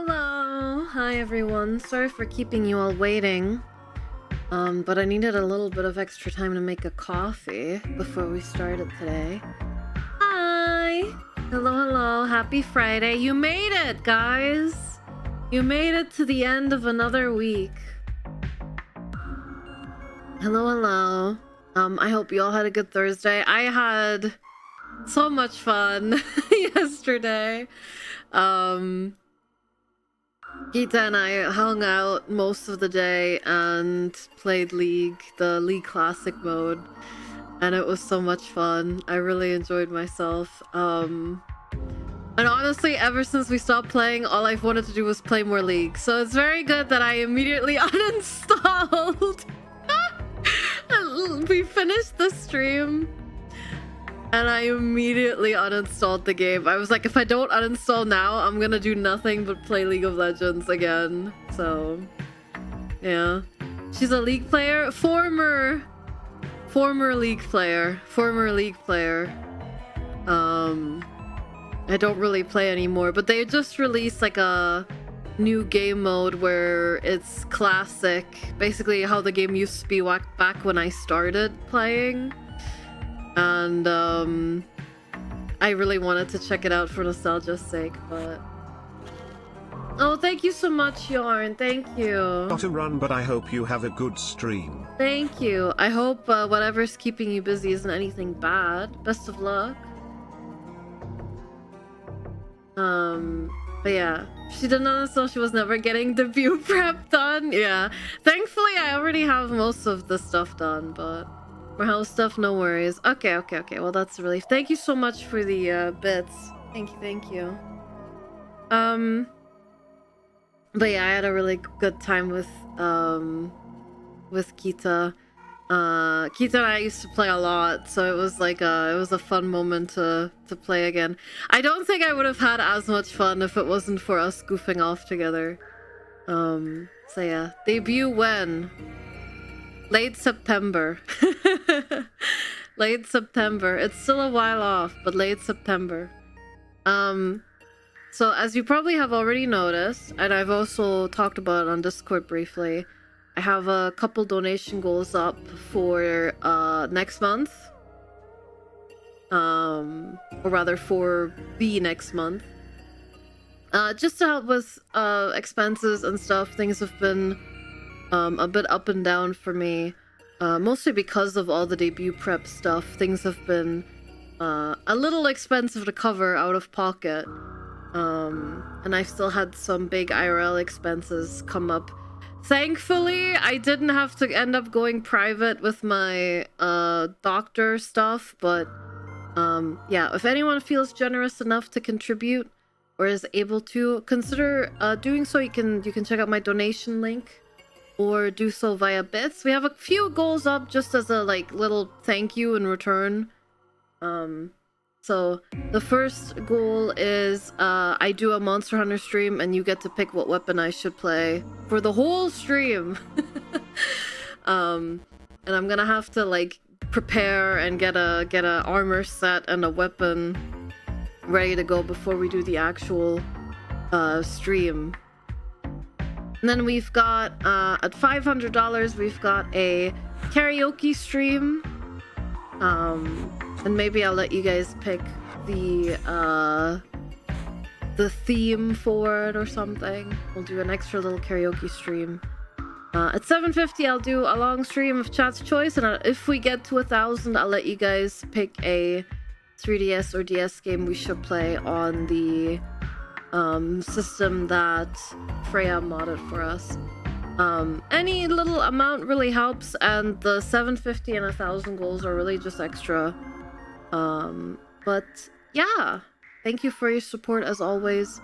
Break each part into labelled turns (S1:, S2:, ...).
S1: Hello! Hi everyone. Sorry for keeping you all waiting. But I needed a little bit of extra time to make a coffee before we started today. Hi! Hello, hello. Happy Friday. You made it, guys! You made it to the end of another week. Hello, hello. I hope you all had a good Thursday. I had so much fun yesterday. Gita and I hung out most of the day and played League, the League Classic mode, and it was so much fun. I really enjoyed myself. And honestly, ever since we stopped playing, all I've wanted to do was play more League. So it's very good that I immediately uninstalled. We finished the stream and I immediately uninstalled the game. I was like, if I don't uninstall now, I'm gonna do nothing but play League of Legends again. So, yeah. She's a League player? Former League player. I don't really play anymore, but they just released like a new game mode where it's classic. Basically how the game used to be back when I started playing. And I really wanted to check it out for nostalgia's sake, but... Oh, thank you so much, Yarn. Thank you.
S2: Got to run, but I hope you have a good stream.
S1: Thank you. I hope whatever's keeping you busy isn't anything bad. Best of luck. But yeah, she did not know she was never getting debut prep done. Yeah, thankfully I already have most of the stuff done, but for house stuff, no worries. Okay. Well, that's a relief. Thank you so much for the bits. Thank you. But yeah, I had a really good time with Kita. Kita and I used to play a lot, so it was like it was a fun moment to play again. I don't think I would have had as much fun if it wasn't for us goofing off together. So yeah, debut when? Late September. Late September. It's still a while off, but late September. So as you probably have already noticed, and I've also talked about it on Discord briefly, I have a couple donation goals up for next month. Or rather for the next month. Just to help with expenses and stuff. Things have been a bit up and down for me. Mostly because of all the debut prep stuff. Things have been a little expensive to cover out of pocket. And I've still had some big IRL expenses come up Thankfully, I didn't have to end up going private with my doctor stuff, but yeah, if anyone feels generous enough to contribute or is able to, consider doing so. You can check out my donation link or do so via bits. We have a few goals up just as a like little thank you in return. So the first goal is I do a Monster Hunter stream and you get to pick what weapon I should play for the whole stream. And I'm gonna have to like prepare and get a armor set and a weapon ready to go before we do the actual stream. And then we've got at $500 we've got a karaoke stream. And maybe I'll let you guys pick the theme for it or something. We'll do an extra little karaoke stream. At $750, I'll do a long stream of chat's choice, and if we get to 1,000, I'll let you guys pick a 3DS or DS game we should play on the system that Freya modded for us. Any little amount really helps, and the 750 and 1,000 goals are really just extra. But yeah, thank you for your support as always.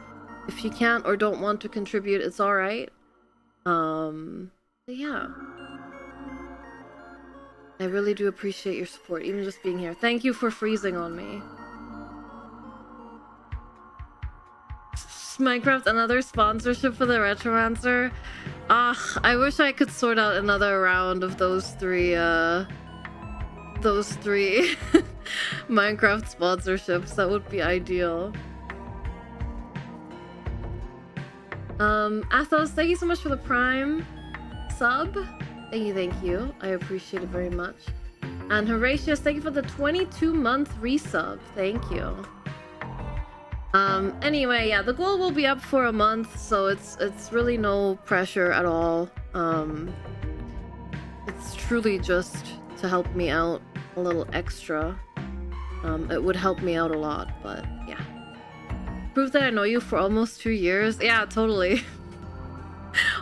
S1: If you can't or don't want to contribute, it's all right. But yeah, I really do appreciate your support, even just being here. Thank you for freezing on me. Minecraft, another sponsorship for the Retromancer. I wish I could sort out another round of those three Minecraft sponsorships. That would be ideal. Athos, thank you so much for the Prime sub. Thank you. I appreciate it very much. And Horatius, thank you for the 22-month resub. Thank you. Anyway, yeah, the goal will be up for a month, so it's really no pressure at all. It's truly just to help me out a little extra. It would help me out a lot, but yeah. Prove that I know you for almost 2 years? Yeah, totally.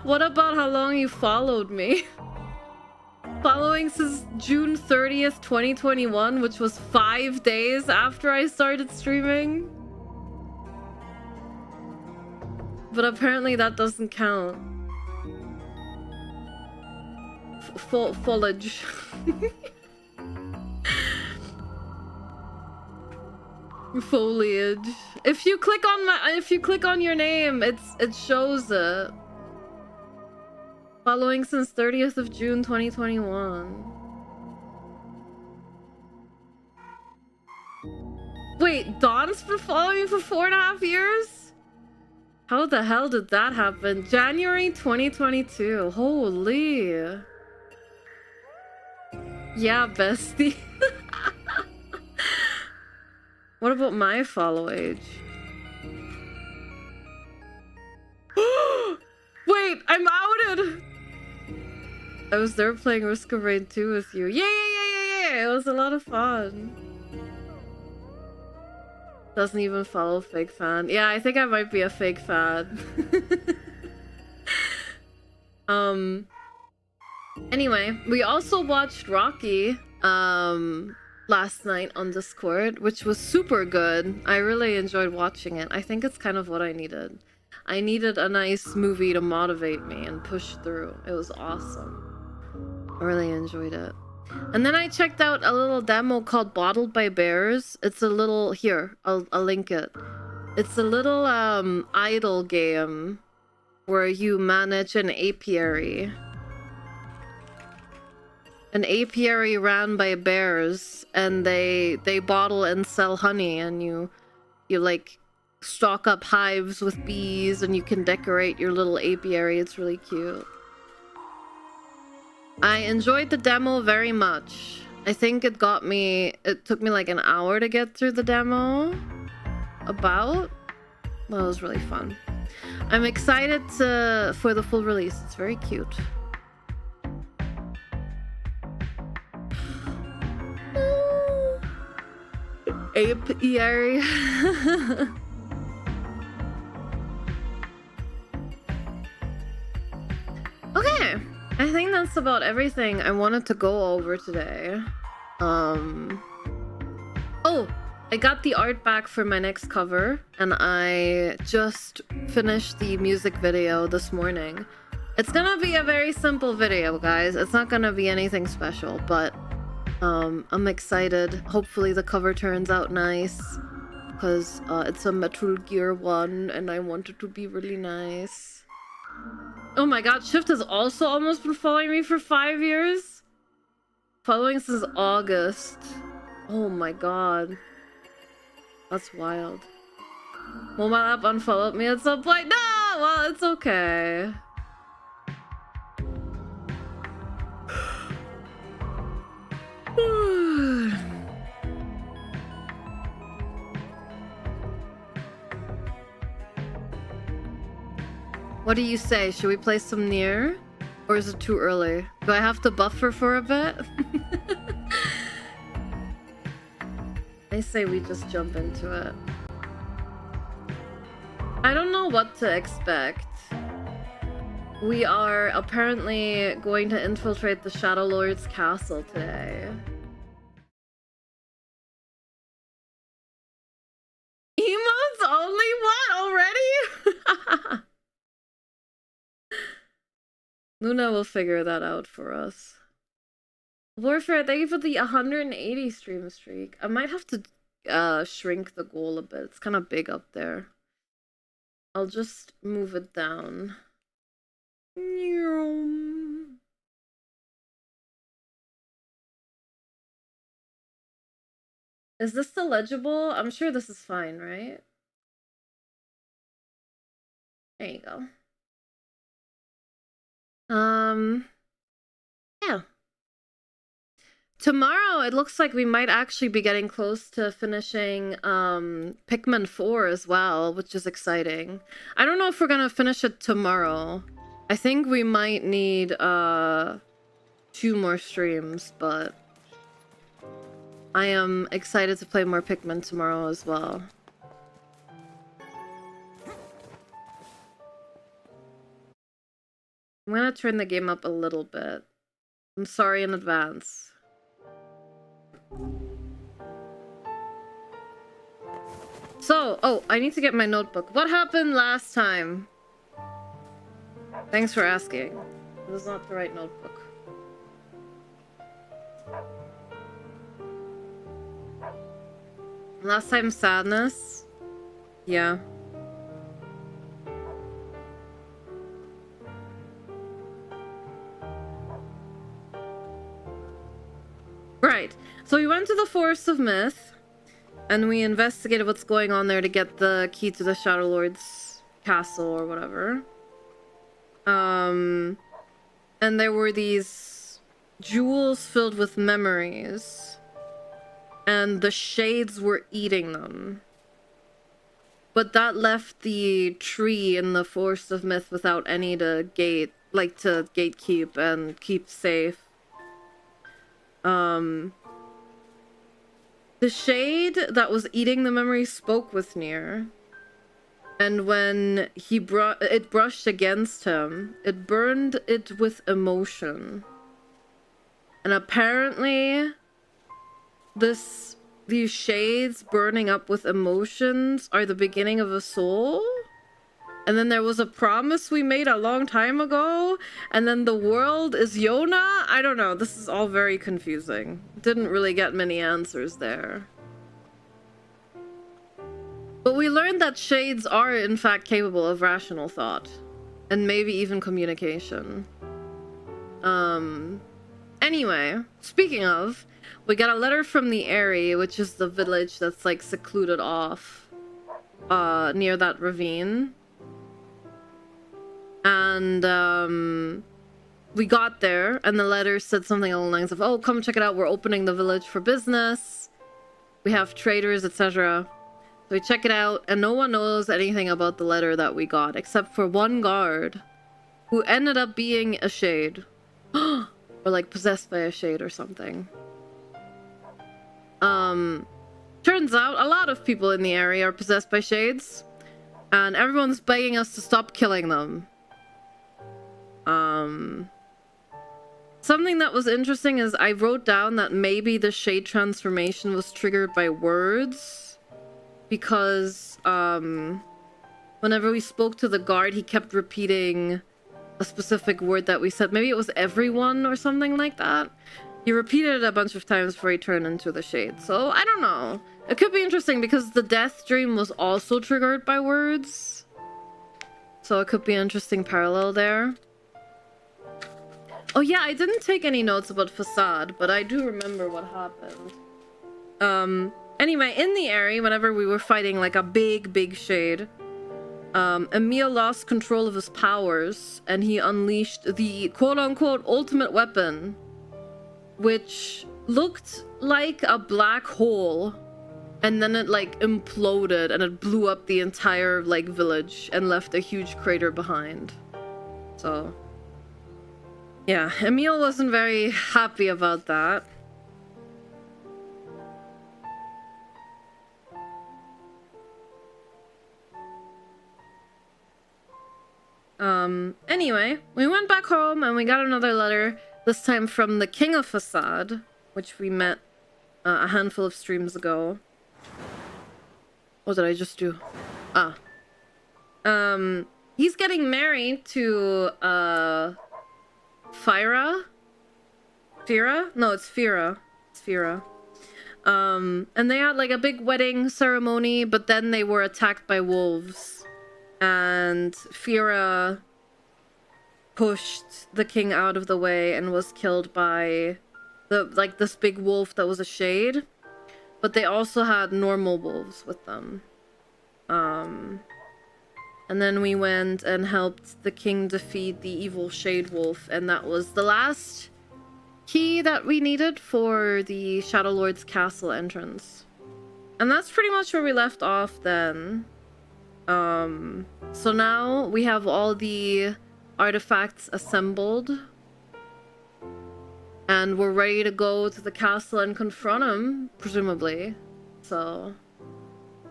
S1: What about how long you followed me? Following since June 30th, 2021, which was 5 days after I started streaming. But apparently that doesn't count. Foliage. Foliage. If you click on your name, it shows it. Following since 30th of June 2021. Wait, Dawn's been following me for 4.5 years? How the hell did that happen? January 2022. Holy. Yeah, bestie. What about my follow age? Wait, I'm outed! I was there playing Risk of Rain 2 with you. Yeah. It was a lot of fun. Doesn't even follow fake fan. Yeah, I think I might be a fake fan. Anyway, we also watched Rocky last night on Discord, which was super good. I really enjoyed watching it. I think it's kind of what I needed. I needed a nice movie to motivate me and push through. It was awesome. I really enjoyed it. And then I checked out a little demo called Bottled by Bears. It's a little... Here, I'll link it. It's a little idle game where you manage an apiary. An apiary ran by bears, and they bottle and sell honey, and you like stock up hives with bees, and you can decorate your little apiary. It's really cute. I enjoyed the demo very much. I think it took me like an hour to get through the demo. Well, it was really fun. I'm excited for the full release. It's very cute. Apiary. Okay, Anyway, I think that's about everything I wanted to go over today. Oh, I got the art back for my next cover, and I just finished the music video this morning. It's gonna be a very simple video, guys. It's not gonna be anything special, but I'm excited. Hopefully the cover turns out nice, because it's a Metal Gear 1, and I want it to be really nice. Oh my god, Shift has also almost been following me for 5 years? Following since August. Oh my god. That's wild. Mobile app unfollowed me at some point. No! Well, it's okay. What do you say? Should we play some NieR? Or is it too early? Do I have to buffer for a bit? I say we just jump into it. I don't know what to expect. We are apparently going to infiltrate the Shadowlord's castle today. Emotes only? What? Already? Luna will figure that out for us. Warfare, thank you for the 180 stream streak. I might have to shrink the goal a bit. It's kind of big up there. I'll just move it down. Is this still legible? I'm sure this is fine, right? There you go. Yeah. Tomorrow, it looks like we might actually be getting close to finishing Pikmin 4 as well, which is exciting. I don't know if we're gonna finish it tomorrow. I think we might need 2 more streams, but I am excited to play more Pikmin tomorrow as well. I'm gonna turn the game up a little bit. I'm sorry in advance. So, oh, I need to get my notebook. What happened last time? Thanks for asking. It was not the right notebook. Last time, sadness? Yeah. Right. So we went to the Forest of Myth, and we investigated what's going on there to get the key to the Shadowlord's castle or whatever. And there were these jewels filled with memories, and the shades were eating them. But that left the tree in the Forest of Myth without any to gatekeep and keep safe. The shade that was eating the memory spoke with NieR, and when it brushed against him, it burned it with emotion. And apparently, these shades burning up with emotions are the beginning of a soul. And then there was a promise we made a long time ago, and then the world is Yona? I don't know, this is all very confusing. Didn't really get many answers there. But we learned that shades are in fact capable of rational thought, and maybe even communication. Anyway, speaking of, we got a letter from the Eyrie, which is the village that's like secluded off near that ravine. And we got there, and the letter said something along the lines of, oh, come check it out, we're opening the village for business, we have traders, etc. So we check it out, and no one knows anything about the letter that we got except for one guard who ended up being a shade. Or like possessed by a shade or something. Turns out a lot of people in the area are possessed by shades, and everyone's begging us to stop killing them. Something that was interesting is I wrote down that maybe the shade transformation was triggered by words, because whenever we spoke to the guard, he kept repeating a specific word that we said. Maybe it was everyone or something like that. He repeated it a bunch of times before he turned into the shade. So I don't know. It could be interesting because the death dream was also triggered by words. So it could be an interesting parallel there. Oh yeah, I didn't take any notes about Facade, but I do remember what happened. Anyway, in the area, whenever we were fighting like a big shade, Emil lost control of his powers and he unleashed the quote-unquote ultimate weapon, which looked like a black hole, and then it like imploded and it blew up the entire like village and left a huge crater behind. So yeah, Emil wasn't very happy about that. Anyway, we went back home and we got another letter, this time from the King of Facade, which we met a handful of streams ago. What did I just do? Ah. He's getting married to, Fyra? Fira? No, it's Fira. It's Fira. And they had like a big wedding ceremony, but then they were attacked by wolves. And Fira pushed the king out of the way and was killed by this big wolf that was a shade. But they also had normal wolves with them. And then we went and helped the king defeat the evil shade wolf, and that was the last key that we needed for the Shadowlord's castle entrance. And that's pretty much where we left off then. So now we have all the artifacts assembled. And we're ready to go to the castle and confront him, presumably. So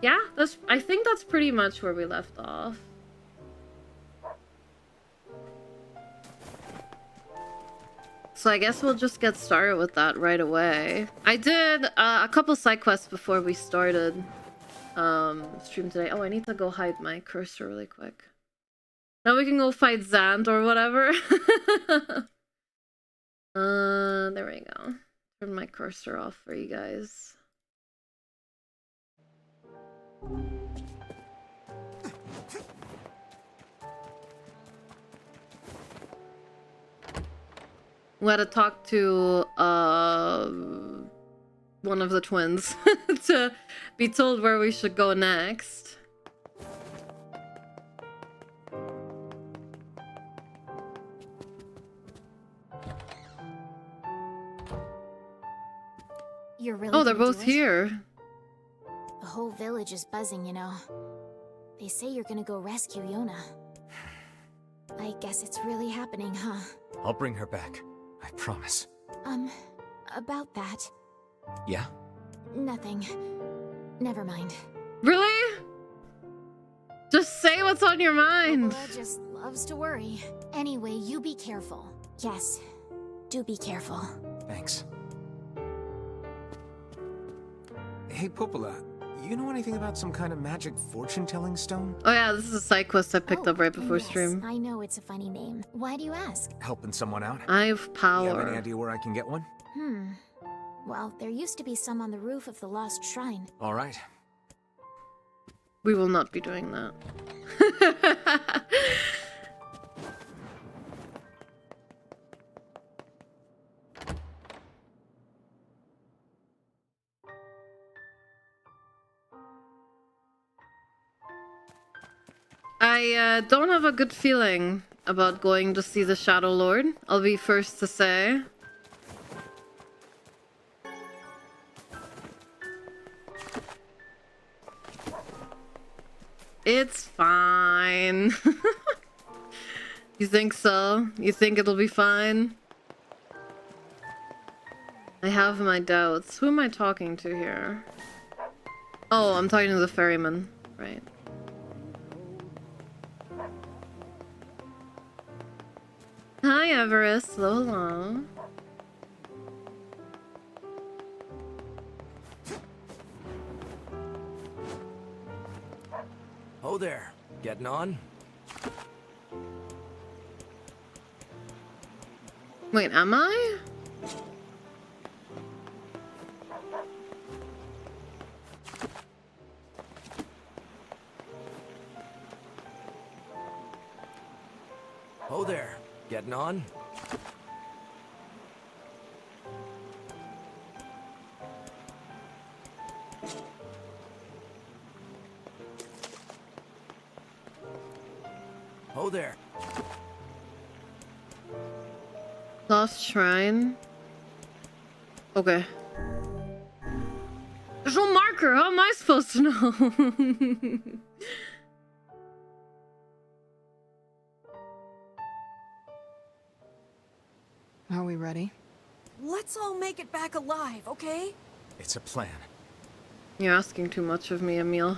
S1: yeah, I think that's pretty much where we left off. So I guess we'll just get started with that right away. I did a couple side quests before we started stream today. Oh, I need to go hide my cursor really quick. Now we can go fight Zant or whatever. There we go. Turn my cursor off for you guys. We had to talk to one of the twins to be told where we should go next.
S3: You're really
S1: Oh, they're both here.
S3: The whole village is buzzing, you know. They say you're gonna go rescue Yona. I guess it's really happening, huh?
S4: I'll bring her back. I promise.
S3: About that.
S4: Yeah?
S3: Nothing. Never mind.
S1: Really? Just say what's on your mind.
S3: Popola just loves to worry. Anyway, you be careful. Yes, do be careful.
S4: Thanks. Hey, Popola, you know anything about some kind of magic fortune-telling stone?
S1: Oh yeah, this is a side quest I picked up right before
S3: yes,
S1: stream.
S3: I know it's a funny name. Why do you ask?
S4: Helping someone out?
S1: I have
S4: You have
S1: power.
S4: any idea where I can get one?
S3: Well, there used to be some on the roof of the lost shrine.
S4: All right.
S1: We will not be doing that. I don't have a good feeling about going to see the Shadowlord. I'll be first to say. It's fine. You think so? You think it'll be fine? I have my doubts. Who am I talking to here? Oh, I'm talking to the ferryman. Right. Hi, Everest. Hello, hello.
S4: Oh there. Getting on?
S1: Wait, am I?
S4: Oh there. Getting on? Oh there.
S1: Lost Shrine. Okay. There's no marker. How am I supposed to know?
S5: Are we ready?
S6: Let's all make it back alive, okay?
S4: It's a plan.
S1: You're asking too much of me, Emil.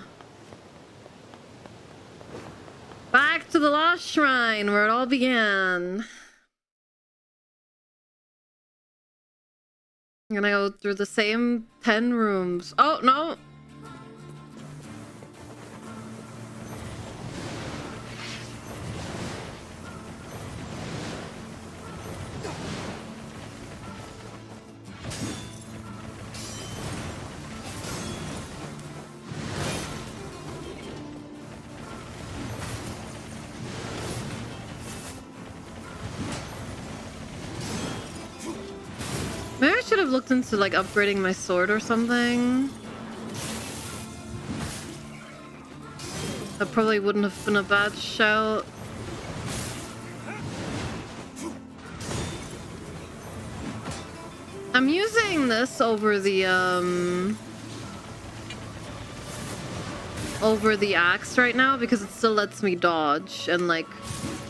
S1: Back to the Lost Shrine, where it all began. I'm gonna go through the same 10 rooms. Oh, no! Maybe I should have looked into like upgrading my sword or something. That probably wouldn't have been a bad shout. I'm using this over the axe right now because it still lets me dodge and like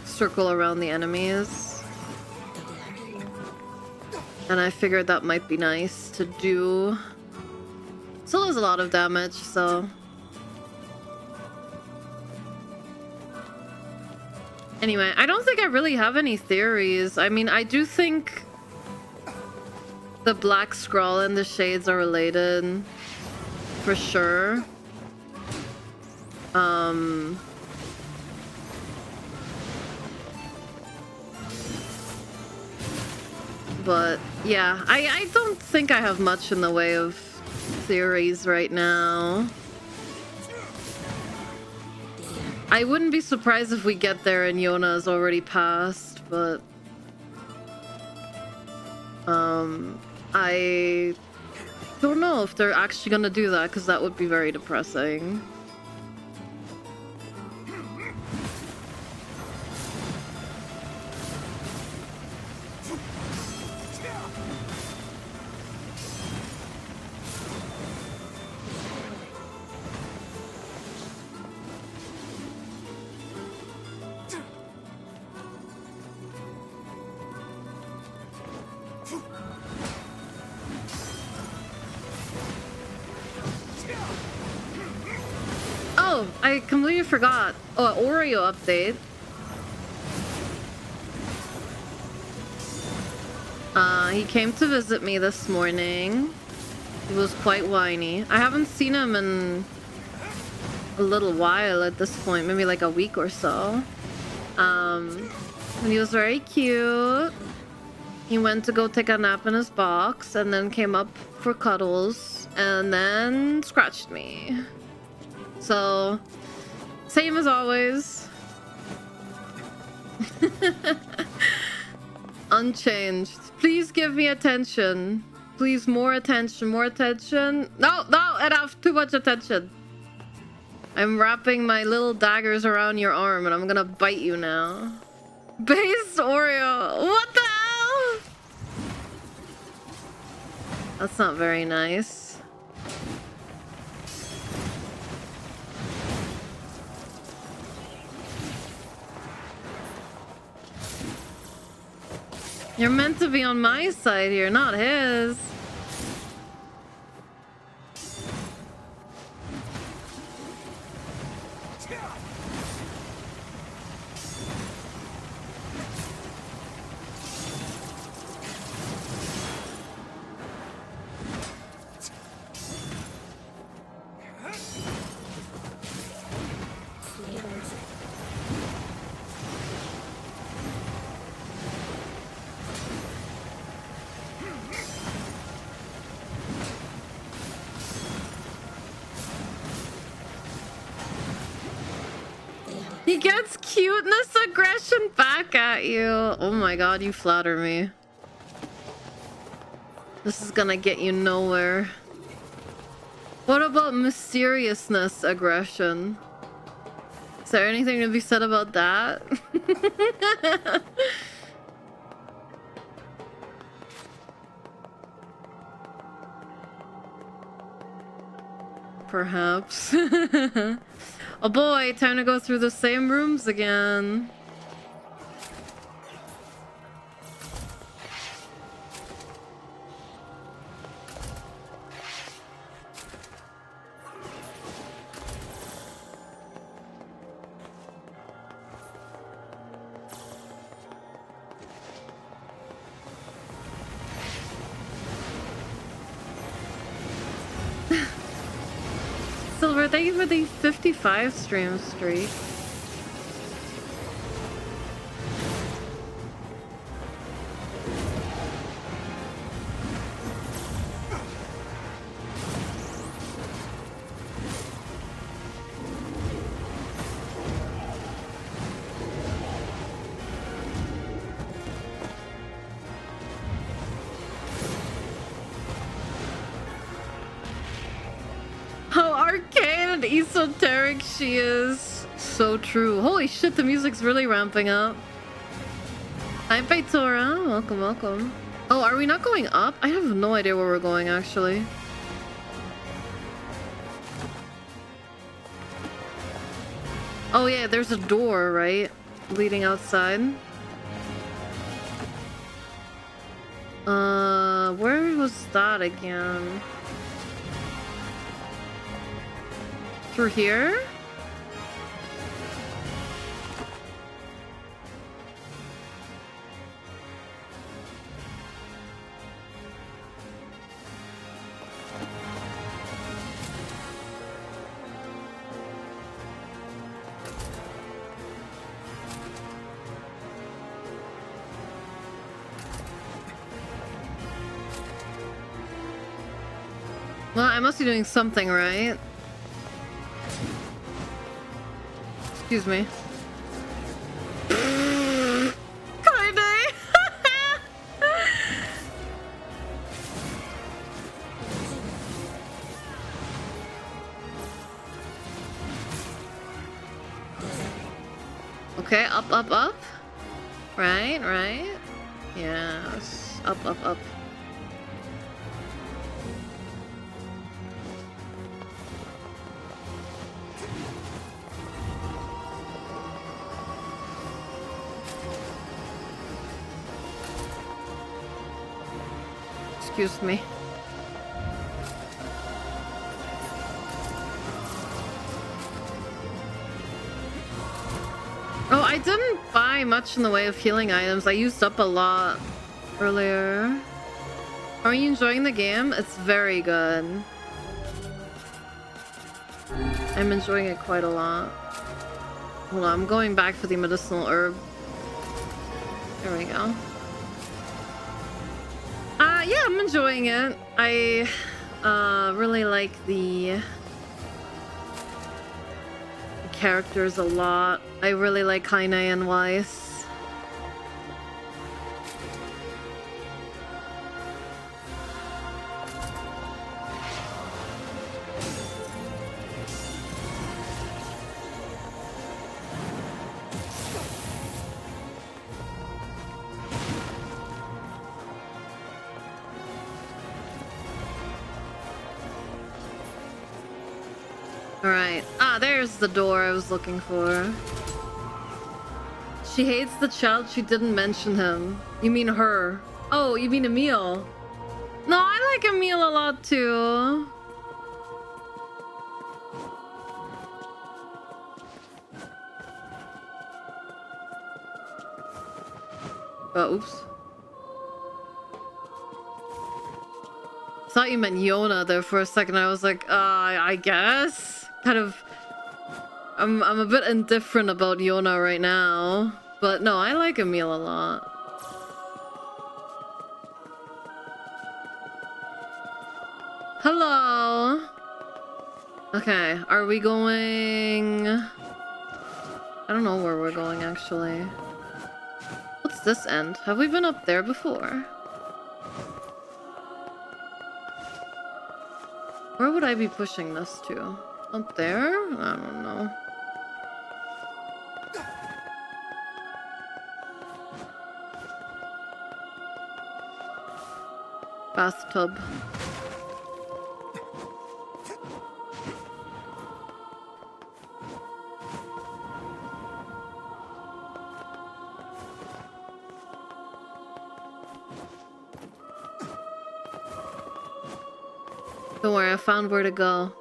S1: circle around the enemies. And I figured that might be nice to do. Still does a lot of damage, so. Anyway, I don't think I really have any theories. I mean, I do think the black scroll and the shades are related. For sure. But yeah, I don't think I have much in the way of theories right now. I wouldn't be surprised if we get there and Yona is already passed, but I don't know if they're actually gonna do that because that would be very depressing. Oh, I completely forgot. Oh, Oreo update. He came to visit me this morning. He was quite whiny. I haven't seen him in a little while at this point, maybe like a week or so. And he was very cute. He went to go take a nap in his box and then came up for cuddles and then scratched me. So, same as always. Unchanged. Please give me attention. Please, more attention, more attention. No, no, enough. Too much attention. I'm wrapping my little daggers around your arm and I'm gonna bite you now. Base Oreo. What the hell? That's not very nice. You're meant to be on my side here, not his. gets cuteness aggression back at you. Oh my god, you flatter me. This is gonna get you nowhere. What about mysteriousness aggression? Is there anything to be said about that? Perhaps. Oh boy, time to go through the same rooms again. Silver, thank you for the 55 stream streak. How arcane and esoteric she is. So true. Holy shit, the music's really ramping up. Hi, Baitora. Welcome, welcome. Oh, are we not going up? I have no idea where we're going, actually. Oh yeah, there's a door, right? Leading outside. Where was that again? Through here? Well, I must be doing something right. Excuse me. Okay, up, up, up. Right, right. Yes. Up, up, up. Excuse me. Oh, I didn't buy much in the way of healing items. I used up a lot earlier. Are you enjoying the game? It's very good. I'm enjoying it quite a lot. Hold on, I'm going back for the medicinal herb. There we go. Yeah, I'm enjoying it. I really like the characters a lot. I really like Kaine and Weiss. Alright. Ah, there's the door I was looking for. She hates the child, she didn't mention him. You mean her? Oh, you mean Emil? No, I like Emil a lot too. Oh, oops. Thought you meant Yona there for a second. I was like, I guess. Kind of, I'm a bit indifferent about Yona right now, but no, I like Emil a lot. Hello. Okay, are we going? I don't know where we're going, actually. What's this end? Have we been up there before? Where would I be pushing this to? Up there? I don't know. Bathtub. Don't worry, I found where to go.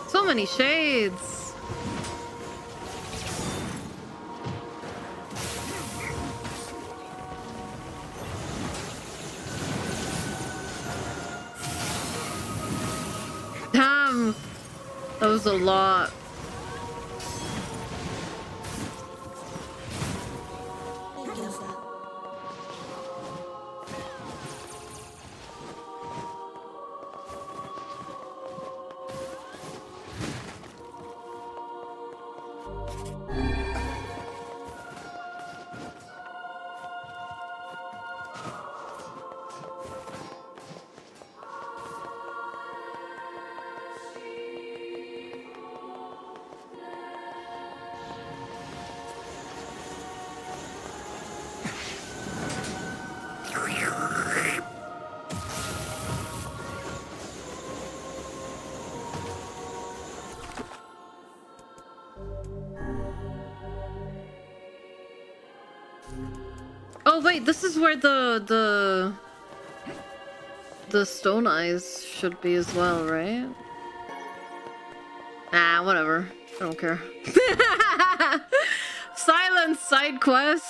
S1: So many shades. Damn, that was a lot. Oh wait, this is where the stone eyes should be as well, right? Ah, whatever. I don't care. Silence side quest.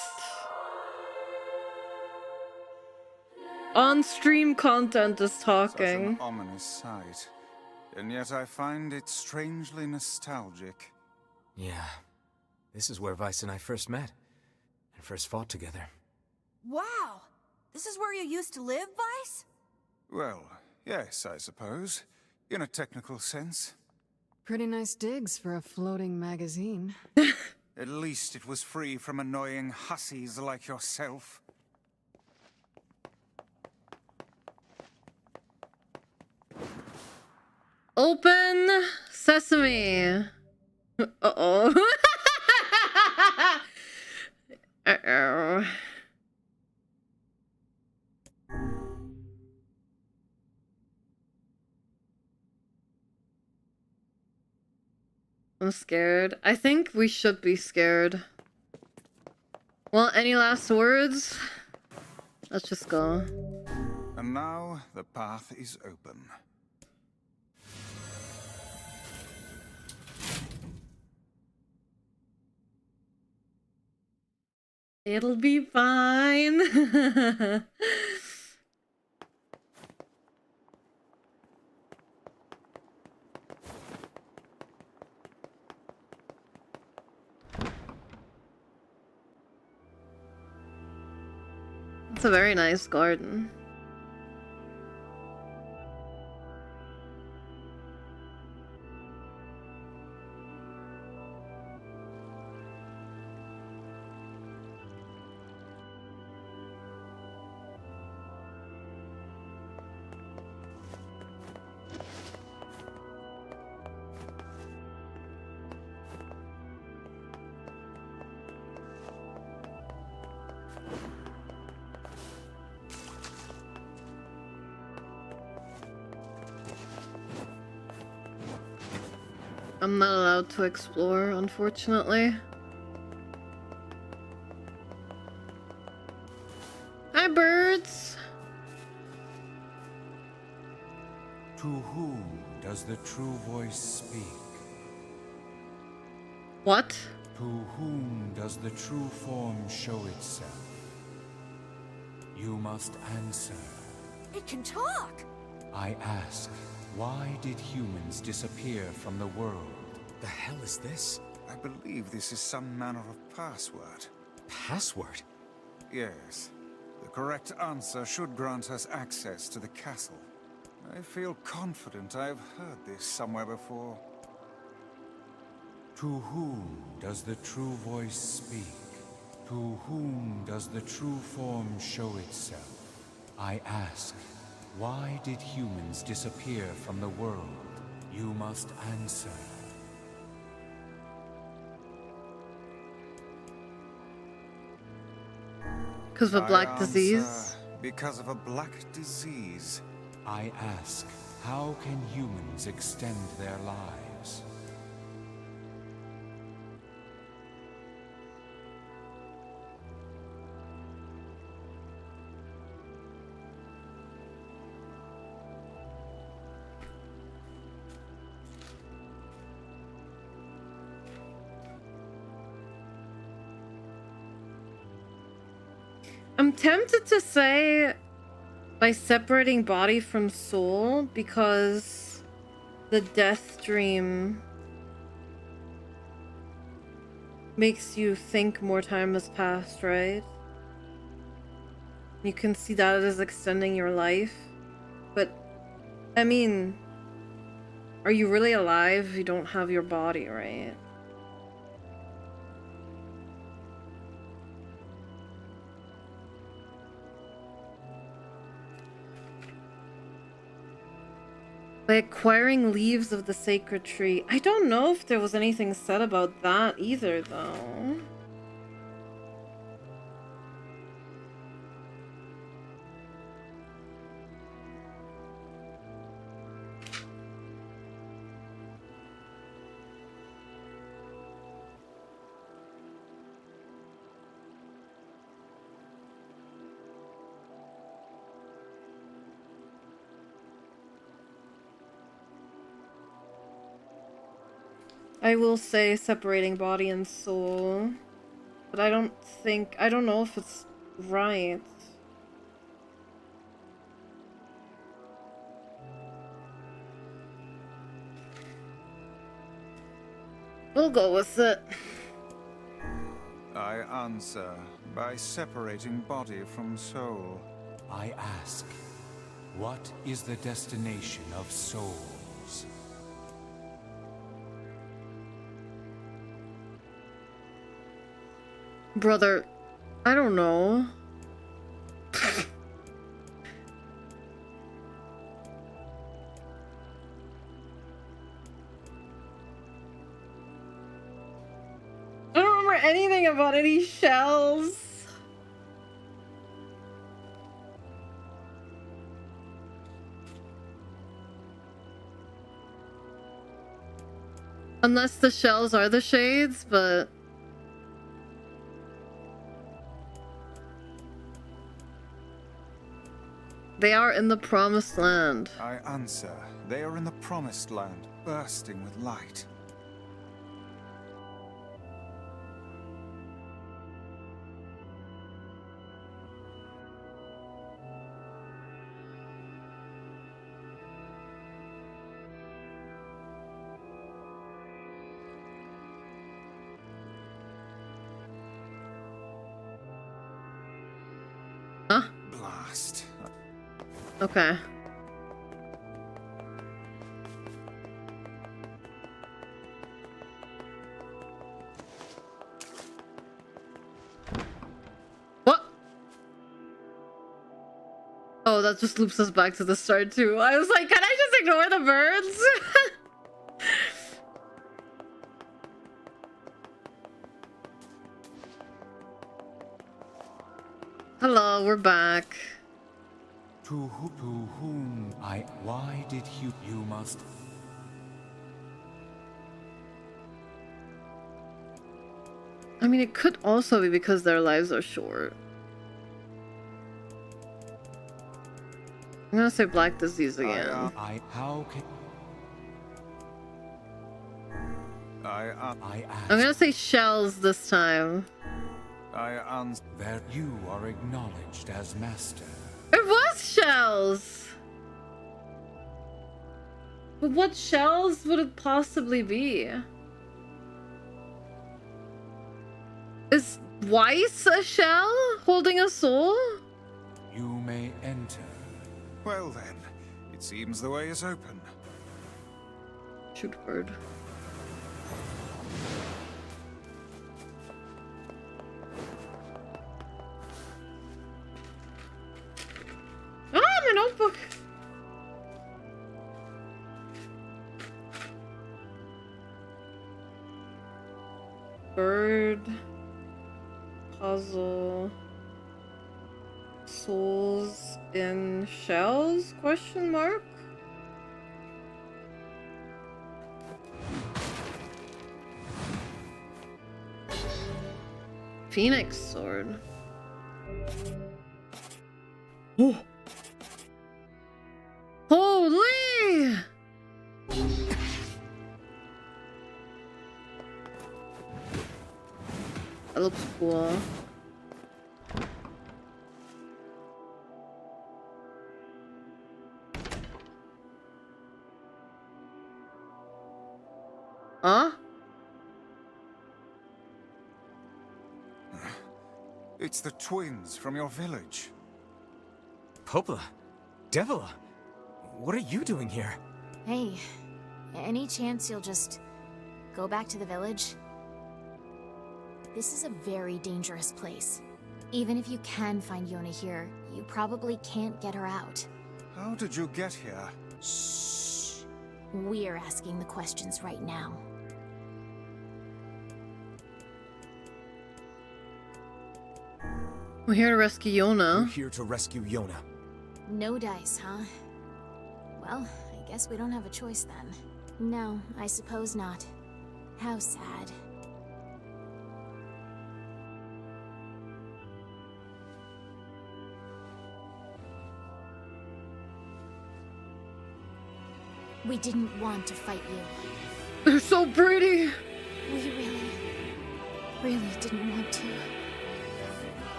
S1: On-stream content is
S7: Such
S1: talking.
S7: an ominous sight, and yet I find it strangely nostalgic.
S4: Yeah. This is where Vice and I first met. And first fought together.
S6: Wow! This is where you used to live, Vice?
S7: Well, yes, I suppose. In a technical sense.
S5: Pretty nice digs for a floating magazine.
S7: At least it was free from annoying hussies like yourself.
S1: Open sesame. Uh-oh. Uh-oh. I'm scared. I think we should be scared. Well, any last words? Let's just go.
S7: And now the path is open.
S1: It'll be fine. It's a very nice garden. I'm not allowed to explore, unfortunately. Hi, birds!
S7: To whom does the true voice speak?
S1: What?
S7: To whom does the true form show itself? You must answer.
S6: It can talk!
S7: I ask, why did humans disappear from the world?
S4: The hell is this?
S7: I believe this is some manner of password.
S4: Password?
S7: Yes. The correct answer should grant us access to the castle.
S8: I feel confident I've heard this somewhere before.
S7: To whom does the true voice speak? To whom does the true form show itself? I ask, why did humans disappear from the world? You must answer.
S1: Because of a black
S8: I
S1: disease?
S8: answer, because of a black disease.
S7: I ask, how can humans extend their lives?
S1: I'm tempted to say by separating body from soul, because the death dream makes you think more time has passed, right? You can see that as extending your life. But, I mean, are you really alive if you don't have your body, right? By acquiring leaves of the sacred tree. I don't know if there was anything said about that either, though. I will say separating body and soul, but I don't know if it's right. We'll go with it.
S8: I answer by separating body from soul.
S7: I ask, what is the destination of souls?
S1: Brother, I don't know. I don't remember anything about any shells. Unless the shells are the shades, but... they are in the promised land.
S8: I answer, they are in the promised land, bursting with light.
S1: Huh?
S8: Blast.
S1: Okay. What? Oh, that just loops us back to the start too. I was like, can I just ignore the birds? Hello, we're back.
S7: To whom why did you must...
S1: I mean, it could also be because their lives are short. I'm gonna say black disease again.
S7: how can... I ask...
S1: I'm gonna say shells this time.
S8: I answer.
S7: There you are acknowledged as master.
S1: It was shells! But what shells would it possibly be? Is Weiss a shell holding a soul?
S7: You may enter.
S8: Well then, it Seems the way is open.
S1: Shoot bird. Ah, my notebook! Bird. Puzzle. Souls in shells? Question mark? Phoenix sword. Oh. Holy! That looks cool. Huh?
S8: It's the twins from your village.
S4: Popola, Devila, what are you doing here?
S3: Hey, any chance you'll just go back to the village? This is a very dangerous place. Even if you can find Yona here, you probably can't get her out.
S8: How did you get here?
S3: Shh. We're asking the questions right now.
S1: We're here to rescue
S4: We're
S1: Yona.
S4: here to rescue Yona.
S3: No dice, huh? Well, I guess we don't have a choice then. No, I suppose not. How sad. We didn't want to fight you.
S1: They're so pretty!
S3: We really didn't want to.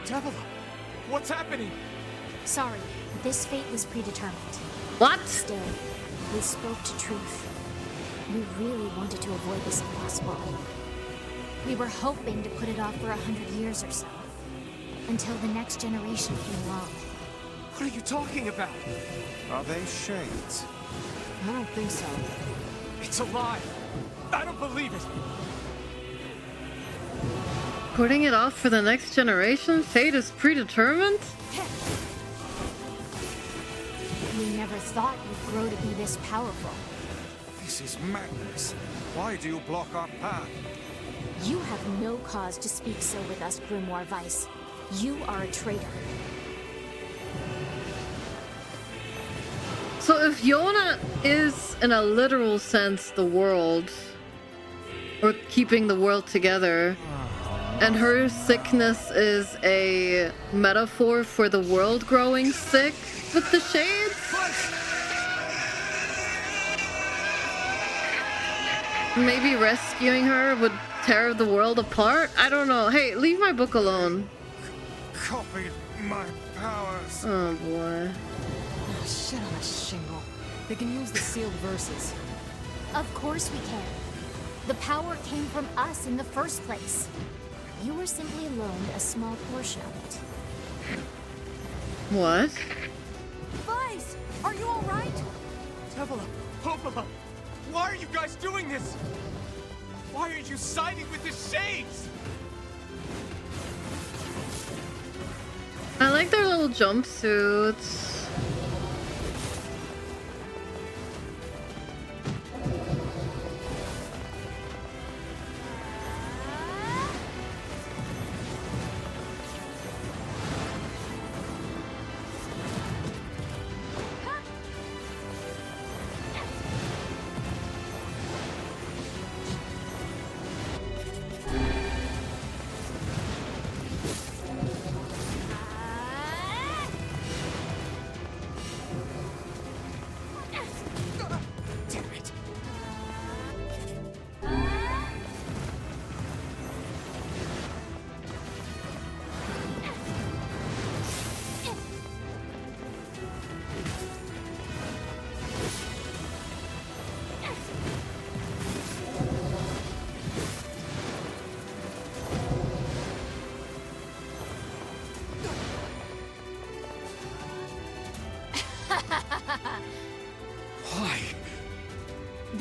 S4: Devila, what's happening?
S3: Sorry, this fate was predetermined.
S1: What?
S3: Still, we spoke to truth. We really wanted to avoid this if possible. We were hoping to put it off for 100 years or so. Until the next generation came along.
S4: What are you talking about?
S8: Are they shades?
S5: I don't think so.
S4: It's a lie. I don't believe it.
S1: Putting it off for the next generation? Fate is predetermined?
S3: We never thought you'd grow to be this powerful.
S8: This is madness. Why do you block our path?
S3: You have no cause to speak so with us, Grimoire Weiss. You are a traitor.
S1: So if Yona is, in a literal sense, the world, or keeping the world together, and her sickness is a metaphor for the world growing sick with the shades? Maybe rescuing her would tear the world apart? I don't know. Hey, leave my book alone.
S8: Copied my powers.
S1: Oh boy.
S5: Oh, shit on a shingle. They can use the sealed verses.
S3: Of course we can. The power came from us in the first place. You were simply loaned a small portion of it.
S1: What?
S6: Vice, are you all right?
S4: Devila, Popola, why are you guys doing this? Why are you siding with the shades?
S1: I like their little jumpsuits.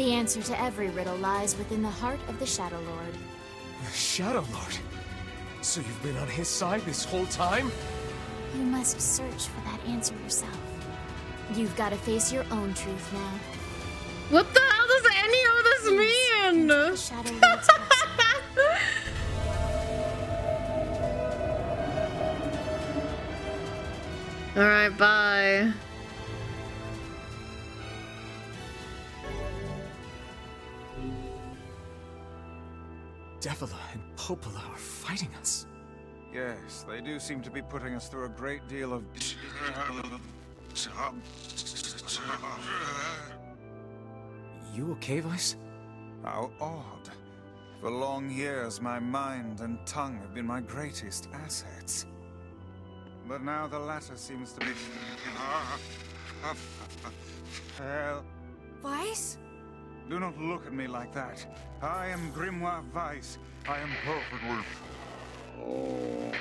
S3: The answer to every riddle lies within the heart of the Shadowlord.
S4: The Shadowlord? So you've been on his side this whole time?
S3: You must search for that answer yourself. You've got to face your own truth now.
S1: What the hell does any of this mean?
S3: The Shadowlord's castle.
S1: Alright, bye.
S4: Devila and Popola are fighting us.
S8: Yes, they do seem to be putting us through a great deal of...
S4: You okay, Vice?
S8: How odd. For long years, my mind and tongue have been my greatest assets. But now the latter seems to be... Hell,
S6: Vice?
S8: do not look at me like that. I am Grimoire Vice. I am perfectly... Oh.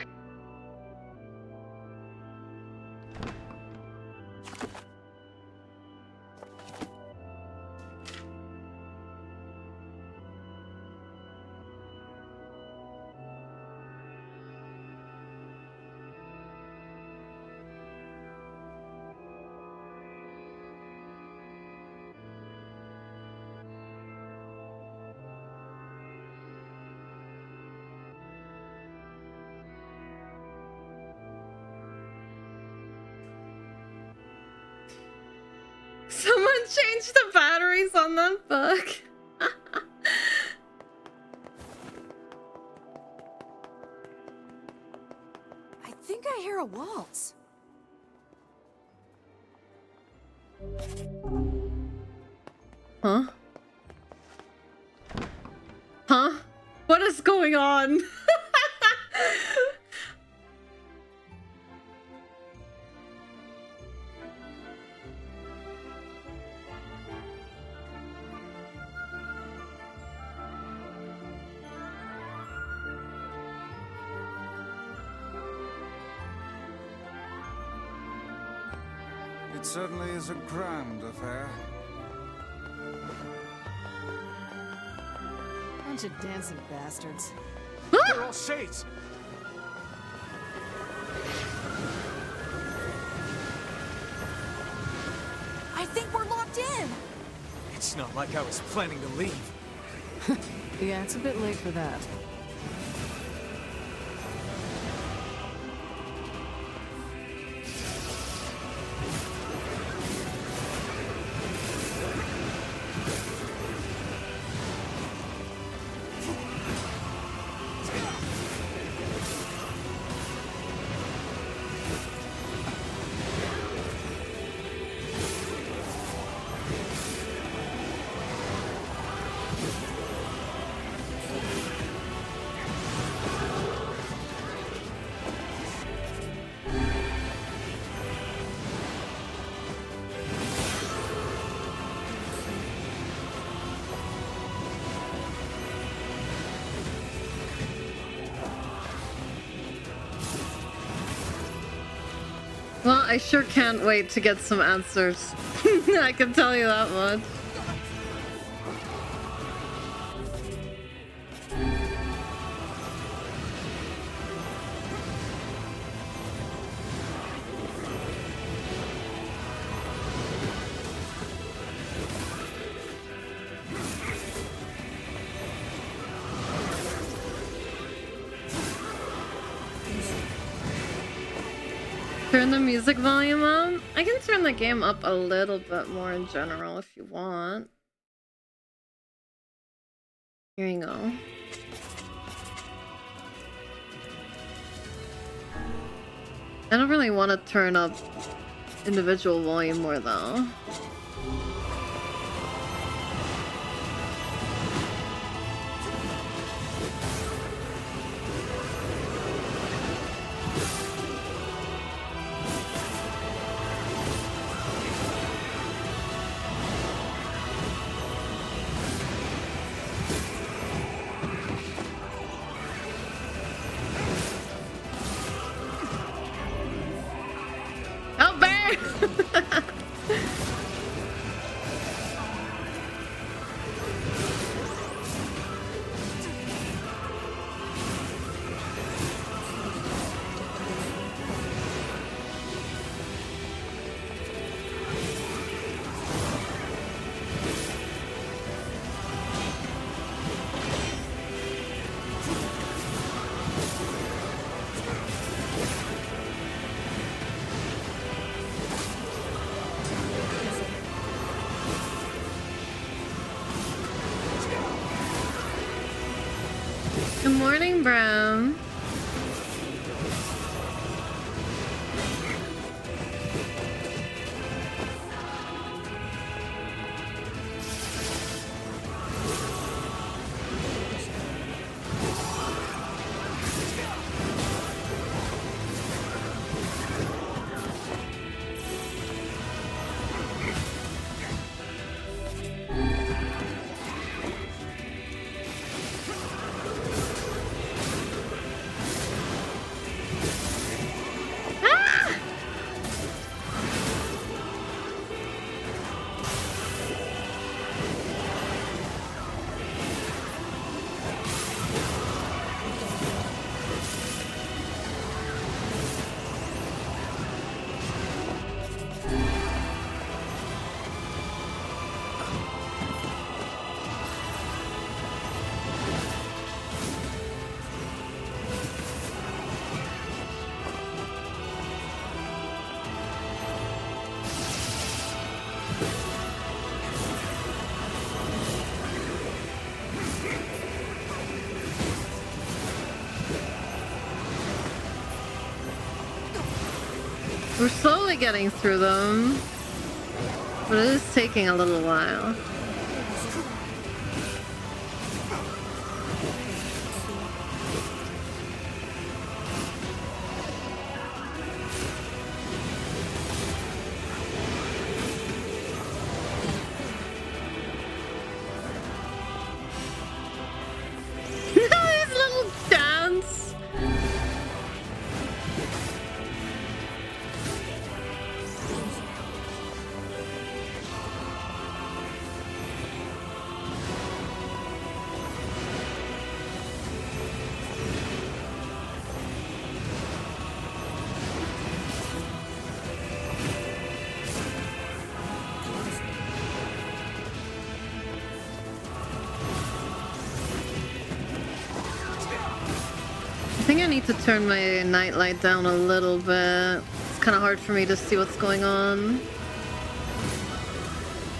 S1: Someone changed the batteries on that book.
S6: I think I hear a waltz.
S1: Huh? Huh? What is going on?
S8: It certainly is a grand affair.
S5: Bunch of dancing bastards.
S4: They're all shades!
S6: I think we're locked in.
S4: It's not like I was planning to leave.
S5: Yeah, it's a bit late for that.
S1: Well, I sure can't wait to get some answers. I can tell you that much. Turn the music volume up? I can turn the game up a little bit more in general if you want. Here you go. I don't really want to turn up individual volume more though. Good morning, Bram. We're slowly getting through them, but it is taking a little while. His little dance. I think I need to turn my nightlight down a little bit. It's kind of hard for me to see what's going on.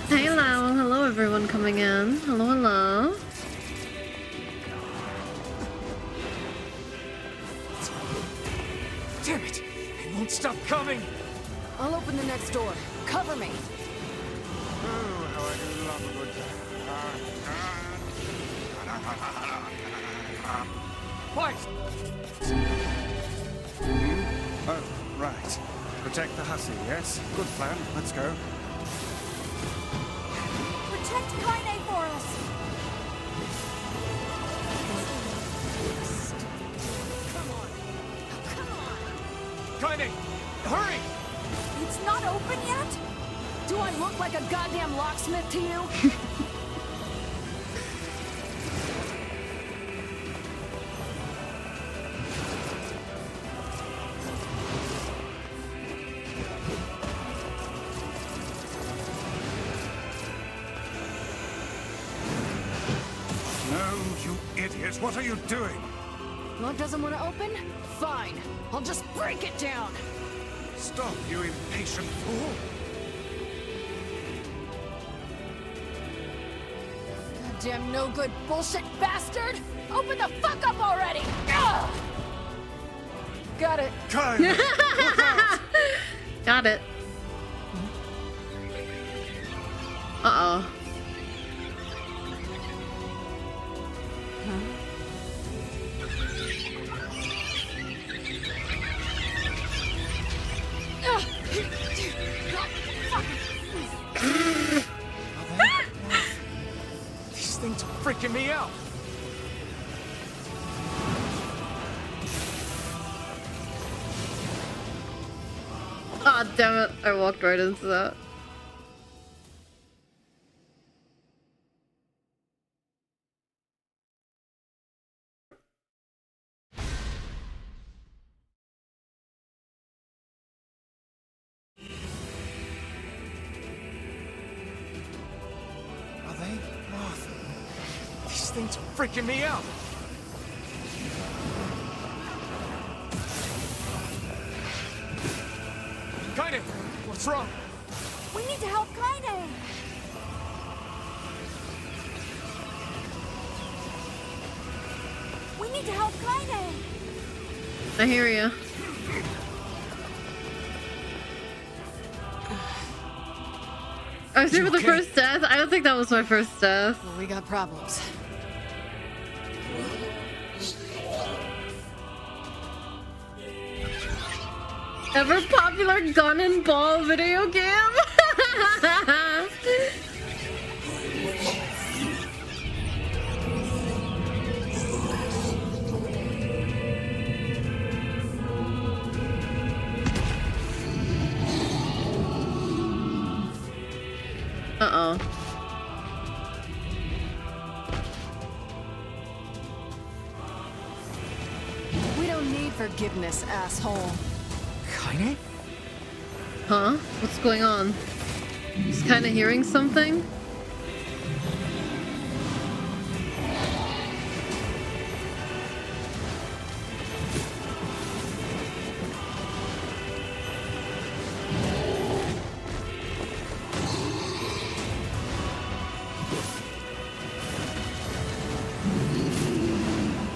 S1: Hey, Lau. Hello, everyone coming in. Hello, hello.
S4: Damn it! They won't stop coming!
S5: I'll open the next door. Cover me.
S8: Oh, how I do love a good
S4: What?
S8: Oh, right. Protect the hussy, yes? Good plan. Let's go.
S6: Protect Kaine for us!
S4: Kaine! Hurry!
S6: It's not open yet?
S5: Do I look like a goddamn locksmith to you?
S8: No, you idiot. What are you doing?
S5: Lock doesn't want to open? Fine. I'll just break it down.
S8: Stop, you impatient fool.
S5: Goddamn no good bullshit bastard! Open the fuck up already! Ugh! Got it.
S8: Kaine! Look out!
S1: Got it. Uh-oh.
S4: These things are freaking me out!
S1: Aw, damn it. I walked right into that.
S8: Are they Martha?
S4: These things are freaking me out! Kaine! What's wrong?
S6: We need to help Kaine! need to help Kaine.
S1: I hear you. I was here for the first death. I don't think that was my first death.
S5: Well, we got problems.
S1: Ever popular gun and ball video game? Uh-oh.
S5: We don't need forgiveness, asshole.
S4: Kaine?
S1: Huh? What's going on? Just kind of hearing something?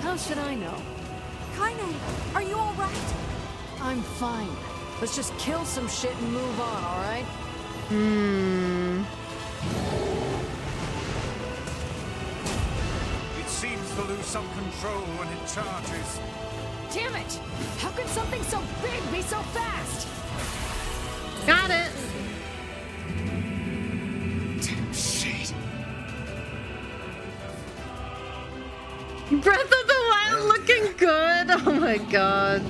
S5: How should I know?
S6: Kaine, are you all right?
S5: I'm fine. Let's just kill some shit and move on, alright?
S8: It seems to lose some control when it charges.
S5: Damn it! How can something so big be so fast?
S1: Got it!
S8: Damn shit.
S1: Breath of the Wild looking good! Oh my god.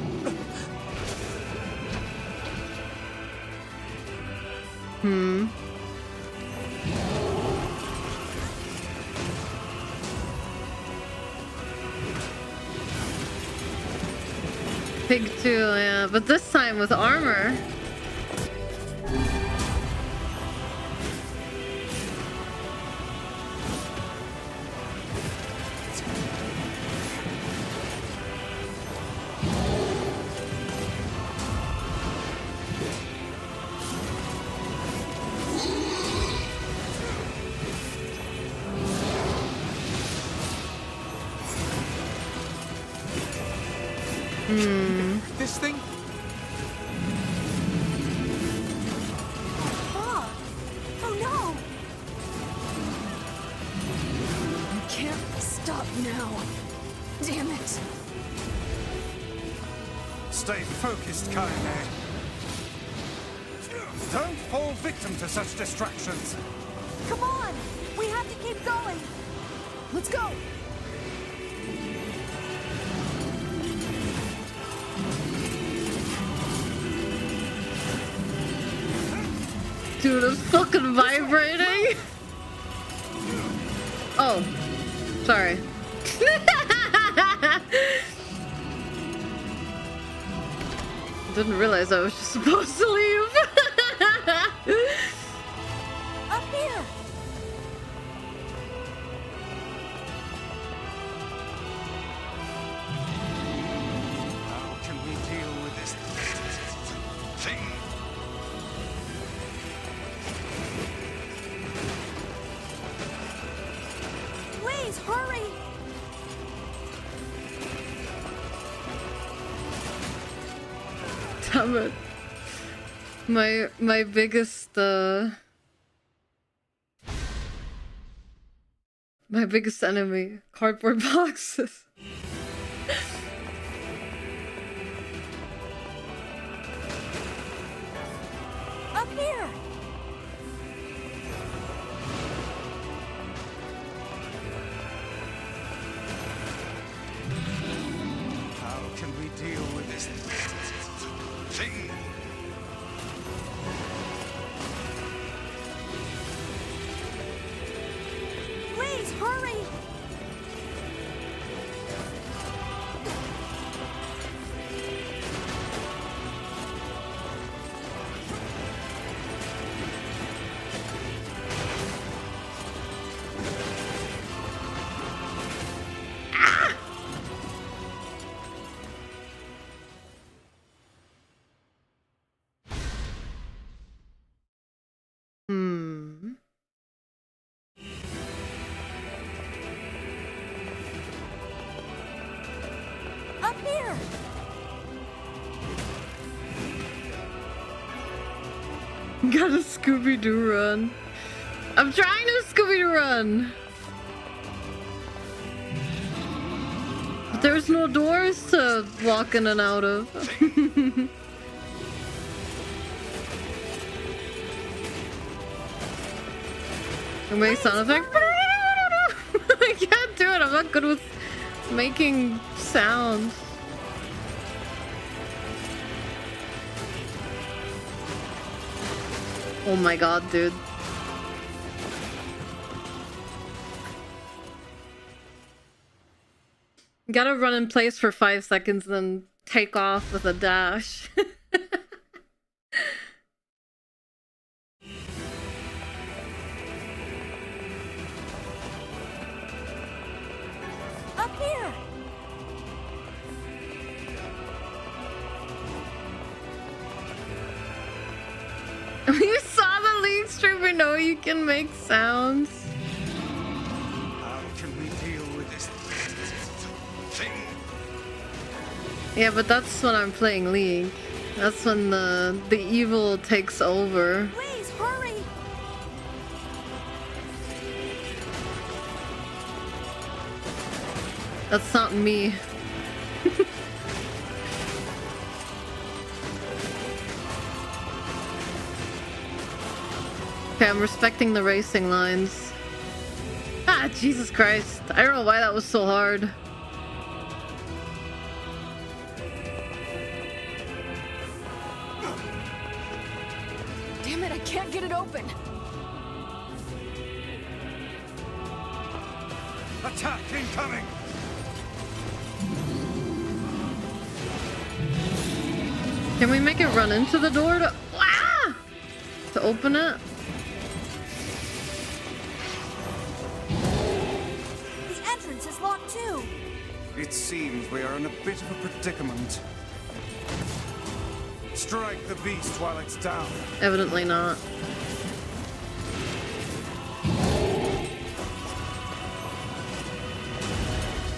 S1: Pig too, yeah. But this time with armor.
S4: This thing?
S6: Ah! Oh no!
S5: I can't stop now. Damn it.
S8: Stay focused, Kaine. Don't fall victim to such distractions.
S6: Come on! We have to keep going!
S5: Let's go!
S1: Dude, it's fucking vibrating. Oh, sorry. Didn't realize I was just supposed to leave.
S6: Up here!
S8: How can we deal with this thing?
S6: Please, hurry!
S1: Damn it. My biggest my biggest enemy, cardboard boxes.
S6: Up here!
S8: How can we deal with this thing?
S6: Please, hurry! here!
S1: Gotta Scooby-Doo run. I'm trying to Scooby-Doo run! But there's no doors to walk in and out of. It makes sound effect. I can't do it. I'm not good with making sounds. Oh my god, dude. Gotta run in place for 5 seconds, then take off with a dash.
S6: Up here!
S1: You saw the lead stream, we know you can make sounds.
S8: How can we deal with this thing?
S1: Yeah, but that's when I'm playing League. That's when the evil takes over.
S6: Please, hurry!
S1: That's not me. Okay, I'm respecting the racing lines. Ah, Jesus Christ. I don't know why that was so hard.
S5: Damn it, I can't get it open.
S8: Attack incoming!
S1: Can we make it run into the door to... Ah! To open it?
S6: The entrance is locked too!
S8: It seems we are in a bit of a predicament. Strike the beast while it's down.
S1: Evidently not.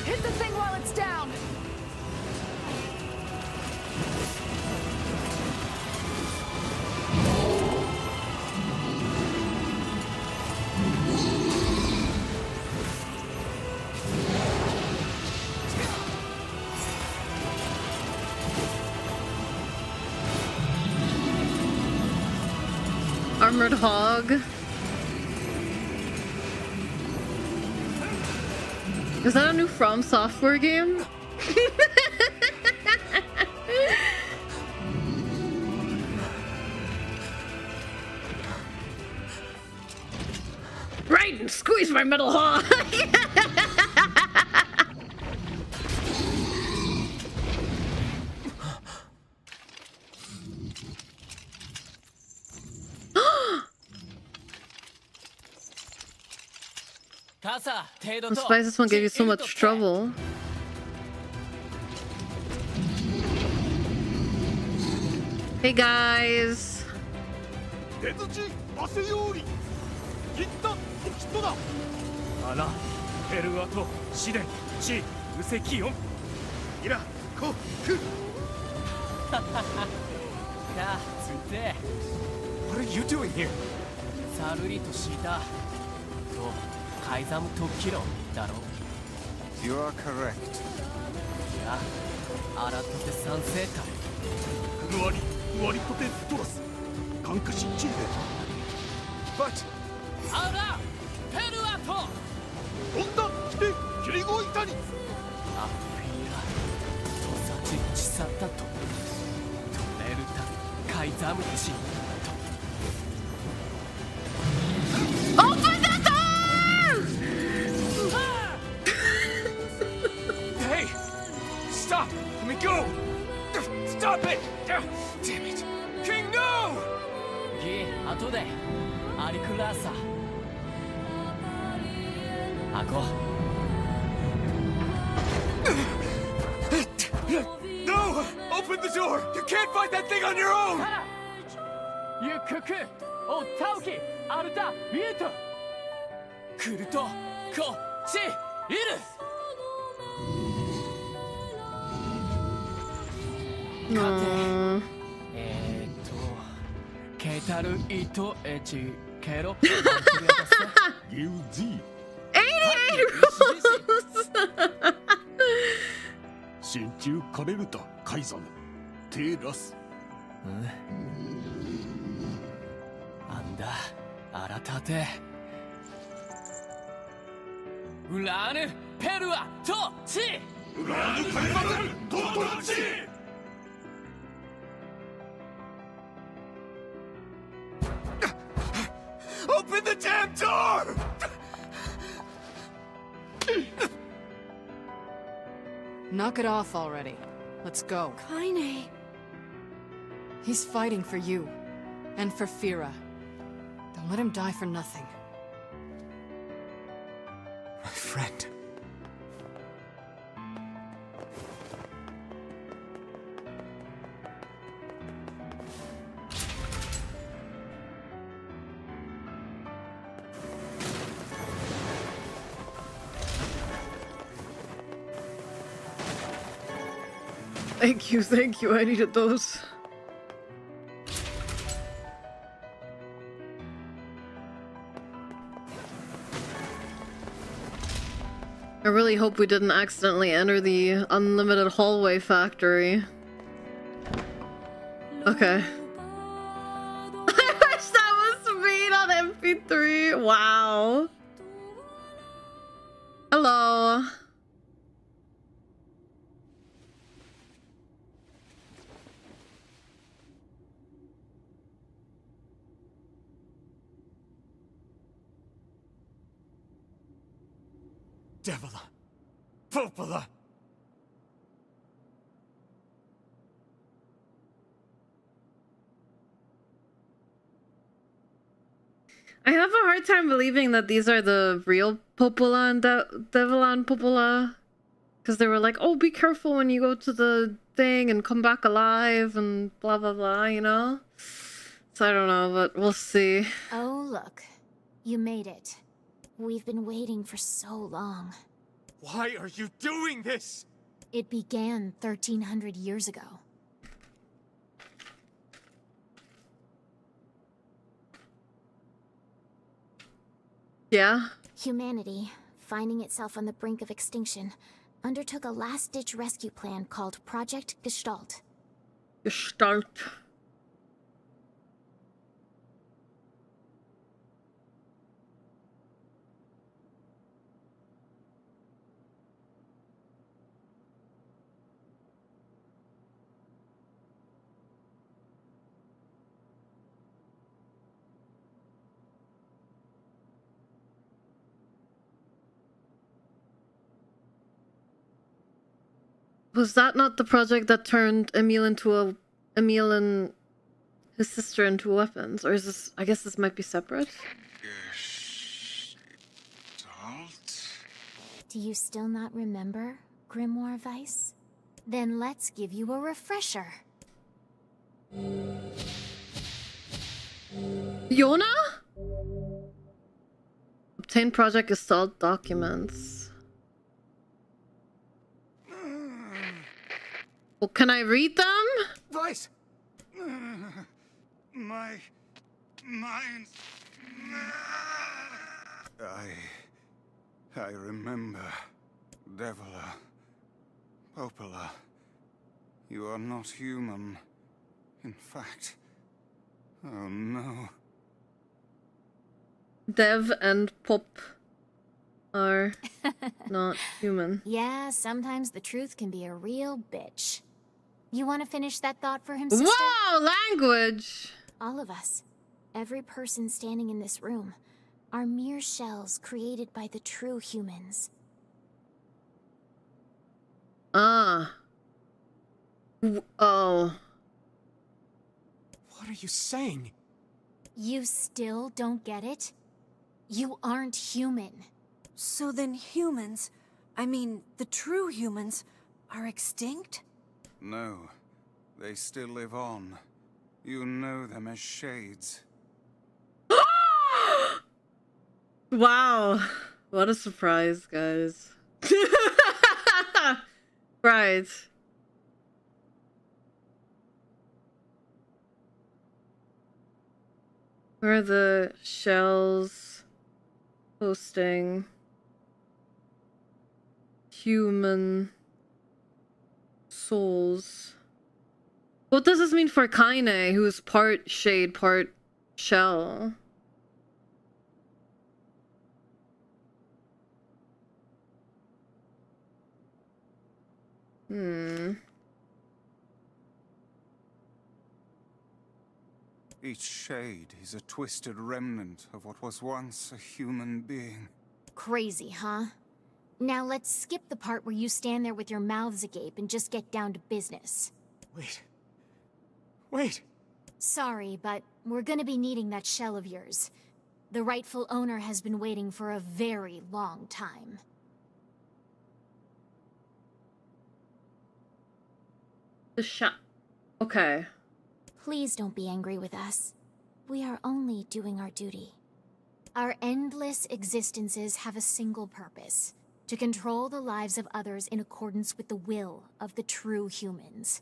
S5: Hit the thing while it's down.
S1: Armored Hog. Is that a new From Software game? Right, and squeeze my metal hog. I'm surprised this one gave you so much trouble. Hey guys.
S4: What are you doing here?
S8: You are correct.
S4: But...
S1: Open the door!
S4: Hey! Stop! Let me go! Stop it! Damn it! King, no! No! Open the door! You can't fight that thing on your own!
S1: Aww.
S4: ケタルイトエチケロ
S9: UG
S1: 88 rules!
S9: 真鍮カレルタカイザムテラス
S4: なんだアラタテウラーヌペルアトチ
S9: ラーヌカイザムトトチ
S4: Open the damn door!
S5: Knock it off already. Let's go.
S6: Kaine.
S5: He's fighting for you. And for Fira. Don't let him die for nothing.
S4: My friend.
S1: Thank you, I needed those. I really hope we didn't accidentally enter the unlimited hallway factory. Okay. I wish that was me on MP3. Wow. Hello.
S4: Devila. Popola.
S1: I have a hard time believing that these are the real Popola and Devila and Popola. Because they were like, oh, be careful when you go to the thing and come back alive and blah, blah, blah, you know? So I don't know, but we'll see.
S3: Oh, look. You made it. We've been waiting for so long.
S4: Why are you doing this?
S3: It began 1300 years ago.
S1: Yeah?
S3: Humanity, finding itself on the brink of extinction, undertook a last-ditch rescue plan called Project Gestalt.
S1: Gestalt. Was that not the project that turned Emil and his sister into weapons? Or is this, I guess this might be separate?
S8: Gestalt?
S3: Do you still not remember, Grimoire Weiss? Then let's give you a refresher.
S1: Yona? Obtain Project Gestalt documents. Well, can I read them?
S8: Vice! My mind. I remember. Devila. Popola. You are not human. In fact. Oh no.
S1: Dev and Pop are not human.
S3: Yeah, sometimes the truth can be a real bitch. You want to finish that thought for him, sister?
S1: Wow, language!
S3: All of us, every person standing in this room, are mere shells created by the true humans.
S1: Oh.
S4: What are you saying?
S3: You still don't get it? You aren't human.
S6: So then humans, I mean, the true humans, are extinct?
S8: No. They still live on. You know them as shades.
S1: Wow. What a surprise, guys. Right. Where are the shells hosting human souls? What does this mean for Kaine, who's part shade, part shell?
S8: Each shade is a twisted remnant of what was once a human being.
S3: Crazy, huh? Now let's skip the part where you stand there with your mouths agape and just get down to business.
S4: Wait.
S3: Sorry, but we're gonna be needing that shell of yours. The rightful owner has been waiting for a very long time.
S1: The shell. Okay.
S3: Please don't be angry with us. We are only doing our duty. Our endless existences have a single purpose: to control the lives of others in accordance with the will of the true humans.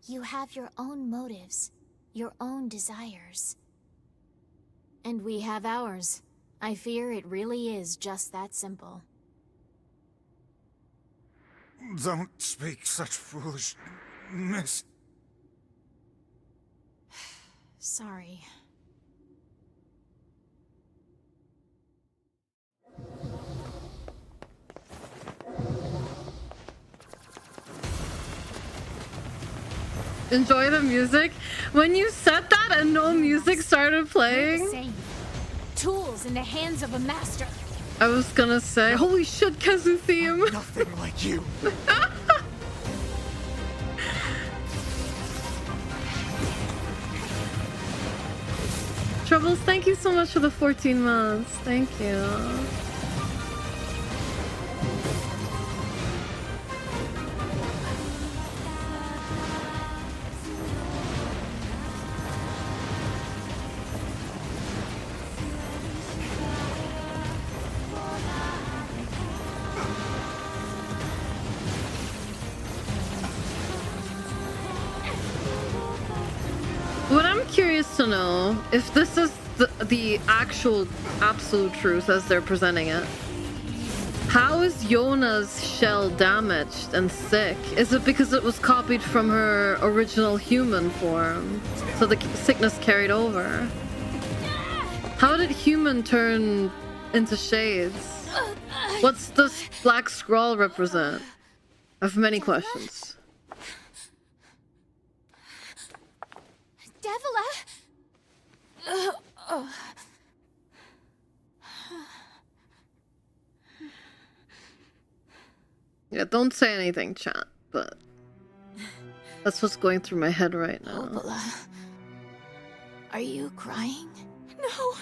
S3: You have your own motives, your own desires. And we have ours. I fear it really is just that simple.
S8: Don't speak such foolishness.
S3: Sorry.
S1: Enjoy the music. When you said that and no music started playing,
S3: Same. Tools in the hands of a master.
S1: I was gonna say, holy shit, Kazu theme.
S4: Nothing like you.
S1: Troubles, thank you so much for the 14 months. Thank you. What I'm curious to know, if this is the actual absolute truth as they're presenting it, how is Yona's shell damaged and sick? Is it because it was copied from her original human form, so the sickness carried over? How did human turn into shades? What's this black scroll represent? I have many questions.
S3: Devila!
S1: Yeah, don't say anything, chat, but that's what's going through my head right now.
S3: Popola, are you crying? No!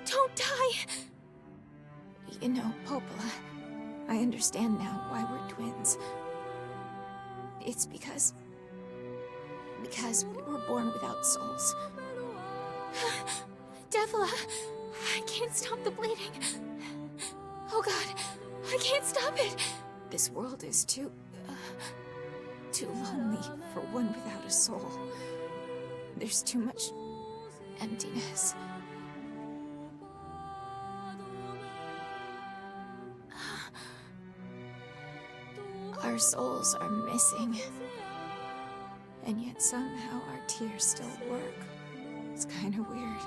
S3: Don't die! You know, Popola, I understand now why we're twins. It's because we were born without souls. Devila, I can't stop the bleeding. Oh god, I can't stop it. This world is too lonely for one without a soul. There's too much emptiness. Our souls are missing. And yet somehow our tears still work. It's kind of weird.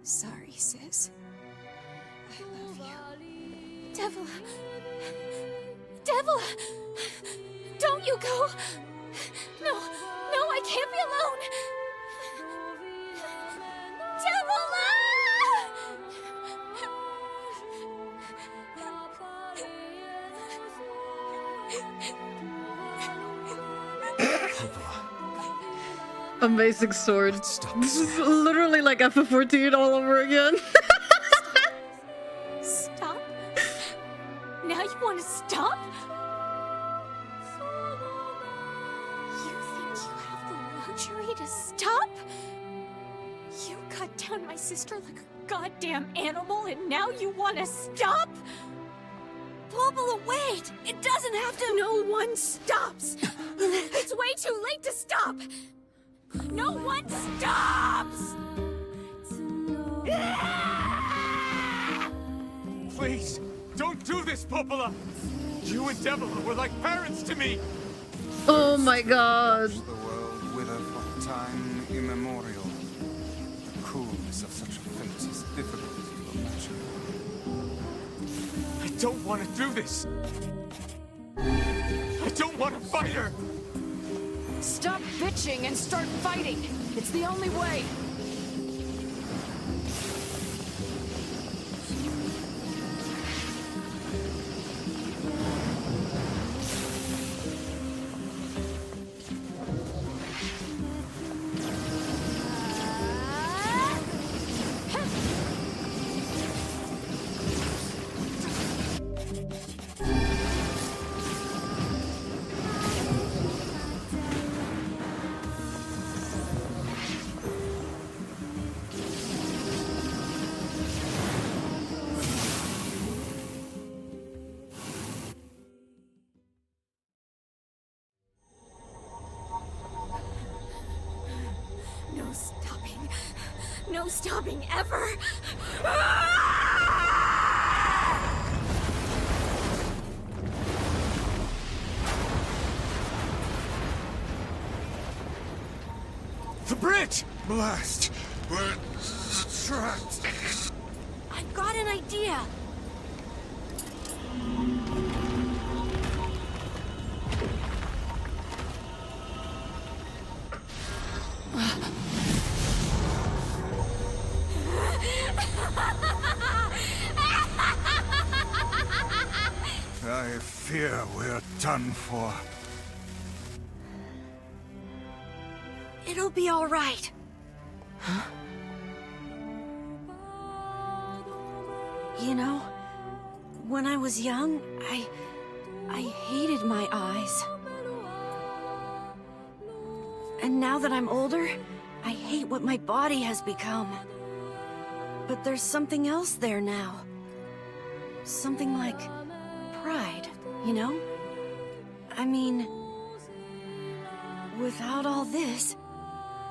S3: Sorry, sis. I love you. Devila! Devila! Don't you go! No, I can't be alone!
S1: Amazing sword. This is literally like FF14 all over again.
S3: Stop? Now you want to butchery to stop? You cut down my sister like a goddamn animal, and now you want to stop?
S6: Popola, wait! It doesn't have to—
S3: No one stops! It's way too late to stop! No one stops!
S4: Please, don't do this, Popola! You and Devila were like parents to me!
S1: Oh my god.
S8: Watch the world wither for time immemorial. The coolness of such a fate is difficult to imagine.
S4: I don't want to do this! I don't want to fight her!
S5: Stop bitching and start fighting! It's the only way!
S3: No stopping. No stopping ever!
S4: The bridge!
S8: Blast! We're trapped!
S6: I've got an idea!
S8: I fear we're done for.
S6: It'll be all right. You know, when I was young, I hated my eyes. And now that I'm older, I hate what my body has become. But there's something else there now. Something like pride, you know? I mean, without all this,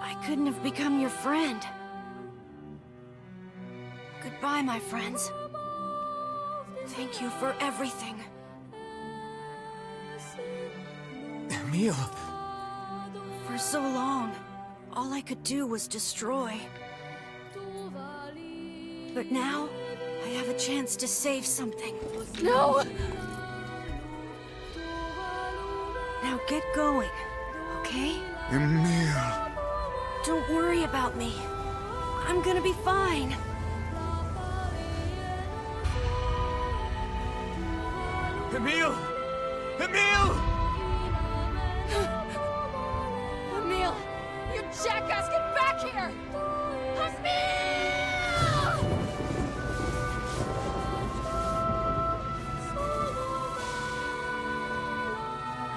S6: I couldn't have become your friend. Goodbye, my friends. Thank you for everything.
S4: Emil!
S6: For so long, all I could do was destroy. But now, I have a chance to save something.
S5: No!
S6: Now get going, okay?
S8: Emil!
S6: Don't worry about me. I'm gonna be fine.
S4: Emil! Emil!
S5: Emil! You jackass, get back here! Emil!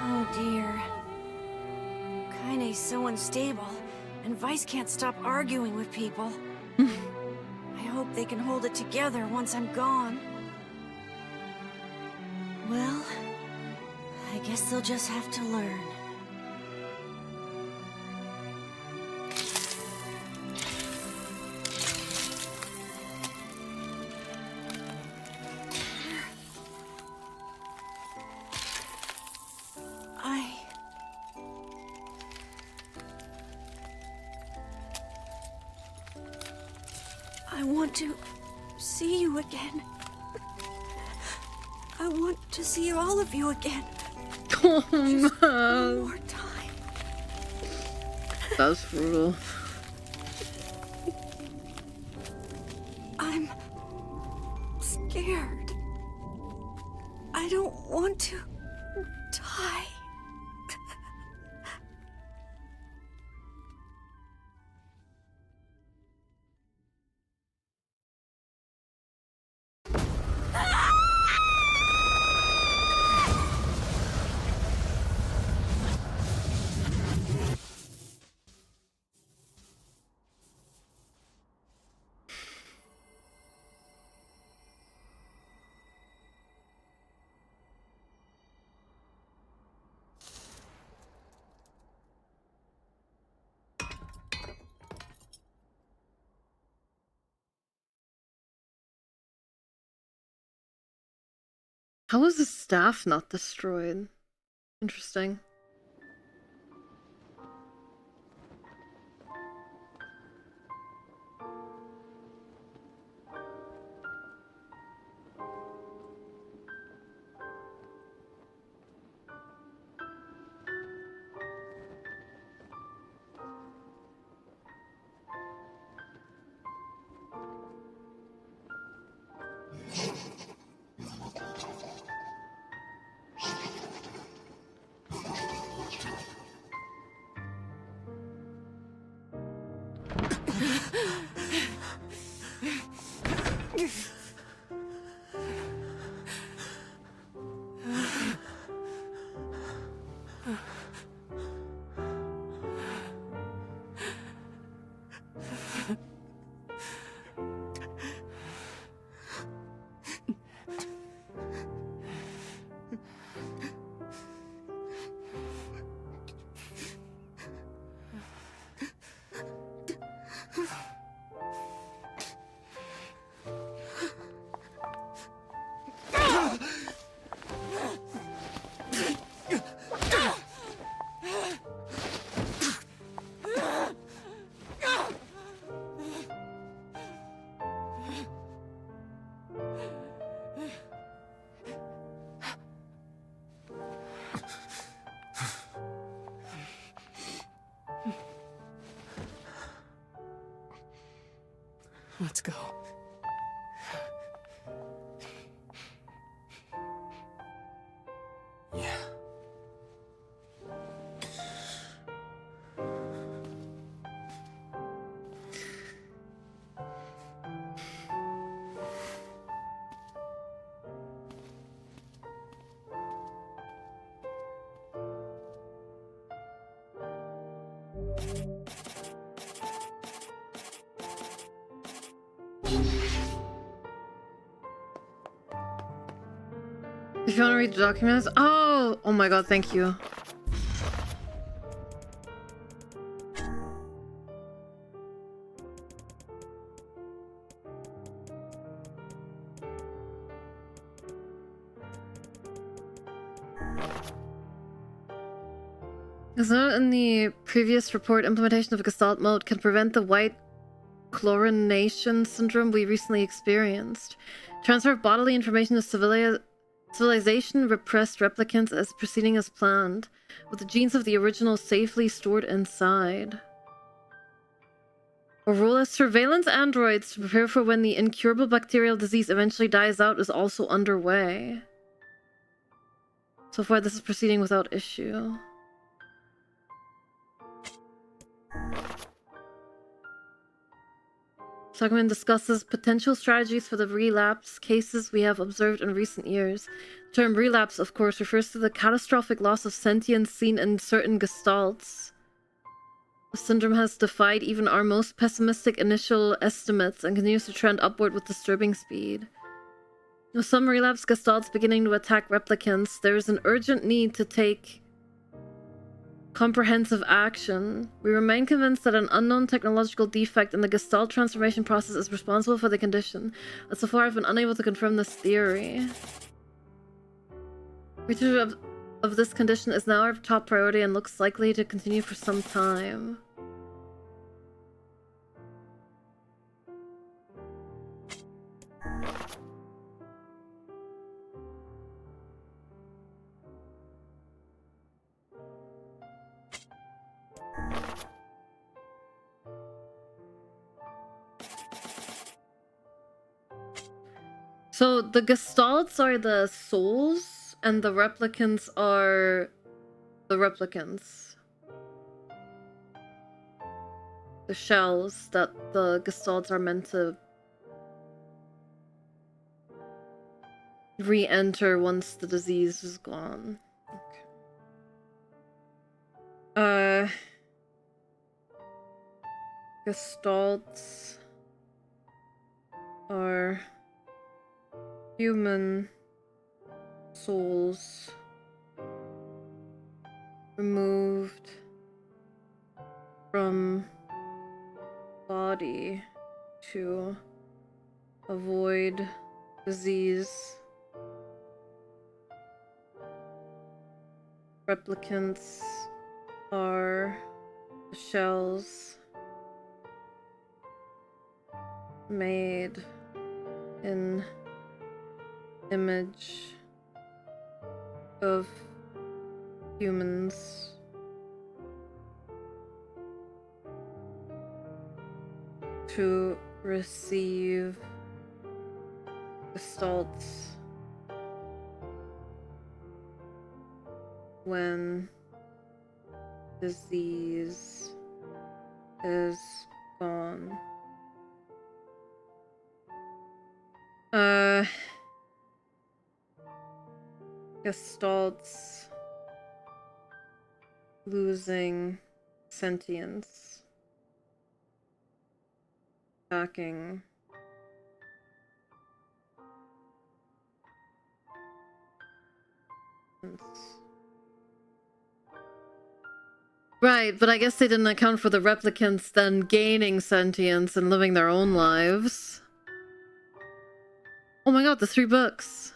S6: Oh dear. Kaine's so unstable, and Vice can't stop arguing with people. I hope they can hold it together once I'm gone. Well, I guess they'll just have to learn. I want to see you again. I want to see all of you again.
S1: Oh
S6: Just one
S1: no.
S6: more time.
S1: That was brutal.
S6: I'm scared. I don't want to die.
S1: How was his staff not destroyed? Interesting.
S5: Let's go.
S4: Yeah.
S1: If you want to read the documents, oh my god, thank you. As noted in the previous report, implementation of Gestalt mode can prevent the white chlorination syndrome we recently experienced. Transfer of bodily information to civilization repressed replicants is proceeding as planned, with the genes of the original safely stored inside. A role as surveillance androids to prepare for when the incurable bacterial disease eventually dies out is also underway. So far, this is proceeding without issue. This document discusses potential strategies for the relapse cases we have observed in recent years. The term relapse, of course, refers to the catastrophic loss of sentience seen in certain gestalts. The syndrome has defied even our most pessimistic initial estimates and continues to trend upward with disturbing speed. With some relapse gestalts beginning to attack replicants, there is an urgent need to take comprehensive action. We remain convinced that an unknown technological defect in the Gestalt transformation process is responsible for the condition, but so far I've been unable to confirm this theory. Research of this condition is now our top priority and looks likely to continue for some time. So the Gestalts are the souls, and the replicants are the replicants. The shells that the Gestalts are meant to re-enter once the disease is gone. Okay. Gestalts are human souls removed from body to avoid disease Replicants are the shells made in image of humans to receive gestalts when disease is gone. Gestalts losing sentience. Attacking. Right, but I guess they didn't account for the replicants then gaining sentience and living their own lives. Oh my god, the 3 books.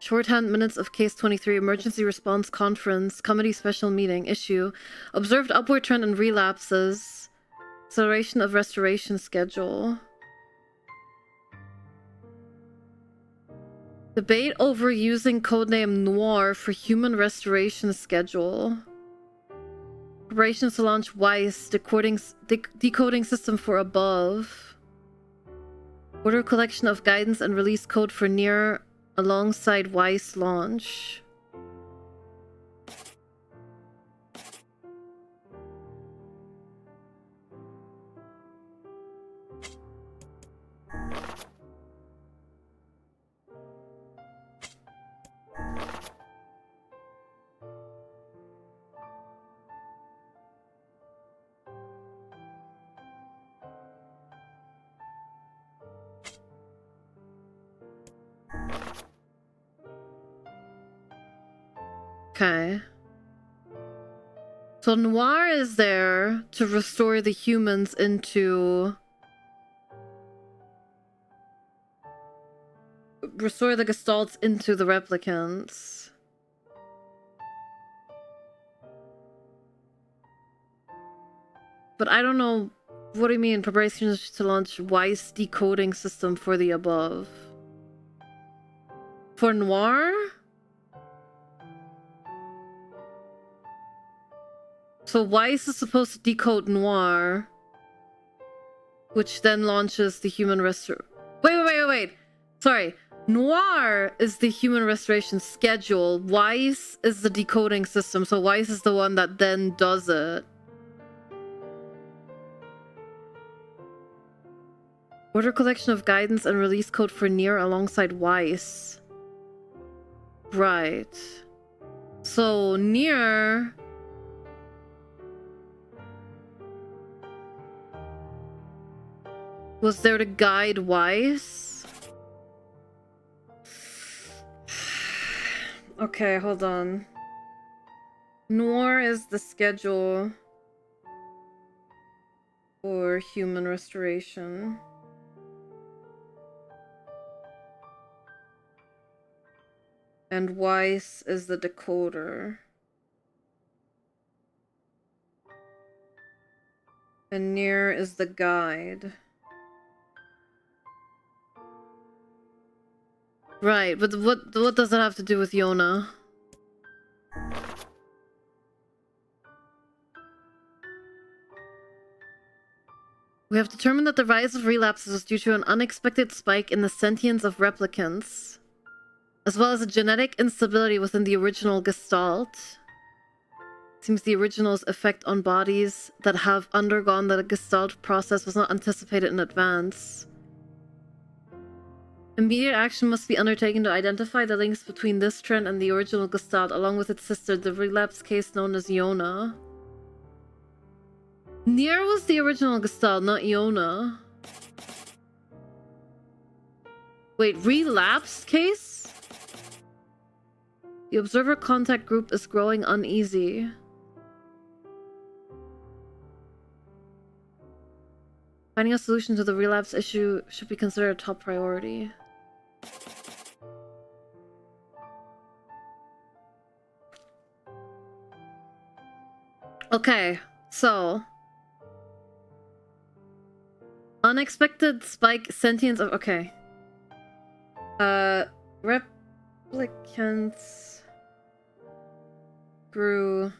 S1: Shorthand minutes of Case 23, Emergency Response Conference, Committee Special Meeting, Issue, Observed Upward Trend in Relapses, Acceleration of Restoration Schedule. Debate over using codename NieR for Human Restoration Schedule. Preparations to launch Weiss, decoding system for above. Order collection of guidance and release code for NieR alongside Weiss launch. Okay. So NieR is there to restore the humans into... restore the gestalts into the replicants. But I don't know... What do you mean, preparations to launch Weiss decoding system for the above? For NieR? So Weiss is supposed to decode NieR, which then launches the human Wait. Sorry. NieR is the human restoration schedule. Weiss is the decoding system. So Weiss is the one that then does it. Order collection of guidance and release code for NieR alongside Weiss. Right. So NieR... was there to guide Weiss? Okay, hold on. NieR is the schedule for human restoration. And Weiss is the decoder. And NieR is the guide. Right, but what does that have to do with Yona? We have determined that the rise of relapses was due to an unexpected spike in the sentience of replicants, as well as a genetic instability within the original Gestalt. Seems the original's effect on bodies that have undergone the Gestalt process was not anticipated in advance. Immediate action must be undertaken to identify the links between this trend and the original Gestalt, along with its sister, the relapse case known as Yona. NieR was the original Gestalt, not Yona. Wait, relapse case? The observer contact group is growing uneasy. Finding a solution to the relapse issue should be considered a top priority. Okay, so unexpected spike sentience of okay. Replicants grew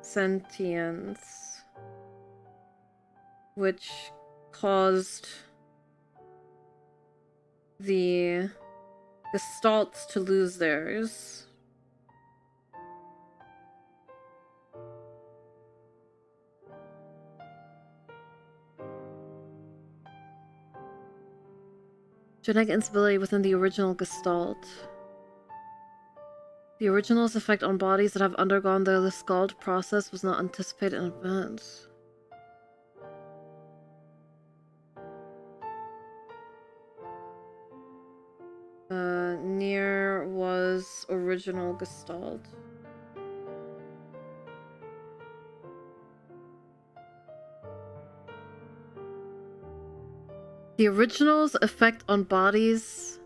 S1: sentience, which caused the gestalts to lose theirs. Genetic instability within the original gestalt. The original's effect on bodies that have undergone the gestalt process was not anticipated in advance. NieR was original gestalt. The original's effect on bodies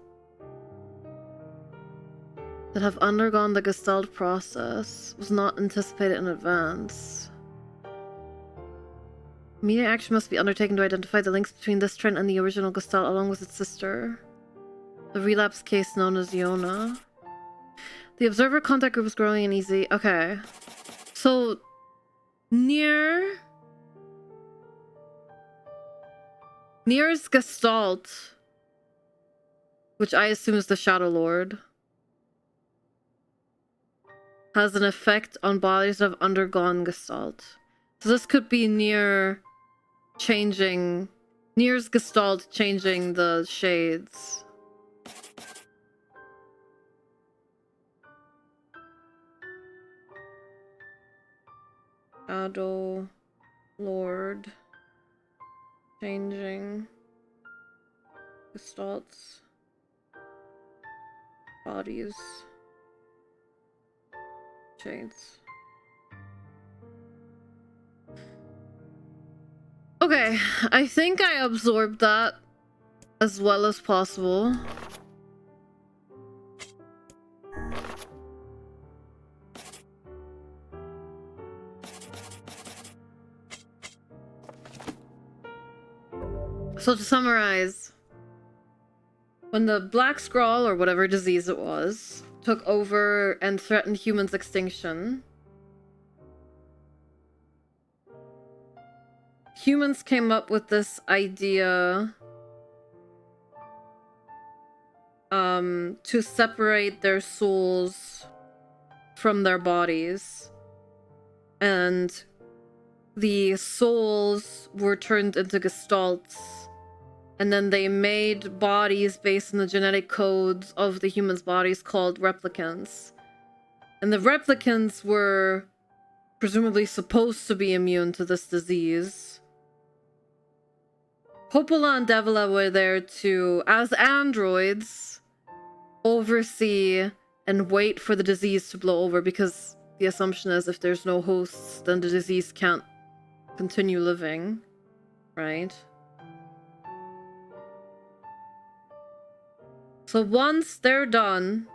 S1: that have undergone the gestalt process was not anticipated in advance. Immediate action must be undertaken to identify the links between this trend and the original gestalt along with its sister, the relapse case known as Yona. The observer contact group is growing and easy. Okay. So, NieR's gestalt, which I assume is the Shadowlord, has an effect on bodies that have undergone gestalt. So this could be NieR's gestalt changing the shades. Shadowlord changing gestalts, bodies, shades. Okay, I think I absorbed that as well as possible. So to summarize, when the Black Scrawl, or whatever disease it was, took over and threatened humans' extinction, humans came up with this idea to separate their souls from their bodies. And the souls were turned into gestalts. And then they made bodies based on the genetic codes of the humans' bodies called replicants. And the replicants were presumably supposed to be immune to this disease. Coppola and Davila were there to, as androids, oversee and wait for the disease to blow over, because the assumption is if there's no hosts, then the disease can't continue living, right? So once they're done,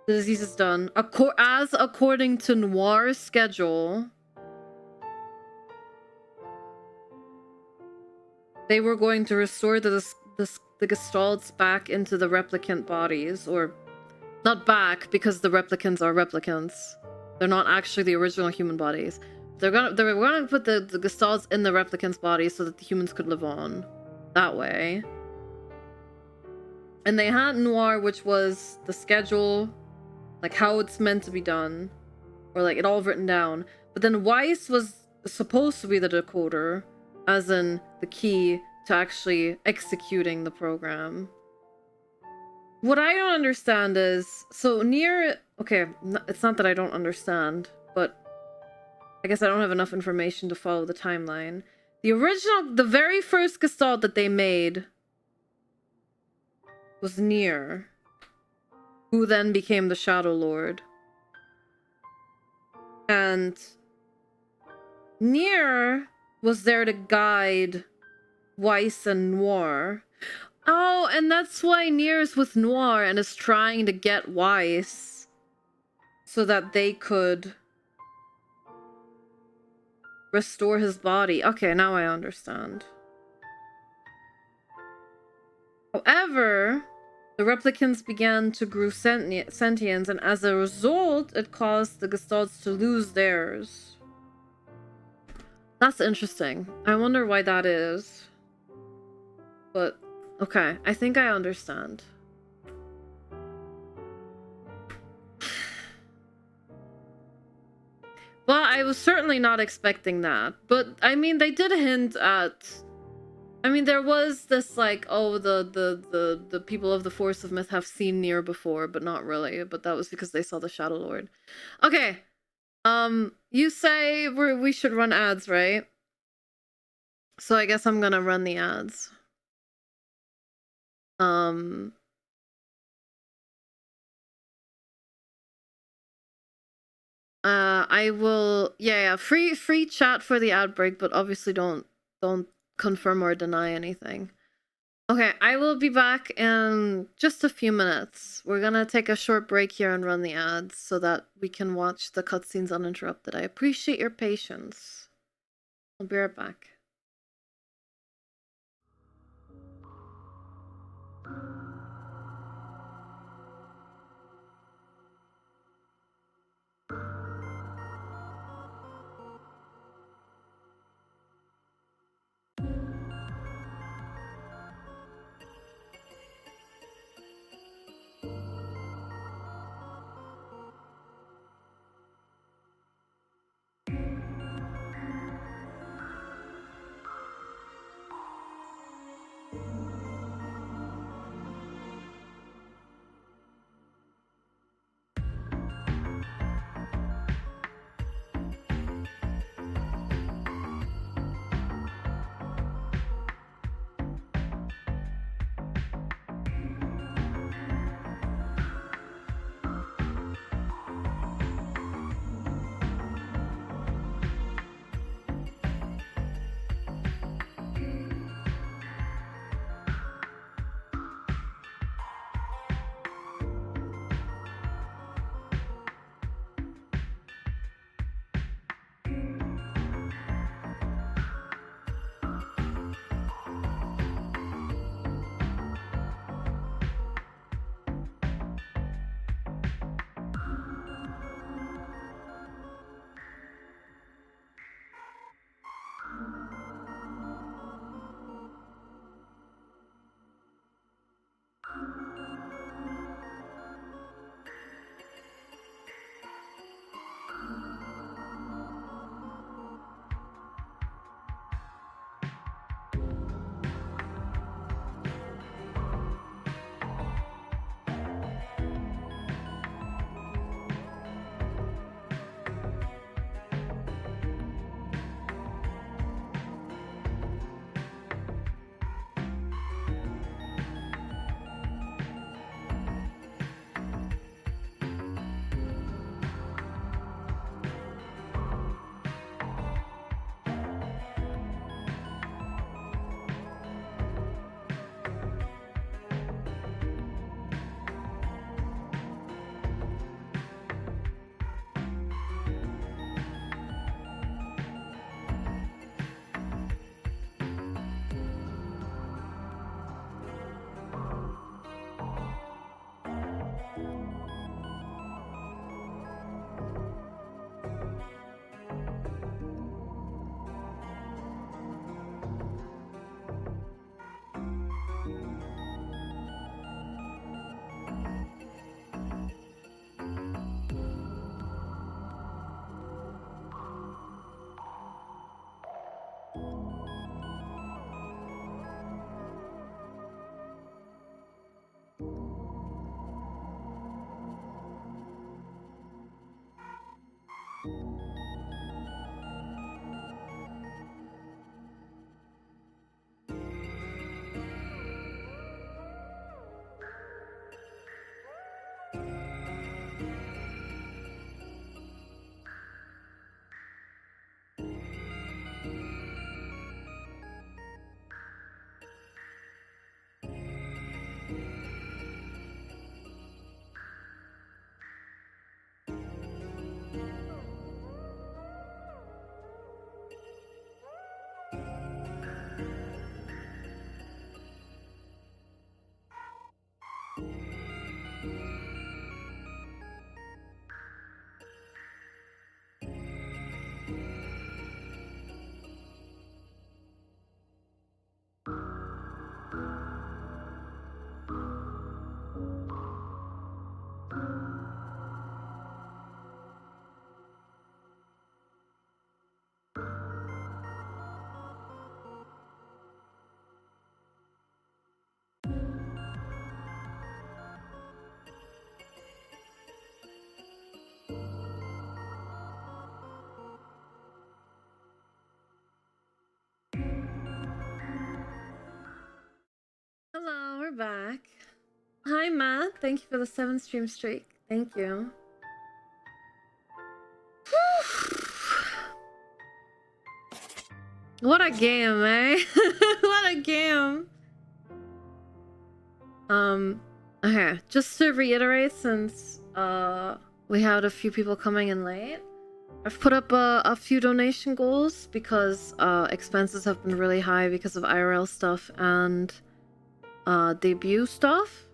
S1: the disease is done. According to NieR's schedule, they were going to restore the gestalts back into the replicant bodies, or not back, because the replicants are replicants. They're not actually the original human bodies. They were gonna put the gestalts in the replicants' bodies so that the humans could live on that way. And they had NieR, which was the schedule, like how it's meant to be done, or like it all written down. But then Weiss was supposed to be the decoder, as in the key to actually executing the program. What I don't understand is, so NieR, okay, it's not that I don't understand, but I guess I don't have enough information to follow the timeline. The very first gestalt that they made was NieR, who then became the Shadowlord. And NieR was there to guide Weiss and NieR. Oh, and that's why NieR is with NieR and is trying to get Weiss so that they could restore his body. Okay, now I understand. However, the replicants began to grow sentience, and as a result, it caused the Gestalts to lose theirs. That's interesting. I wonder why that is. But, okay, I think I understand. Well, I was certainly not expecting that. But, I mean, they did hint at... I mean, there was this, like, oh, the people of the Force of Myth have seen NieR before, but not really. But that was because they saw the Shadowlord. Okay. You say we should run ads, right? So I guess I'm gonna run the ads. I will, yeah, free chat for the ad break, but obviously don't confirm or deny anything. Okay, I will be back in just a few minutes. We're gonna take a short break here and run the ads so that we can watch the cutscenes uninterrupted. I appreciate your patience. I'll be right back. back. Hi, Matt. Thank you for the 7 stream streak. Thank you. What a game, eh? What a game. Okay, just to reiterate, since we had a few people coming in late, I've put up a few donation goals because expenses have been really high because of IRL stuff and debut stuff.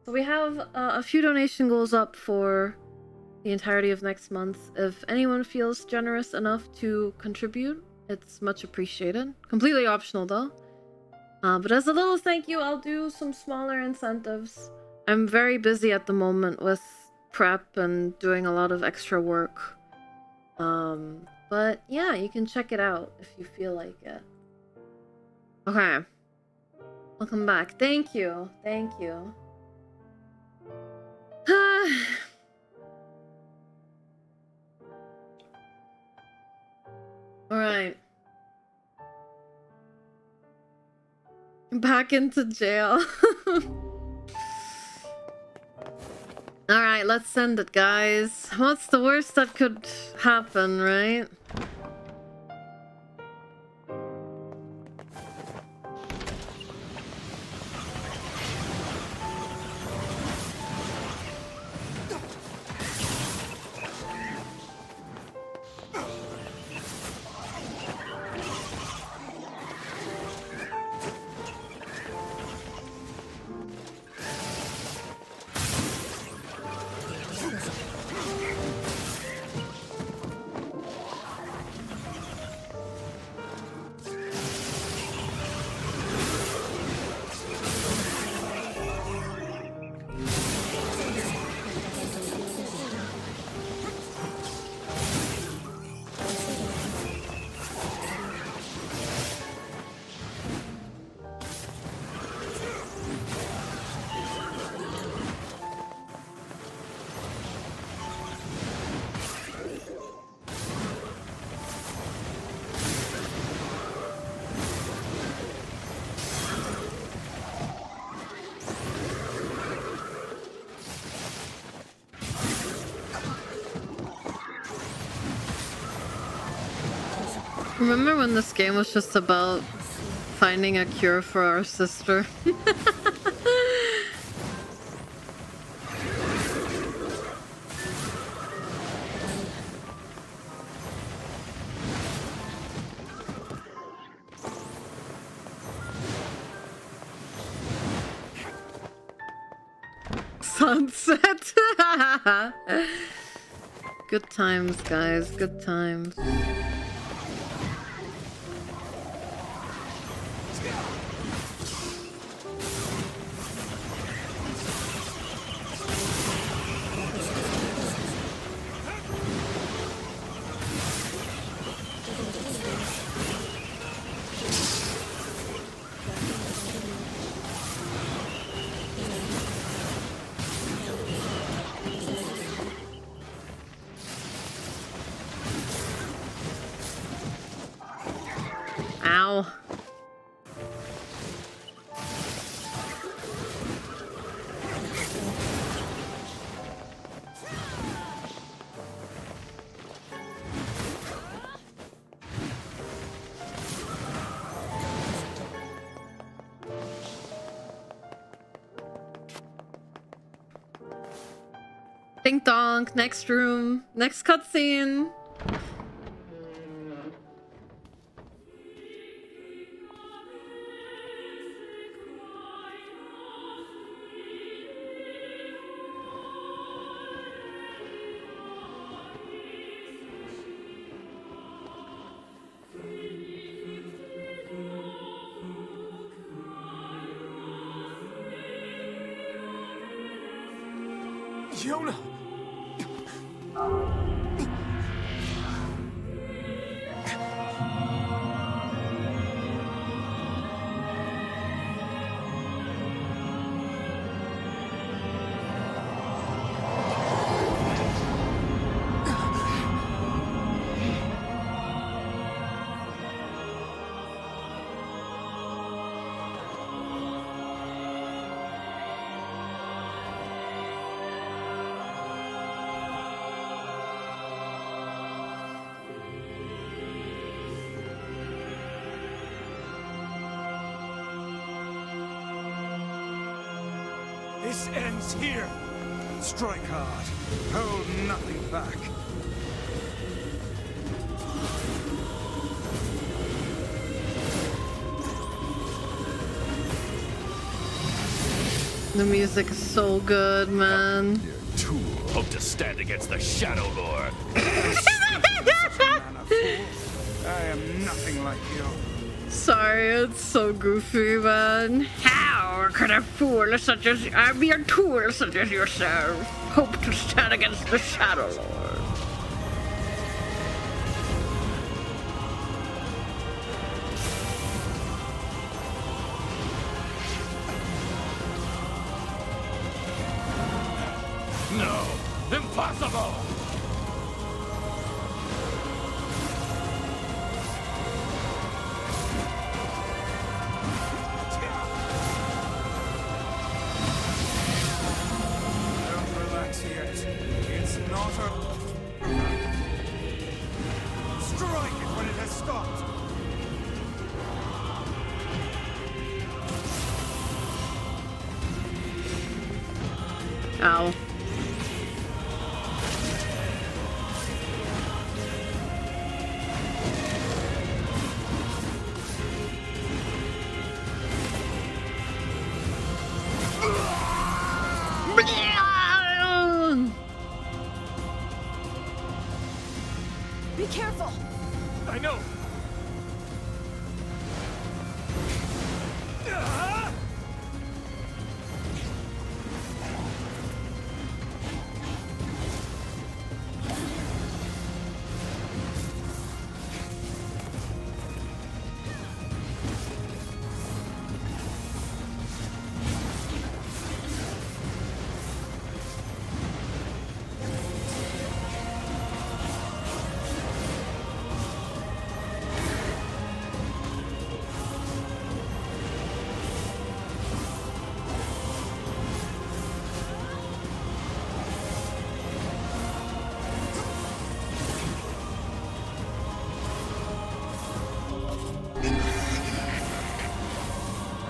S1: So we have a few donation goals up for the entirety of next month. If anyone feels generous enough to contribute, it's much appreciated. Completely optional though. But as a little thank you, I'll do some smaller incentives. I'm very busy at the moment with prep and doing a lot of extra work. But yeah, you can check it out if you feel like it. Okay. Welcome back. Thank you. Thank you. Alright. Back into jail. Alright, let's send it, guys. What's the worst that could happen, right? Remember when this game was just about finding a cure for our sister? Sunset. Good times, guys. Good times. Ow. Ding dong, next room, next cutscene.
S4: Yona! This ends here.
S8: Strike hard. Hold nothing back.
S1: The music is so good, man.
S10: Hope to stand against the Shadowlord.
S8: I am nothing like you.
S1: Sorry, it's so goofy, man. How could a fool such as I be a tool such as yourself hope to stand against the Shadowlord?
S10: No, impossible!
S8: Don't relax yet. It's not a... Strike it when it has stopped.
S1: Ow.
S5: Be careful!
S4: I know.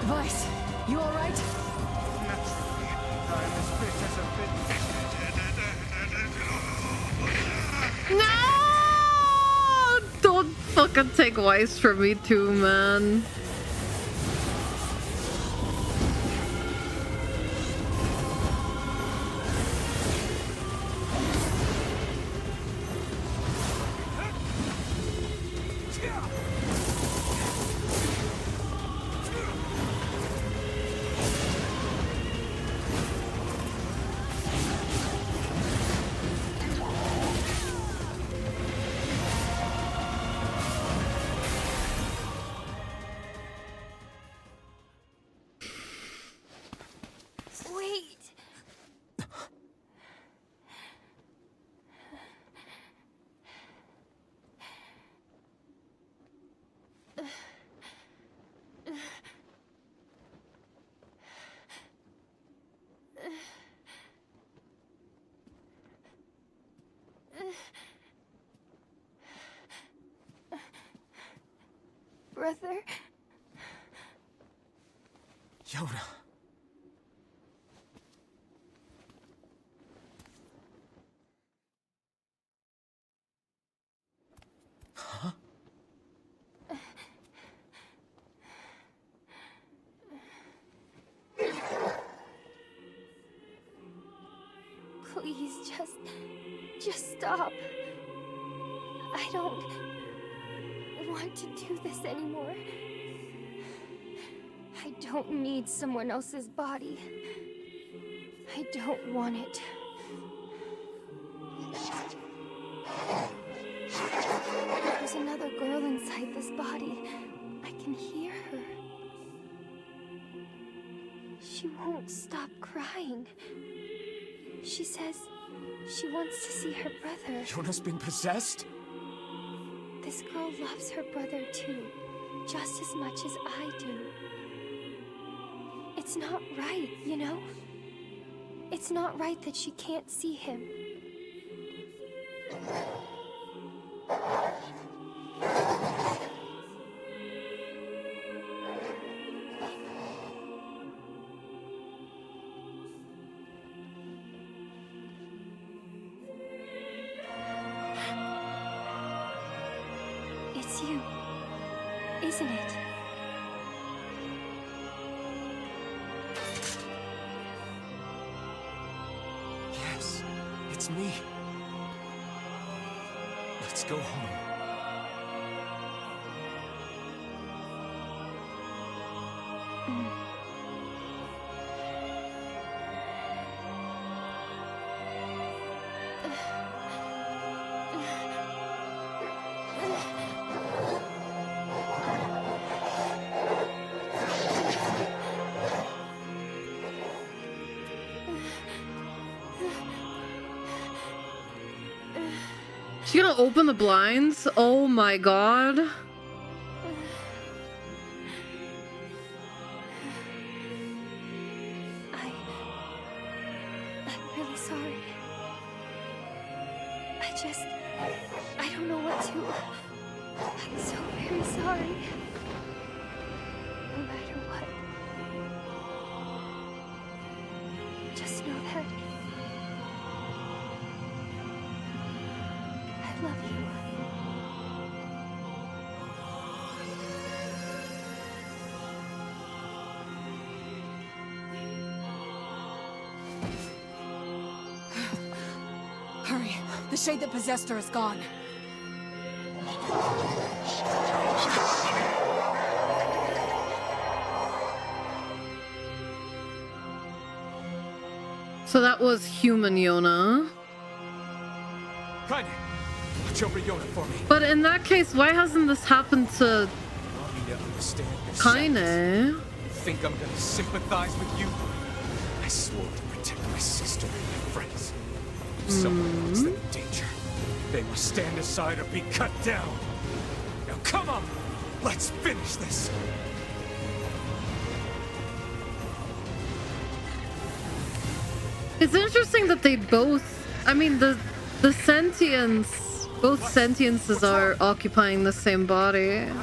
S5: Vice, you alright?
S8: Naturally, I am as fit as a bit.
S1: No! Don't fucking take Weiss from me too, man.
S3: Wait. Brother?
S4: Yoda. Huh?
S3: Please, just stop. I don't want to do this anymore. I don't need someone else's body. I don't want it. There's another girl inside this body. I can hear her. She won't stop crying. She says she wants to see her brother.
S4: Yoda's been possessed?
S3: This girl loves her brother too, just as much as I do. It's not right, you know? It's not right that she can't see him.
S6: isn't it?
S4: Yes, it's me. Let's go home.
S1: She gonna open the blinds? Oh my god.
S6: I'm really sorry. I don't know what to... I'm so very sorry. No matter what. Just know that... I love you.
S5: Hurry. The shade that possessed her is gone.
S1: So that was human Yona.
S4: Kaine, watch over Yona for me.
S1: But in that case, why hasn't this happened to
S4: Want me to understand your
S1: Kaine?
S4: sadness? You think I'm gonna sympathize with you? I swore to protect my sister and my friends. If someone puts them in danger, they must stand aside or be cut down. Now come on! Let's finish this!
S1: It's interesting that they both... I mean, the sentience... Both sentiences are occupying the same body.
S5: You're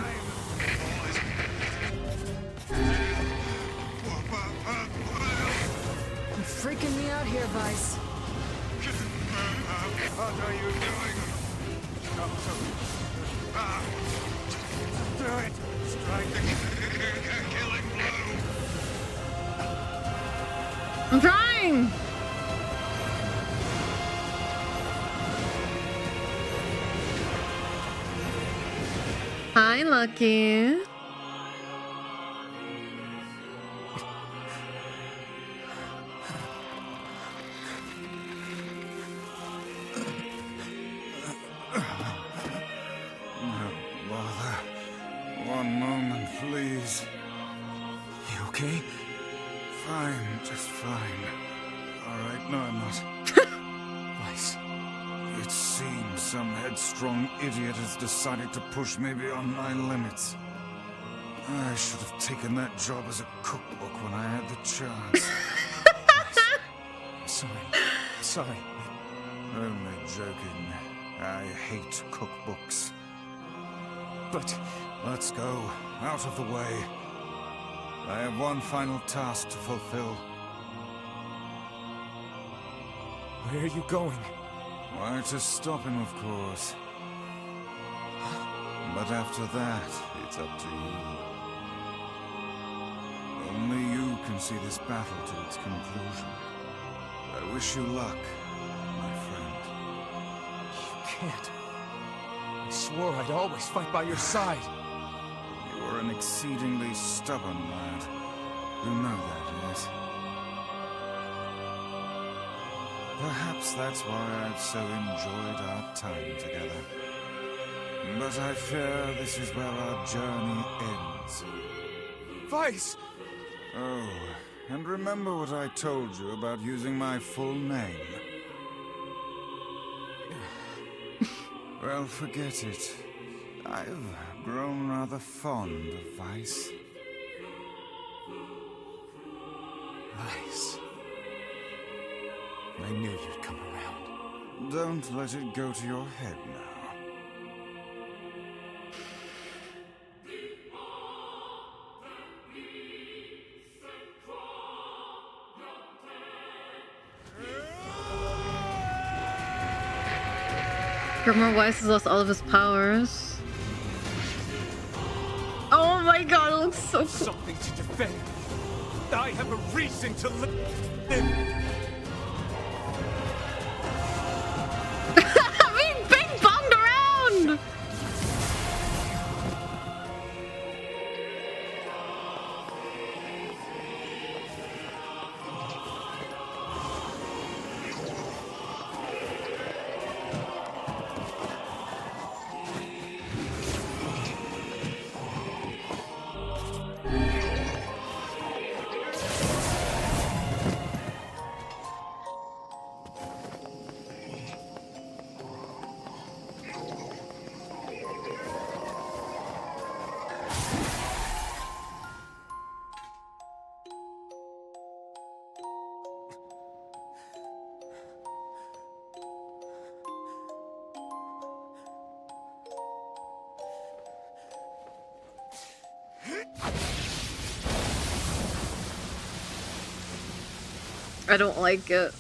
S5: freaking me out here, Vice.
S8: What are you doing? Come to me. Do it. Strike the killing blow.
S1: I'm trying! Hi, Lucky.
S8: No bother. One moment, please.
S4: You okay?
S8: Fine, just fine. Alright, no, I'm not.
S4: Vice.
S8: It seems some headstrong idiot has decided to push me beyond my limits. I should have taken that job as a cookbook when I had the chance.
S4: Sorry.
S8: Only joking. I hate cookbooks.
S4: But
S8: Let's go. Out of the way. I have one final task to fulfill.
S4: where are you going?
S8: Why, to stop him, of course. But after that, it's up to you. Only you can see this battle to its conclusion. I wish you luck, my friend.
S4: You can't. I swore I'd always fight by your side.
S8: You are an exceedingly stubborn lad. You know that, yes? Perhaps that's why I've so enjoyed our time together. But I fear this is where our journey ends.
S4: Vice!
S8: Oh, and remember what I told you about using my full name? Well, forget it. I've grown rather fond of Vice.
S4: Vice. I knew you'd come around.
S8: Don't let it go to your head now.
S1: Grimoire Weiss has lost all of his powers. Oh, my god, it looks so cool.
S4: Something to defend. I have a reason to live.
S1: I'm being ping-ponged around! I don't like it.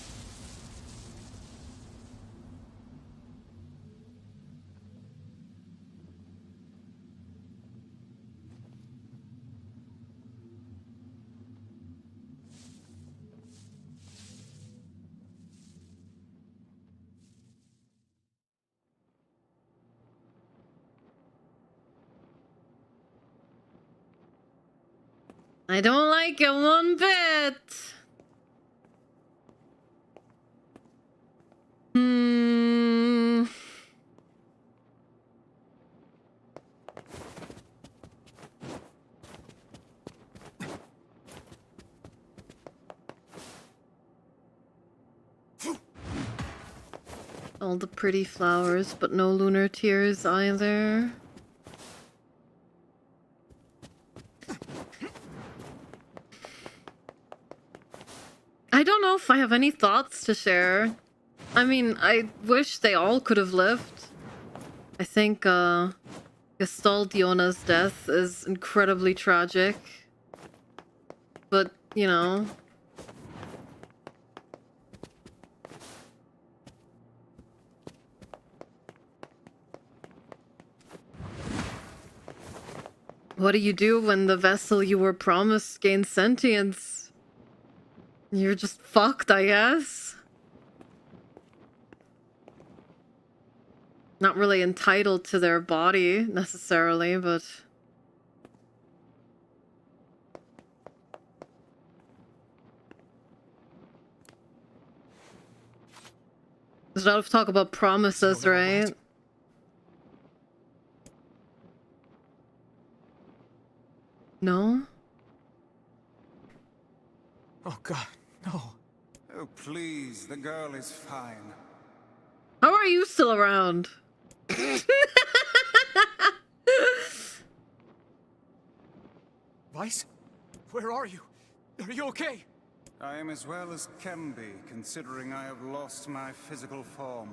S1: I don't like it one bit. All the pretty flowers, but no lunar tears either. I don't know if I have any thoughts to share. I mean, I wish they all could have lived. I think, Gestalt Yona's death is incredibly tragic. But, you know... What do you do when the vessel you were promised gains sentience? You're just fucked, I guess. Not really entitled to their body, necessarily, but... There's a lot of talk about promises, right? No?
S4: Oh god, no.
S8: Oh, please, the girl is fine.
S1: How are you still around?
S4: Weiss? Where are you? Are you okay?
S8: I am as well as can be, considering I have lost my physical form.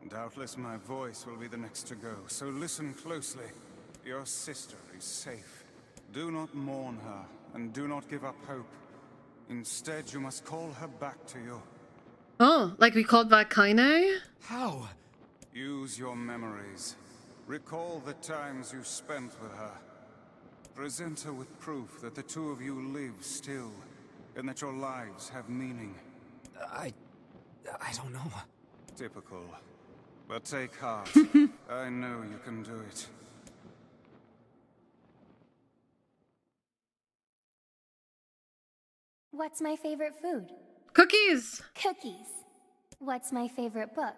S8: Doubtless my voice will be the next to go, so listen closely. Your sister is safe. Do not mourn her, and do not give up hope. Instead, you must call her back to you.
S1: Oh, like we called back Kaine?
S4: How?
S8: Use your memories. Recall the times you spent with her. Present her with proof that the two of you live still, and that your lives have meaning.
S4: I don't know.
S8: Typical. But take heart. I know you can do it.
S3: What's my favorite food?
S1: Cookies!
S3: Cookies. What's my favorite book?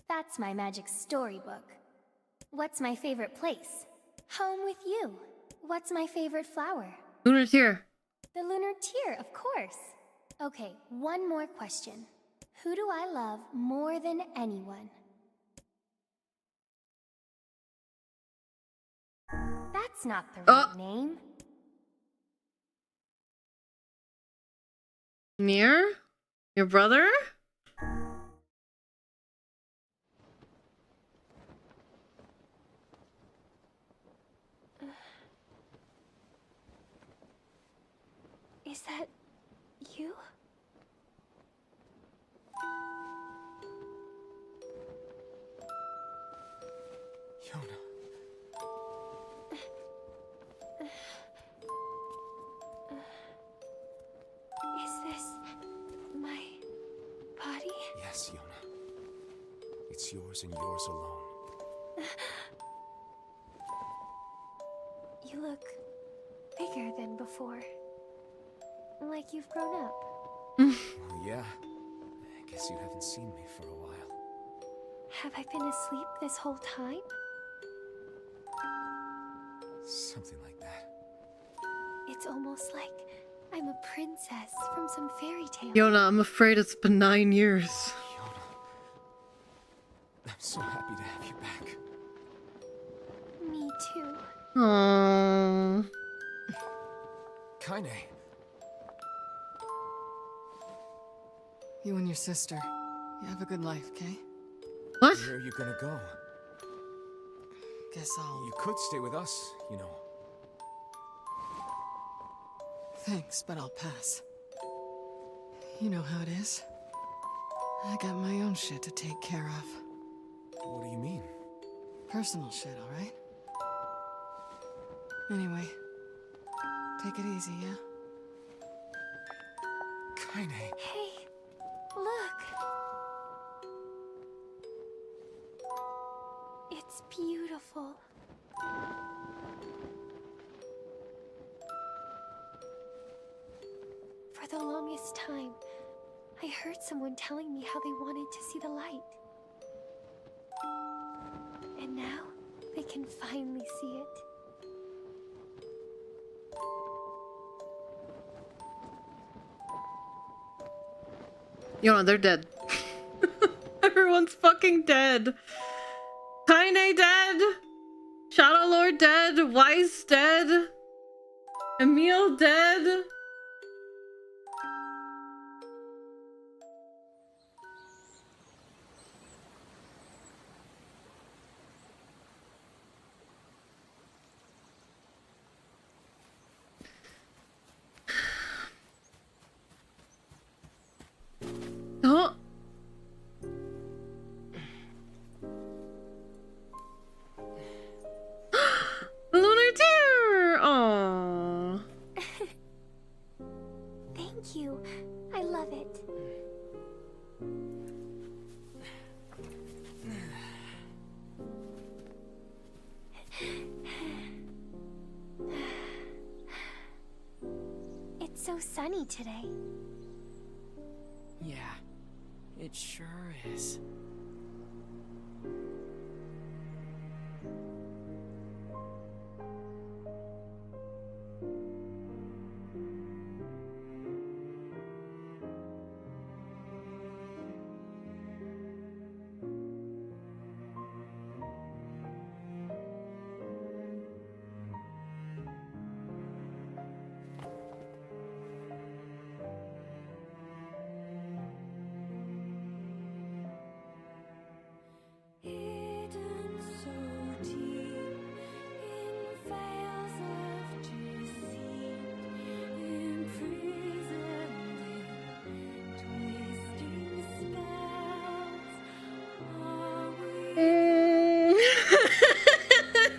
S3: That's my magic storybook. What's my favorite place? Home with you. What's my favorite flower?
S1: Lunar tear.
S3: The lunar tear, of course. Okay, one more question. Who do I love more than anyone? That's not the right name.
S1: NieR? Your brother?
S3: Is that you?
S4: Yona. Yes, Yona. It's yours and yours alone.
S11: You look bigger than before. Like you've grown up.
S4: Well, yeah. I guess you haven't seen me for a while.
S11: Have I been asleep this whole time?
S4: Something like that.
S11: It's almost like I'm a princess from some fairy tale.
S1: Yona, I'm afraid it's been 9 years.
S4: Yona. I'm so happy to have you back.
S11: Me too.
S1: Aww.
S4: Kaine.
S5: You and your sister, you have a good life, okay?
S1: What?
S4: Where are you gonna go?
S5: Guess I'll...
S4: You could stay with us, you know.
S5: Thanks, but I'll pass. You know how it is. I got my own shit to take care of.
S4: What do you mean?
S5: Personal shit, alright? Anyway, take it easy, yeah?
S4: Kaine.
S11: Hey, look. It's beautiful. For the longest time, I heard someone telling me how they wanted to see the light. And now, they can finally see it.
S1: Yona, they're dead. Everyone's fucking dead. Kaine dead. Shadowlord dead. Weiss dead. Emil dead. Oh. Lunar tear. Aww.
S11: Thank you. I love it. It's so sunny today.
S5: Yeah, it sure is.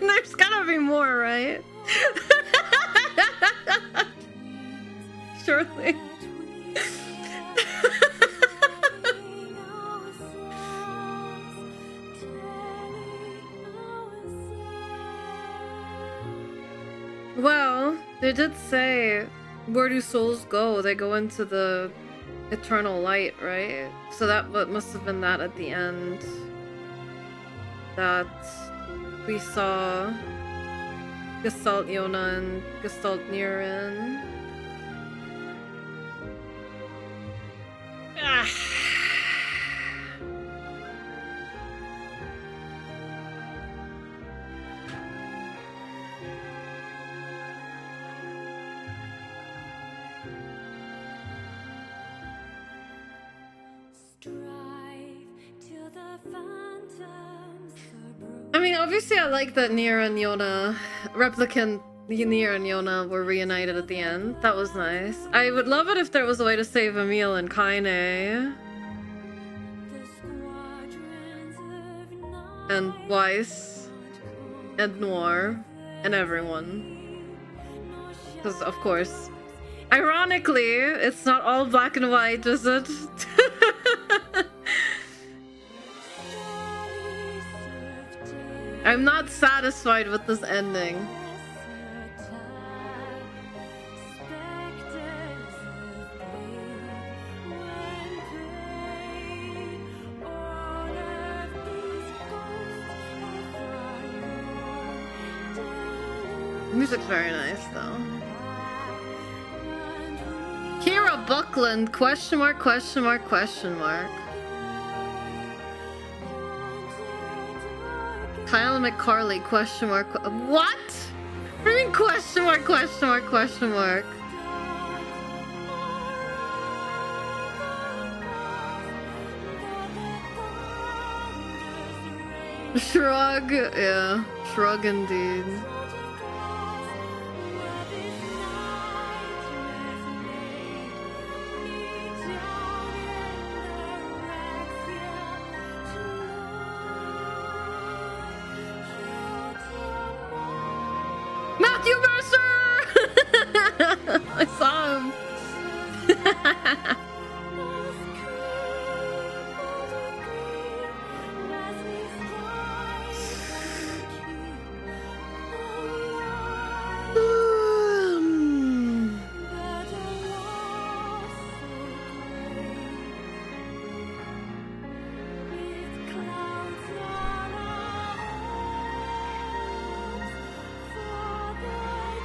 S1: There's gotta be more, right? Surely. Well, they did say, where do souls go? They go into the eternal light, right? So that must have been that at the end. That we saw Gestalt Yona and Gestalt NieR in. Ah. I mean, obviously I like that NieR and Yona, Replicant NieR and Yona were reunited at the end. That was nice. I would love it if there was a way to save Emil and Kaine. And Weiss. And Noir. And everyone. Because, of course, ironically, it's not all black and white, is it? I'm not satisfied with this ending. Music's very nice though. Kira Buckland, question mark, question mark, question mark. Kyle McCarley, question mark, what? What do you mean question mark, question mark, question mark? Shrug, yeah, shrug indeed. Matthew Mercer! I saw him.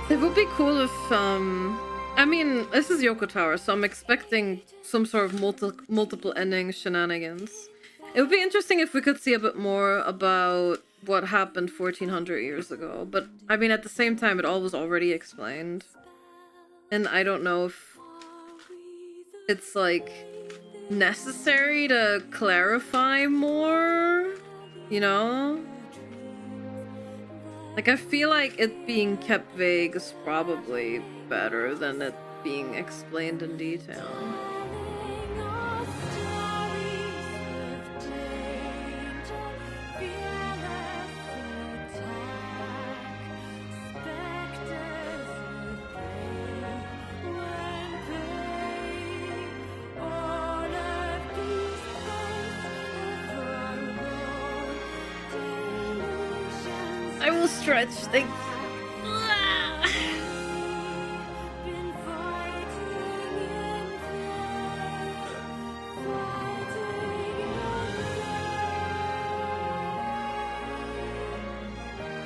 S1: It would be cool if, I mean, this is Yoko Tower, so I'm expecting some sort of multiple ending shenanigans. It would be interesting if we could see a bit more about what happened 1400 years ago, but I mean, at the same time, it all was already explained. And I don't know if it's, like, necessary to clarify more, you know? Like, I feel like it being kept vague is probably better than it being explained in detail. I will stretch, thank you.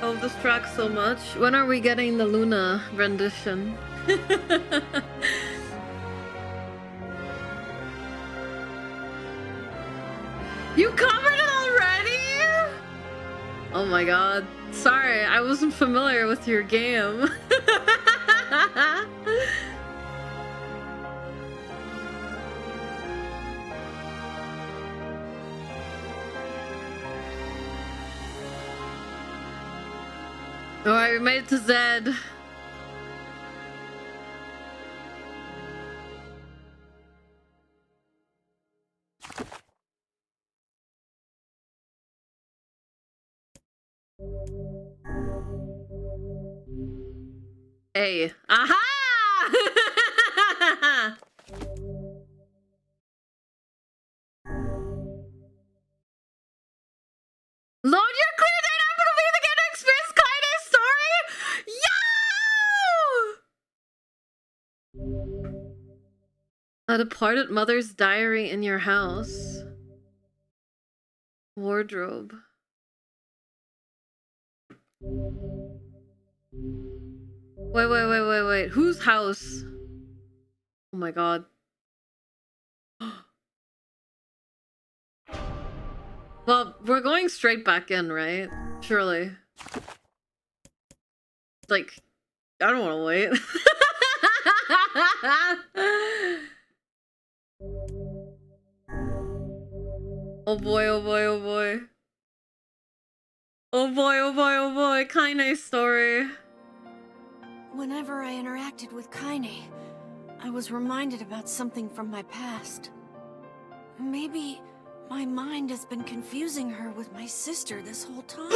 S1: I love this track so much. When are we getting the Luna rendition? You covered it already? Oh my god. Sorry, I wasn't familiar with your game. Alright, we made it to Zed. Hey. Aha! Load your clear data to complete the game to experience Kaine's story? Yo! A departed mother's diary in your house. Wardrobe. Wait. Whose house? Oh my god. Well, we're going straight back in, right? Surely. Like, I don't want to wait. Oh boy, oh boy, oh boy. Oh boy, oh boy, oh boy. Kaine's story.
S6: Whenever I interacted with Kaine, I was reminded about something from my past. Maybe my mind has been confusing her with my sister this whole time.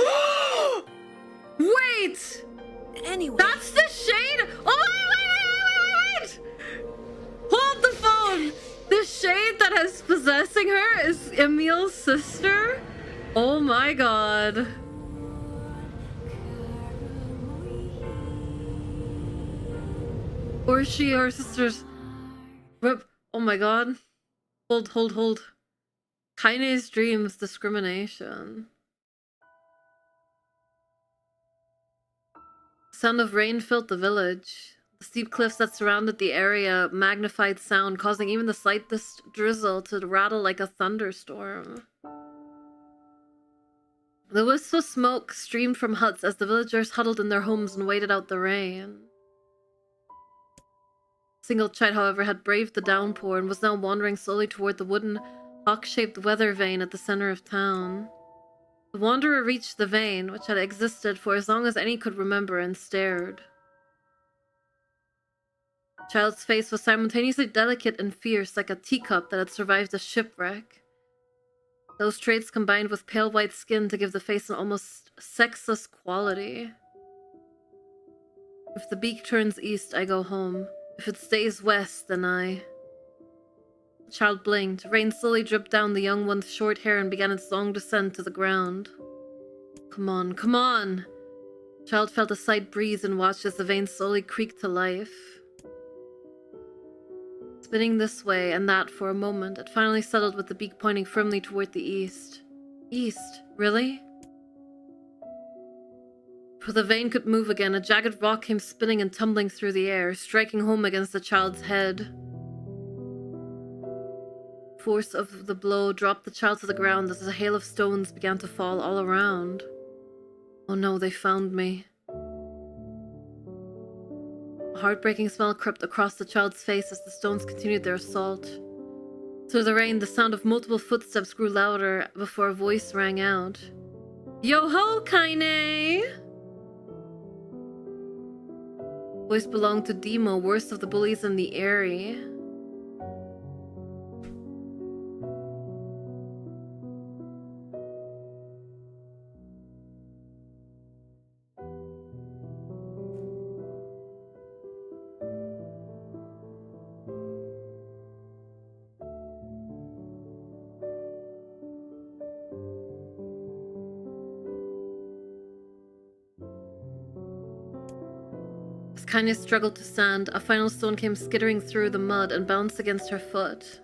S1: Wait!
S6: Anyway.
S1: That's the shade? Oh, wait! Hold the phone! The shade that is possessing her is Emil's sister? Oh my god. Or she or her sisters. Rip. Oh my god. Hold. Kaine's dreams, discrimination. Sound of rain filled the village. The steep cliffs that surrounded the area magnified sound, causing even the slightest drizzle to rattle like a thunderstorm. The wisps of smoke streamed from huts as the villagers huddled in their homes and waited out the rain. A single child, however, had braved the downpour and was now wandering slowly toward the wooden, hawk-shaped weather vane at the center of town. The wanderer reached the vane, which had existed for as long as any could remember, and stared. The child's face was simultaneously delicate and fierce, like a teacup that had survived a shipwreck. Those traits combined with pale white skin to give the face an almost sexless quality. If the beak turns east, I go home. If it stays west, then I... The child blinked. Rain slowly dripped down the young one's short hair and began its long descent to the ground. Come on, come on! The child felt a slight breeze and watched as the vein slowly creaked to life. Spinning this way and that for a moment, it finally settled with the beak pointing firmly toward the east. East? Really? Before the vein could move again, a jagged rock came spinning and tumbling through the air, striking home against the child's head. Force of the blow dropped the child to the ground as a hail of stones began to fall all around. Oh no, they found me. A heartbreaking smell crept across the child's face as the stones continued their assault. Through the rain, the sound of multiple footsteps grew louder before a voice rang out. Yo-ho, Kaine! The voice belonged to Demo, worst of the bullies in the area. Kaine struggled to stand. A final stone came skittering through the mud and bounced against her foot.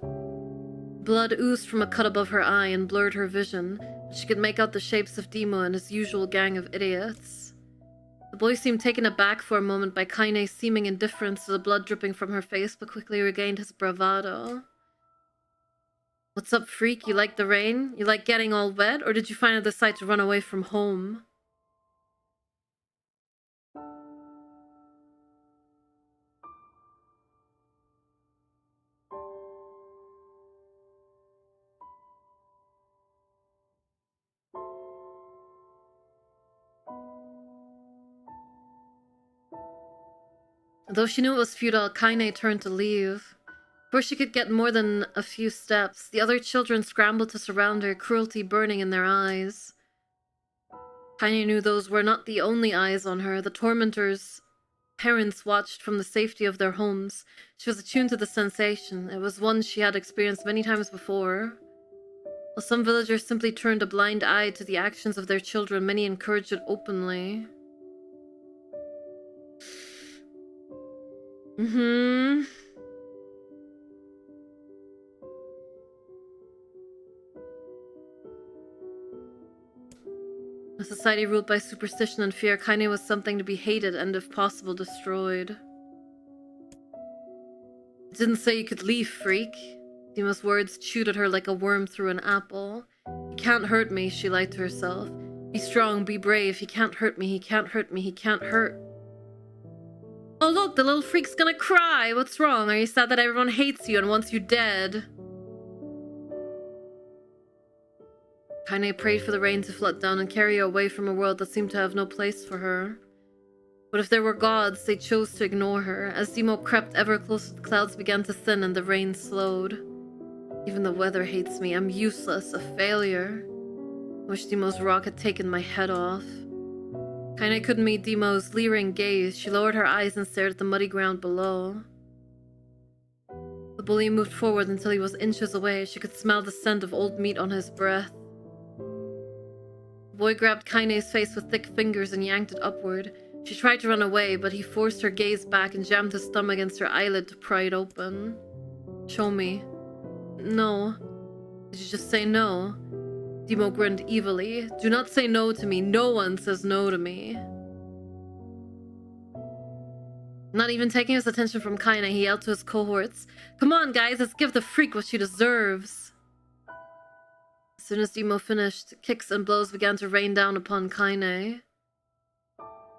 S1: Blood oozed from a cut above her eye and blurred her vision, but she could make out the shapes of Demo and his usual gang of idiots. The boy seemed taken aback for a moment by Kaine's seeming indifference to the blood dripping from her face, but quickly regained his bravado. What's up, freak? You like the rain? You like getting all wet? Or did you finally decide to run away from home? Though she knew it was futile, Kaine turned to leave. Before she could get more than a few steps, the other children scrambled to surround her, cruelty burning in their eyes. Kaine knew those were not the only eyes on her. The tormentors' parents watched from the safety of their homes. She was attuned to the sensation. It was one she had experienced many times before. While some villagers simply turned a blind eye to the actions of their children, many encouraged it openly. The society ruled by superstition and fear, Kaine was something to be hated and, if possible, destroyed. I didn't say you could leave, freak. Demo's words chewed at her like a worm through an apple. He can't hurt me, she lied to herself. Be strong, be brave. He can't hurt me, he can't hurt me, he can't hurt. Oh look, the little freak's gonna cry! What's wrong? Are you sad that everyone hates you and wants you dead? Kaine prayed for the rain to flood down and carry her away from a world that seemed to have no place for her. But if there were gods, they chose to ignore her. As Demo crept ever closer, the clouds began to thin and the rain slowed. Even the weather hates me. I'm useless, a failure. I wish Demo's rock had taken my head off. Kaine couldn't meet Demo's leering gaze. She lowered her eyes and stared at the muddy ground below. The bully moved forward until he was inches away. She could smell the scent of old meat on his breath. The boy grabbed Kaine's face with thick fingers and yanked it upward. She tried to run away, but he forced her gaze back and jammed his thumb against her eyelid to pry it open. Show me. No. Did you just say no? Demo grinned evilly. Do not say no to me. No one says no to me. Not even taking his attention from Kaine, he yelled to his cohorts. Come on, guys, let's give the freak what she deserves. As soon as Demo finished, kicks and blows began to rain down upon Kaine.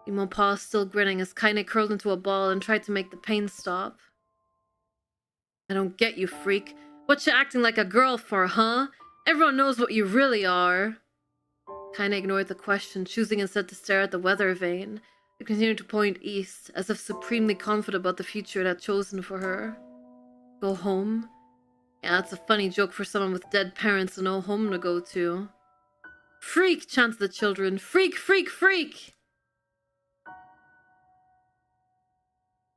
S1: Demo paused, still grinning, as Kaine curled into a ball and tried to make the pain stop. I don't get you, freak. What you acting like a girl for, huh? Everyone knows what you really are. Kaine ignored the question, choosing instead to stare at the weather vane. It continued to point east, as if supremely confident about the future it had chosen for her. Go home? Yeah, that's a funny joke for someone with dead parents and no home to go to. Freak, chanted the children. Freak, freak, freak!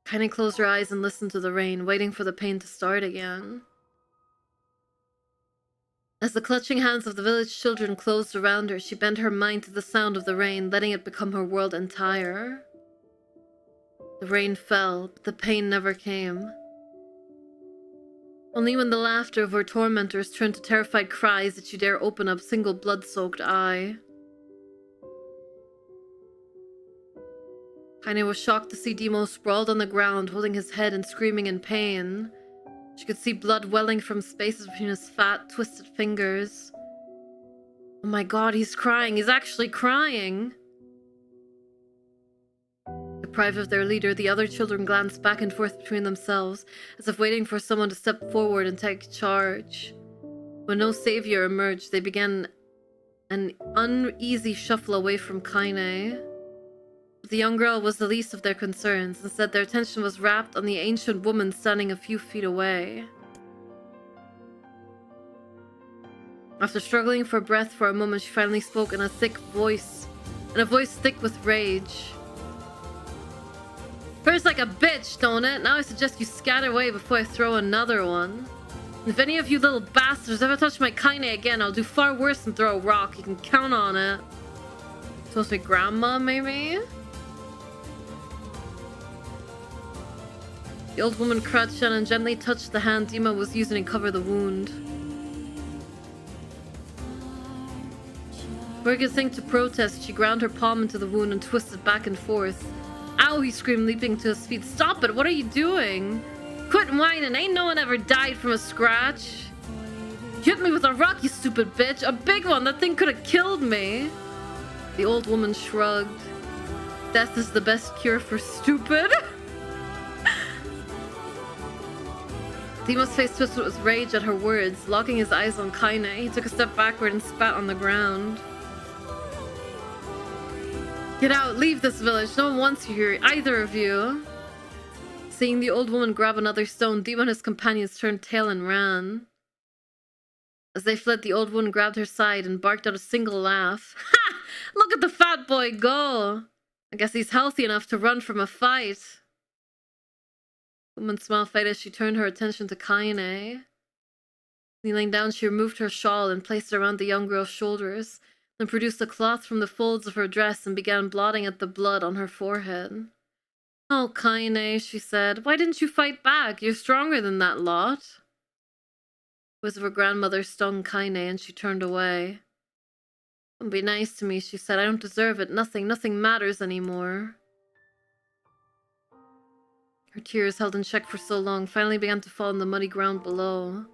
S1: Kaine closed her eyes and listened to the rain, waiting for the pain to start again. As the clutching hands of the village children closed around her, she bent her mind to the sound of the rain, letting it become her world entire. The rain fell, but the pain never came. Only when the laughter of her tormentors turned to terrified cries did she dare open a single blood-soaked eye. Kaine was shocked to see Demo sprawled on the ground, holding his head and screaming in pain. She could see blood welling from spaces between his fat, twisted fingers. Oh my god, he's crying. He's actually crying. Deprived of their leader, the other children glanced back and forth between themselves, as if waiting for someone to step forward and take charge. When no savior emerged, they began an uneasy shuffle away from Kaine. The young girl was the least of their concerns. Instead, their attention was wrapped on the ancient woman standing a few feet away. After struggling for breath for a moment, she finally spoke in a voice thick with rage. Hurts like a bitch, don't it? Now I suggest you scatter away before I throw another one. If any of you little bastards ever touch my Kaine again, I'll do far worse than throw a rock. You can count on it. Supposed to be grandma, maybe? The old woman crouched down and gently touched the hand Demo was using to cover the wound. Before he could think to protest, she ground her palm into the wound and twisted back and forth. Ow, he screamed, leaping to his feet. Stop it, what are you doing? Quit whining, ain't no one ever died from a scratch. You hit me with a rock, you stupid bitch. A big one, that thing could have killed me. The old woman shrugged. Death is the best cure for stupid. Demo's face twisted with rage at her words, locking his eyes on Kaine. He took a step backward and spat on the ground. Get out, leave this village. No one wants you here, either of you. Seeing the old woman grab another stone, Demo and his companions turned tail and ran. As they fled, the old woman grabbed her side and barked out a single laugh. Ha! Look at the fat boy go! I guess he's healthy enough to run from a fight. The woman smiled faint as she turned her attention to Kaine. Kneeling down, she removed her shawl and placed it around the young girl's shoulders, then produced a cloth from the folds of her dress and began blotting at the blood on her forehead. Oh, Kaine, she said, why didn't you fight back? You're stronger than that lot. The voice of her grandmother stung Kaine and she turned away. Don't be nice to me, she said. I don't deserve it. Nothing matters anymore. Her tears, held in check for so long, finally began to fall on the muddy ground below.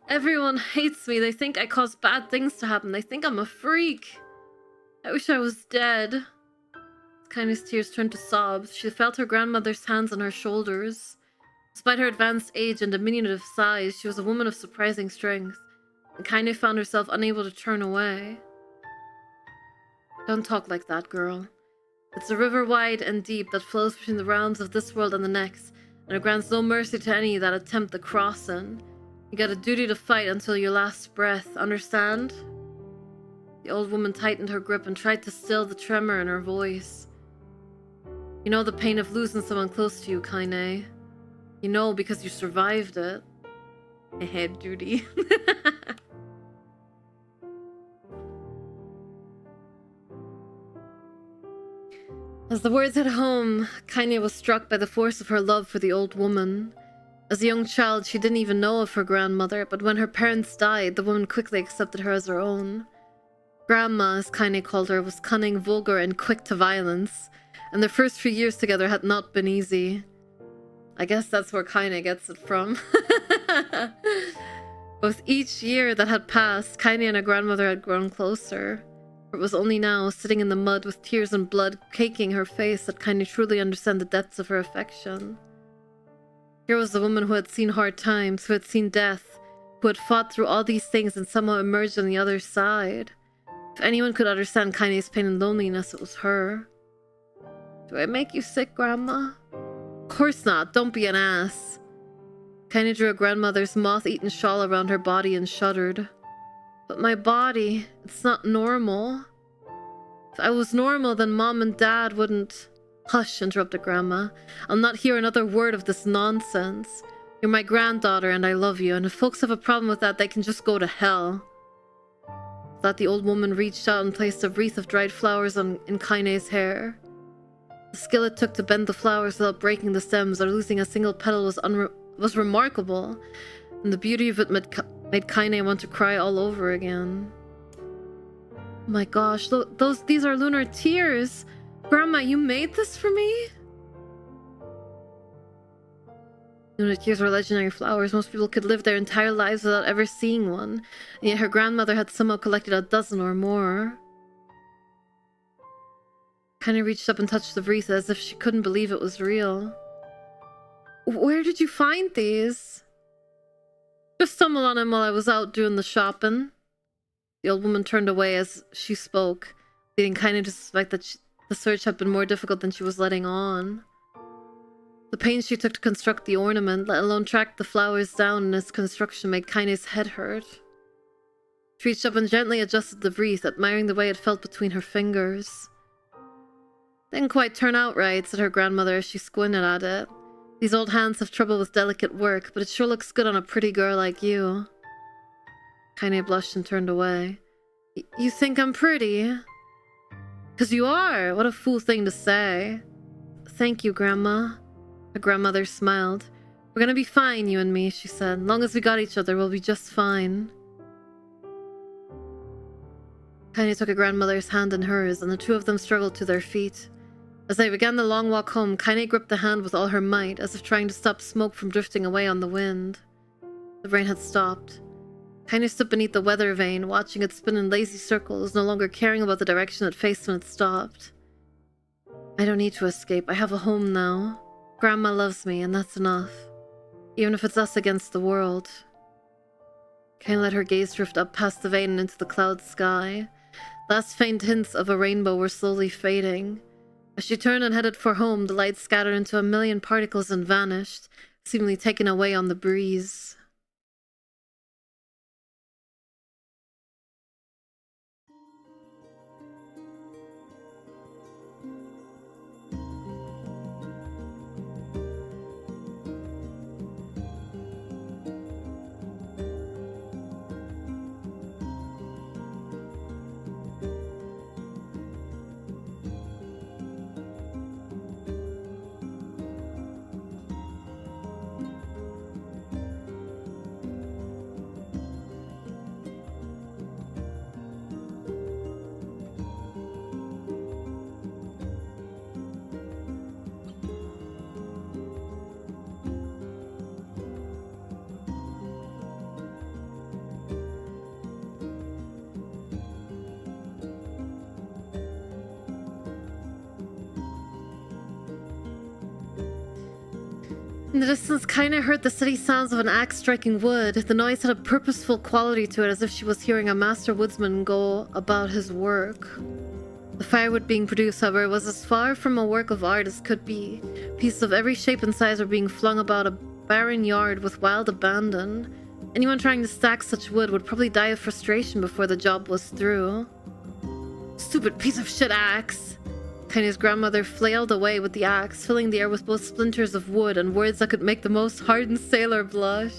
S1: Everyone hates me. They think I cause bad things to happen. They think I'm a freak. I wish I was dead. Kaine's tears turned to sobs. She felt her grandmother's hands on her shoulders. Despite her advanced age and diminutive size, she was a woman of surprising strength, and Kaine found herself unable to turn away. Don't talk like that, girl. It's a river wide and deep that flows between the realms of this world and the next, and it grants no mercy to any that attempt the crossing. You got a duty to fight until your last breath, understand? The old woman tightened her grip and tried to still the tremor in her voice. You know the pain of losing someone close to you, Kaine. You know because you survived it. Head duty. As the words hit home, Kaine was struck by the force of her love for the old woman. As a young child, she didn't even know of her grandmother, but when her parents died, the woman quickly accepted her as her own. Grandma, as Kaine called her, was cunning, vulgar, and quick to violence, and their first few years together had not been easy. I guess that's where Kaine gets it from. With each year that had passed, Kaine and her grandmother had grown closer. It was only now, sitting in the mud with tears and blood caking her face, that Kaine truly understood the depths of her affection. Here was the woman who had seen hard times, who had seen death, who had fought through all these things and somehow emerged on the other side. If anyone could understand Kaine's pain and loneliness, it was her. Do I make you sick, Grandma? Of course not, don't be an ass. Kaine drew her grandmother's moth-eaten shawl around her body and shuddered. But my body, it's not normal. If I was normal, then Mom and Dad wouldn't... Hush, interrupted Grandma. I'll not hear another word of this nonsense. You're my granddaughter and I love you, and if folks have a problem with that, they can just go to hell. That the old woman reached out and placed a wreath of dried flowers in Kaine's hair. The skill it took to bend the flowers without breaking the stems or losing a single petal was remarkable, and the beauty of it made Kaine want to cry all over again. Oh my gosh, these are lunar tears! Grandma, you made this for me? Lunar tears were legendary flowers. Most people could live their entire lives without ever seeing one, and yet her grandmother had somehow collected a dozen or more. Kaine reached up and touched the wreath as if she couldn't believe it was real. Where did you find these? Just stumbled on them while I was out doing the shopping. The old woman turned away as she spoke, leading Kaine to suspect that the search had been more difficult than she was letting on. The pains she took to construct the ornament, let alone track the flowers down in its construction, made Kaine's head hurt. She reached up and gently adjusted the wreath, admiring the way it felt between her fingers. Didn't quite turn out right, said her grandmother as she squinted at it. These old hands have trouble with delicate work, but it sure looks good on a pretty girl like you. Kaine blushed and turned away. You think I'm pretty? 'Cause you are! What a fool thing to say. Thank you, Grandma. Her grandmother smiled. We're gonna be fine, you and me, she said. Long as we got each other, we'll be just fine. Kaine took her grandmother's hand in hers, and the two of them struggled to their feet. As they began the long walk home, Kaine gripped the hand with all her might, as if trying to stop smoke from drifting away on the wind. The rain had stopped. Kaine stood beneath the weather vane, watching it spin in lazy circles, no longer caring about the direction it faced when it stopped. I don't need to escape. I have a home now. Grandma loves me, and that's enough. Even if it's us against the world. Kaine let her gaze drift up past the vane and into the cloud sky. Last faint hints of a rainbow were slowly fading. As she turned and headed for home, the light scattered into a million particles and vanished, seemingly taken away on the breeze. In the distance, Kaine heard the steady sounds of an axe striking wood. The noise had a purposeful quality to it, as if she was hearing a master woodsman go about his work. The firewood being produced, however, was as far from a work of art as could be. Pieces of every shape and size were being flung about a barren yard with wild abandon. Anyone trying to stack such wood would probably die of frustration before the job was through. Stupid piece of shit axe! Kaine's grandmother flailed away with the axe, filling the air with both splinters of wood and words that could make the most hardened sailor blush.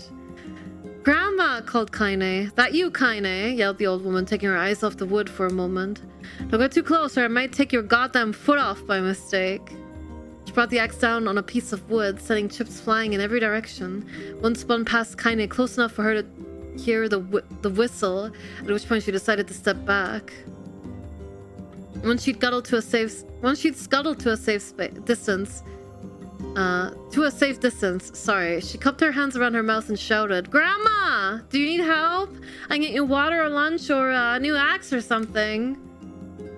S1: Grandma, called Kaine. That you, Kaine? Yelled the old woman, taking her eyes off the wood for a moment. Don't get too close or I might take your goddamn foot off by mistake. She brought the axe down on a piece of wood, sending chips flying in every direction. One spun past Kaine close enough for her to hear the whistle, at which point she decided to step back. Once she'd scuttled to a safe distance, sorry, she cupped her hands around her mouth and shouted, "Grandma! Do you need help? I can get you water or lunch or a new axe or something."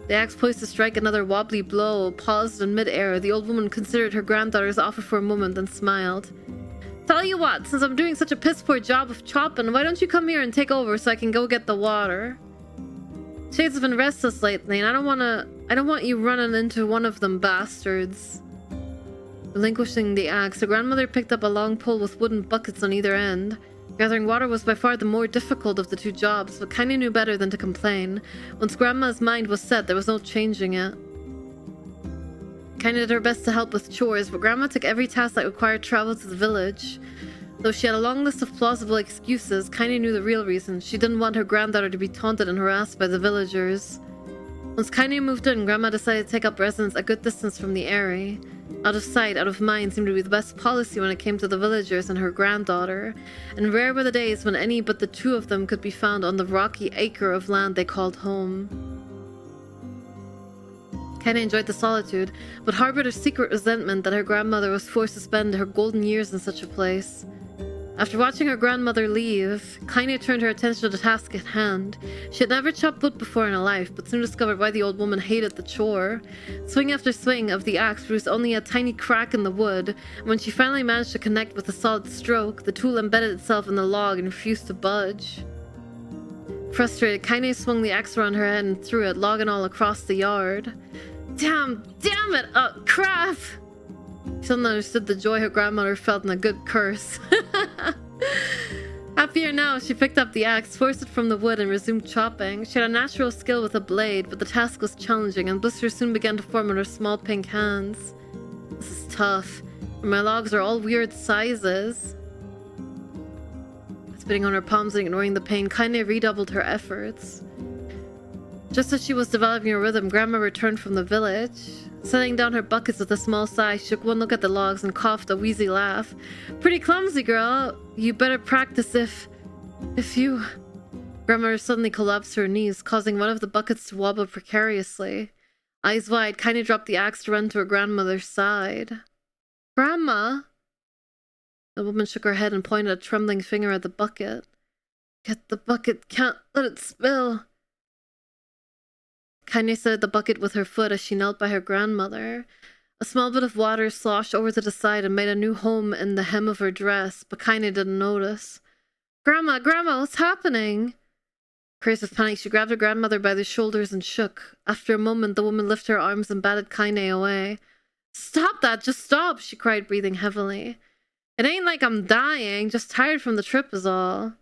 S1: The axe poised to strike another wobbly blow, paused in mid-air. The old woman considered her granddaughter's offer for a moment, then smiled. "Tell you what, since I'm doing such a piss-poor job of chopping, why don't you come here and take over so I can go get the water? Shades have been restless lately, and I don't want you running into one of them bastards." Relinquishing the axe, her grandmother picked up a long pole with wooden buckets on either end. Gathering water was by far the more difficult of the two jobs, but Kaine knew better than to complain. Once Grandma's mind was set, there was no changing it. Kaine did her best to help with chores, but Grandma took every task that required travel to the village. Though she had a long list of plausible excuses, Kaine knew the real reason. She didn't want her granddaughter to be taunted and harassed by the villagers. Once Kaine moved in, Grandma decided to take up residence a good distance from the area. Out of sight, out of mind seemed to be the best policy when it came to the villagers and her granddaughter, and rare were the days when any but the two of them could be found on the rocky acre of land they called home. Kaine enjoyed the solitude, but harbored a secret resentment that her grandmother was forced to spend her golden years in such a place. After watching her grandmother leave, Kaine turned her attention to the task at hand. She had never chopped wood before in her life, but soon discovered why the old woman hated the chore. Swing after swing of the axe produced only a tiny crack in the wood, and when she finally managed to connect with a solid stroke, the tool embedded itself in the log and refused to budge. Frustrated, Kaine swung the axe around her head and threw it, log and all, across the yard. Damn it! Crap! She suddenly understood the joy her grandmother felt in a good curse. Happier now, she picked up the axe, forced it from the wood, and resumed chopping. She had a natural skill with a blade, but the task was challenging, and blisters soon began to form on her small pink hands. This is tough. My logs are all weird sizes. Spitting on her palms and ignoring the pain, Kaine redoubled her efforts. Just as she was developing a rhythm, Grandma returned from the village. Setting down her buckets with a small sigh, she took one look at the logs and coughed a wheezy laugh. "Pretty clumsy, girl. You better practice if you..." Grandma suddenly collapsed to her knees, causing one of the buckets to wobble precariously. Eyes wide, Kaine dropped the axe to run to her grandmother's side. "Grandma?" The woman shook her head and pointed a trembling finger at the bucket. "Get the bucket. Can't let it spill." Kaine set the bucket with her foot as she knelt by her grandmother. A small bit of water sloshed over to the side and made a new home in the hem of her dress, but Kaine didn't notice. Grandma, what's happening?" Crazed with panic, she grabbed her grandmother by the shoulders and shook. After a moment, the woman lifted her arms and batted Kaine away. "Stop that! Just stop!" she cried, breathing heavily. "It ain't like I'm dying, just tired from the trip is all."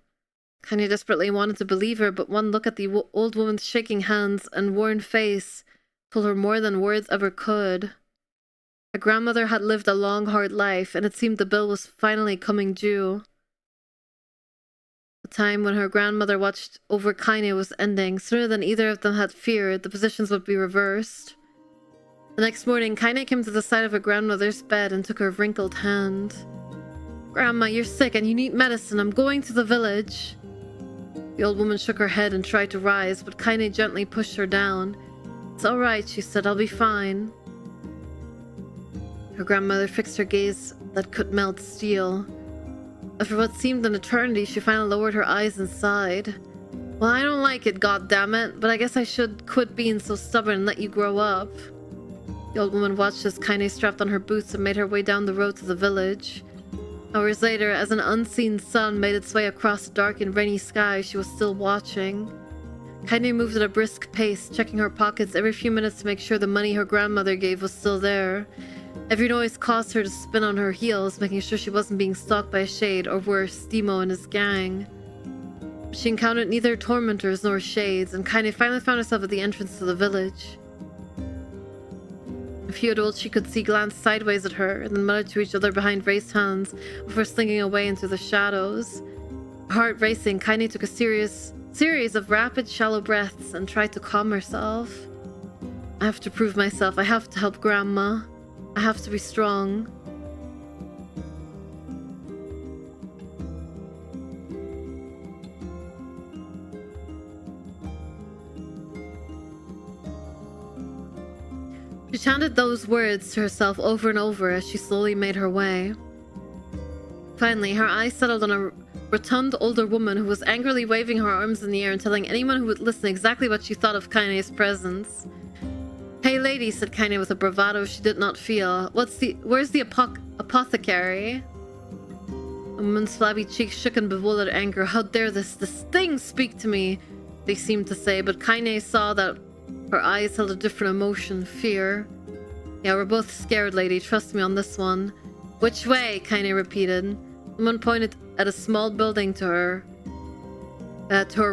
S1: Kaine desperately wanted to believe her, but one look at the old woman's shaking hands and worn face told her more than words ever could. Her grandmother had lived a long, hard life, and it seemed the bill was finally coming due. The time when her grandmother watched over Kaine was ending. Sooner than either of them had feared, the positions would be reversed. The next morning, Kaine came to the side of her grandmother's bed and took her wrinkled hand. "Grandma, you're sick and you need medicine. I'm going to the village." The old woman shook her head and tried to rise, but Kaine gently pushed her down. "It's all right," she said. "I'll be fine." Her grandmother fixed her gaze that could melt steel. After what seemed an eternity, she finally lowered her eyes and sighed. "Well, I don't like it, goddammit, but I guess I should quit being so stubborn and let you grow up." The old woman watched as Kaine strapped on her boots and made her way down the road to the village. Hours later, as an unseen sun made its way across the dark and rainy sky, she was still watching. Kaine moved at a brisk pace, checking her pockets every few minutes to make sure the money her grandmother gave was still there. Every noise caused her to spin on her heels, making sure she wasn't being stalked by a shade, or worse, Demo and his gang. She encountered neither tormentors nor shades, and Kaine finally found herself at the entrance to the village. A few adults she could see glanced sideways at her, and then muttered to each other behind raised hands before slinking away into the shadows. Her Heart racing, Kaine took a series of rapid, shallow breaths and tried to calm herself. I have to prove myself. I have to help Grandma. I have to be strong. She chanted those words to herself over and over as she slowly made her way. Finally, her eyes settled on a rotund older woman who was angrily waving her arms in the air and telling anyone who would listen exactly what she thought of Kaine's presence. Hey lady, said Kaine with a bravado she did not feel. Where's the apothecary? The woman's flabby cheeks shook in bewildered anger. How dare this thing speak to me, they seemed to say, but Kaine saw that her eyes held a different emotion, fear. Yeah, we're both scared, lady. Trust me on this one. Which way? Kaine repeated. Someone pointed at a small building to her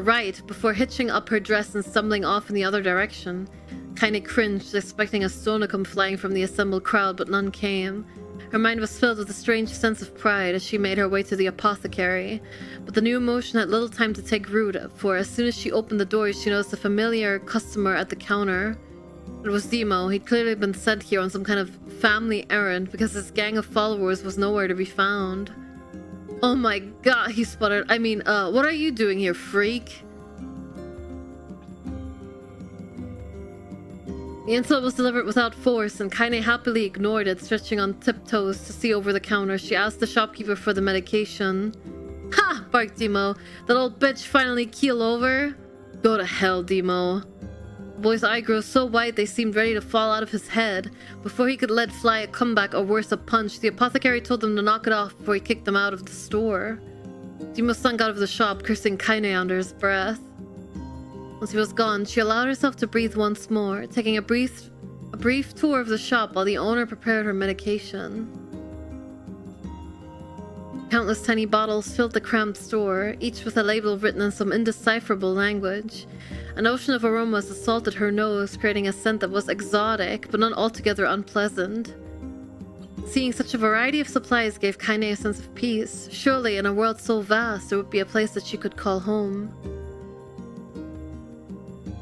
S1: right, before hitching up her dress and stumbling off in the other direction. Kaine cringed, expecting a stone to come flying from the assembled crowd, but none came. Her mind was filled with a strange sense of pride as she made her way to the apothecary, but the new emotion had little time to take root, for as soon as she opened the door, she noticed a familiar customer at the counter. It was Demo. He'd clearly been sent here on some kind of family errand because his gang of followers was nowhere to be found. Oh my god, he sputtered. I mean, what are you doing here, freak? The insult was delivered without force, and Kaine happily ignored it, stretching on tiptoes to see over the counter. She asked the shopkeeper for the medication. Ha! Barked Demo. That old bitch finally keel over? Go to hell, Demo. The boy's eye grew so wide they seemed ready to fall out of his head. Before he could let fly a comeback or worse, a punch, the apothecary told them to knock it off before he kicked them out of the store. Demo slunk out of the shop, cursing Kaine under his breath. Once he was gone, she allowed herself to breathe once more, taking a brief tour of the shop while the owner prepared her medication. Countless tiny bottles filled the cramped store, each with a label written in some indecipherable language. An ocean of aromas assaulted her nose, creating a scent that was exotic, but not altogether unpleasant. Seeing such a variety of supplies gave Kaine a sense of peace. Surely, in a world so vast, there would be a place that she could call home.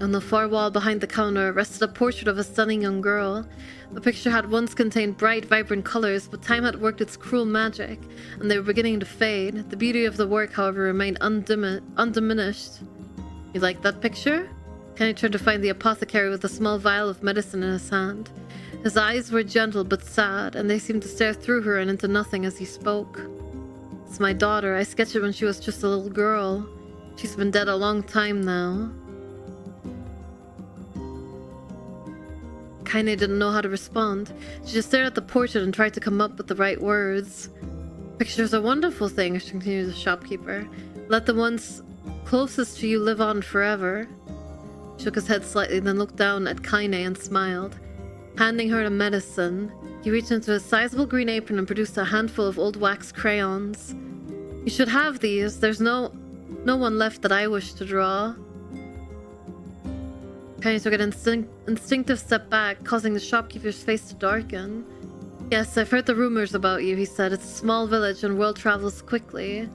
S1: On the far wall behind the counter rested a portrait of a stunning young girl. The picture had once contained bright, vibrant colors, but time had worked its cruel magic, and they were beginning to fade. The beauty of the work, however, remained undiminished. You like that picture? Kaine turned to find the apothecary with a small vial of medicine in his hand. His eyes were gentle but sad, and they seemed to stare through her and into nothing as he spoke. It's my daughter. I sketched it when she was just a little girl. She's been dead a long time now. Kaine didn't know how to respond. She just stared at the portrait and tried to come up with the right words. Pictures are wonderful things, continued the shopkeeper. Let the ones closest to you live on forever. He shook his head slightly, then looked down at Kaine and smiled. Handing her the medicine, he reached into his sizable green apron and produced a handful of old wax crayons. You should have these. There's no one left that I wish to draw. Kaine took an instinctive step back, causing the shopkeeper's face to darken. Yes, I've heard the rumors about you, he said. It's a small village and word travels quickly.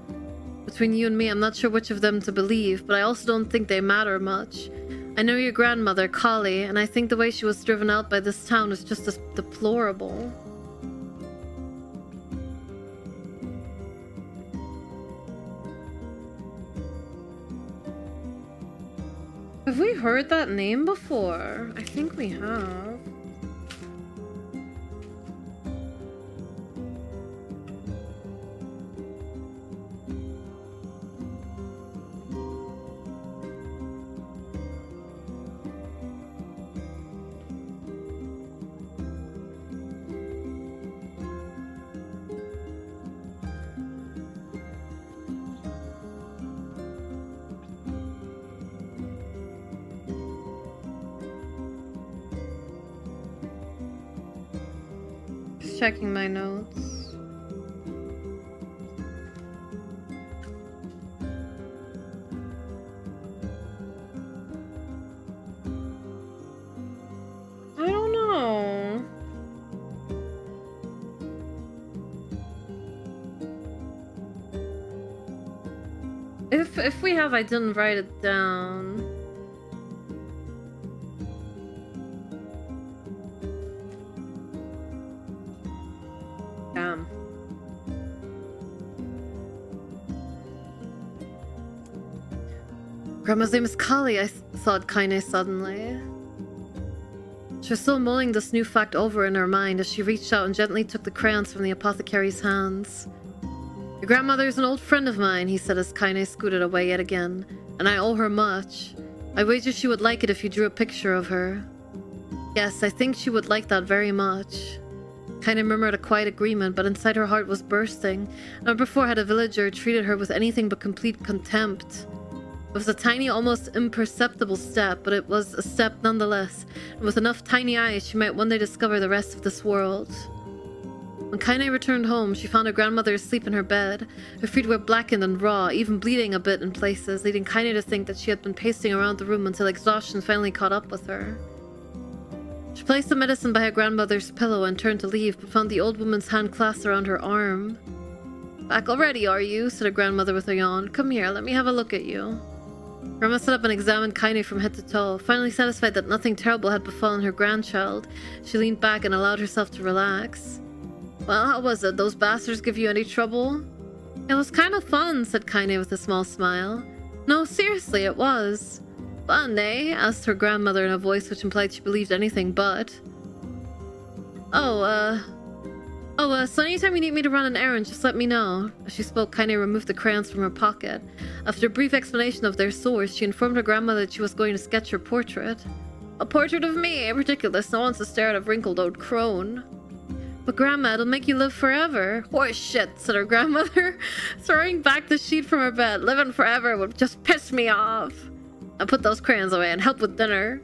S1: Between you and me, I'm not sure which of them to believe, but I also don't think they matter much. I know your grandmother, Kali, and I think the way she was driven out by this town is just as deplorable. Have we heard that name before? I think we have. Checking my notes. I don't know. If we have, I didn't write it down. Damn. Grandma's name is Kali, I thought Kaine suddenly. She was still mulling this new fact over in her mind as she reached out and gently took the crayons from the apothecary's hands. Your grandmother is an old friend of mine, he said as Kaine scooted away yet again, and I owe her much. I wager she would like it if you drew a picture of her. Yes, I think she would like that very much. Kaine murmured a quiet agreement, but inside her heart was bursting. Never before had a villager treated her with anything but complete contempt. It was a tiny, almost imperceptible step, but it was a step nonetheless, and with enough tiny eyes she might one day discover the rest of this world. When Kaine returned home, she found her grandmother asleep in her bed. Her feet were blackened and raw, even bleeding a bit in places, leading Kaine to think that she had been pacing around the room until exhaustion finally caught up with her. She placed the medicine by her grandmother's pillow and turned to leave, but found the old woman's hand clasped around her arm. Back already, are you? Said her grandmother with a yawn. Come here, let me have a look at you. Grandma sat up and examined Kaine from head to toe. Finally satisfied that nothing terrible had befallen her grandchild, she leaned back and allowed herself to relax. Well, how was it? Those bastards give you any trouble? It was kind of fun, said Kaine with a small smile. No, seriously, it was. Fun, eh? Asked her grandmother in a voice which implied she believed anything but. So anytime you need me to run an errand, just let me know. As she spoke, Kaine removed the crayons from her pocket. After a brief explanation of their source, she informed her grandmother that she was going to sketch her portrait. A portrait of me? Ridiculous, no one's to stare at a wrinkled old crone. But Grandma, it'll make you live forever. Horse shit, said her grandmother, throwing back the sheet from her bed. Living forever would just piss me off. I put those crayons away and help with dinner.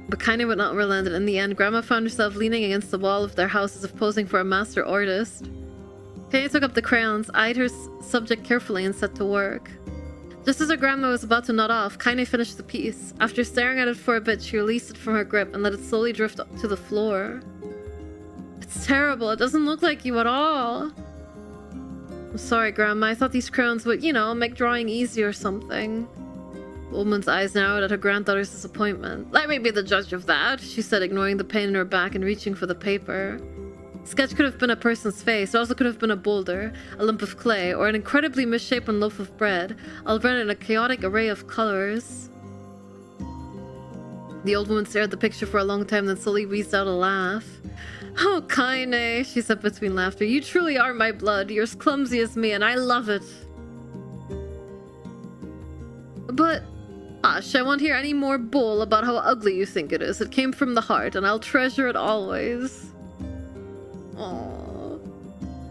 S1: But Kaine would not relent, and in the end, Grandma found herself leaning against the wall of their house as if posing for a master artist. Kaine took up the crayons, eyed her subject carefully, and set to work. Just as her grandma was about to nod off, Kaine finished the piece. After staring at it for a bit, she released it from her grip and let it slowly drift to the floor. It's terrible. It doesn't look like you at all. I'm sorry, Grandma. I thought these crayons would, make drawing easy or something. The woman's eyes narrowed at her granddaughter's disappointment. Let me be the judge of that, she said, ignoring the pain in her back and reaching for the paper. The sketch could have been a person's face. It also could have been a boulder, a lump of clay, or an incredibly misshapen loaf of bread, all run in a chaotic array of colors. The old woman stared at the picture for a long time, then slowly wheezed out a laugh. Oh, Kaine, she said between laughter. You truly are my blood. You're as clumsy as me, and I love it. But, hush, I won't hear any more bull about how ugly you think it is. It came from the heart, and I'll treasure it always. Aww.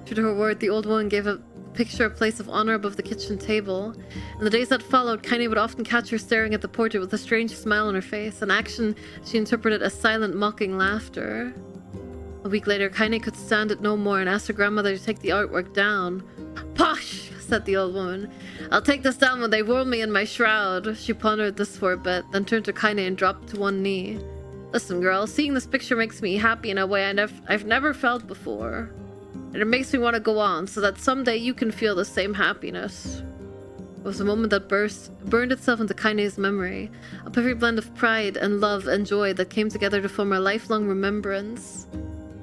S1: True to her word, the old woman gave a picture a place of honor above the kitchen table. In the days that followed, Kaine would often catch her staring at the portrait with a strange smile on her face, an action she interpreted as silent, mocking laughter. A week later, Kaine could stand it no more and asked her grandmother to take the artwork down. Posh, said the old woman. I'll take this down when they whirl me in my shroud. She pondered this for a bit, then turned to Kaine and dropped to one knee. Listen, girl, seeing this picture makes me happy in a way I've never felt before. And it makes me want to go on, so that someday you can feel the same happiness. It was a moment that burned itself into Kaine's memory, a perfect blend of pride and love and joy that came together to form a lifelong remembrance.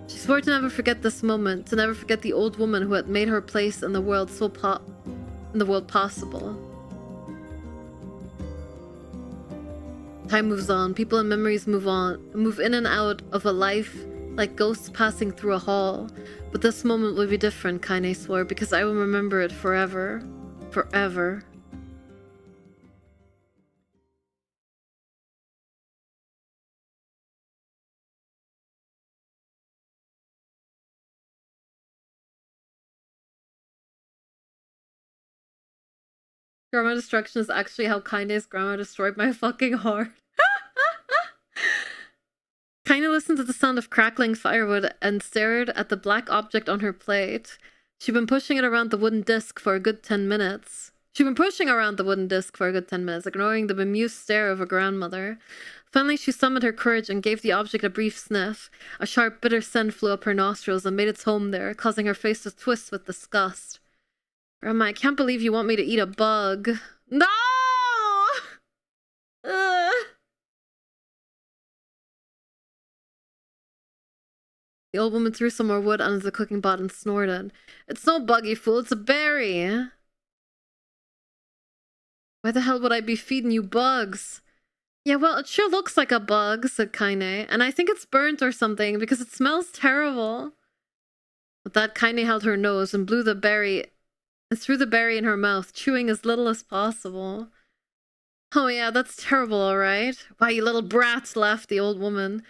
S1: She swore to never forget this moment, to never forget the old woman who had made her place in the world possible. Time moves on, people and memories move in and out of a life like ghosts passing through a hall. But this moment will be different, Kaine swore, because I will remember it forever. Forever. Grandma destruction is actually how Kaine's grandma destroyed my fucking heart. Kaine listened to the sound of crackling firewood and stared at the black object on her plate. She'd been pushing it around the wooden disc for a good 10 minutes. Ignoring the bemused stare of her grandmother. Finally, she summoned her courage and gave the object a brief sniff. A sharp, bitter scent flew up her nostrils and made its home there, causing her face to twist with disgust. Grandma, I can't believe you want me to eat a bug. No! Ugh. The old woman threw some more wood onto the cooking pot and snorted. It's no bug, you fool. It's a berry. Why the hell would I be feeding you bugs? Yeah, well, it sure looks like a bug, said Kaine. And I think it's burnt or something because it smells terrible. With that, Kaine held her nose and threw the berry in her mouth, chewing as little as possible. Oh yeah, that's terrible, alright. Why, you little brat, laughed the old woman.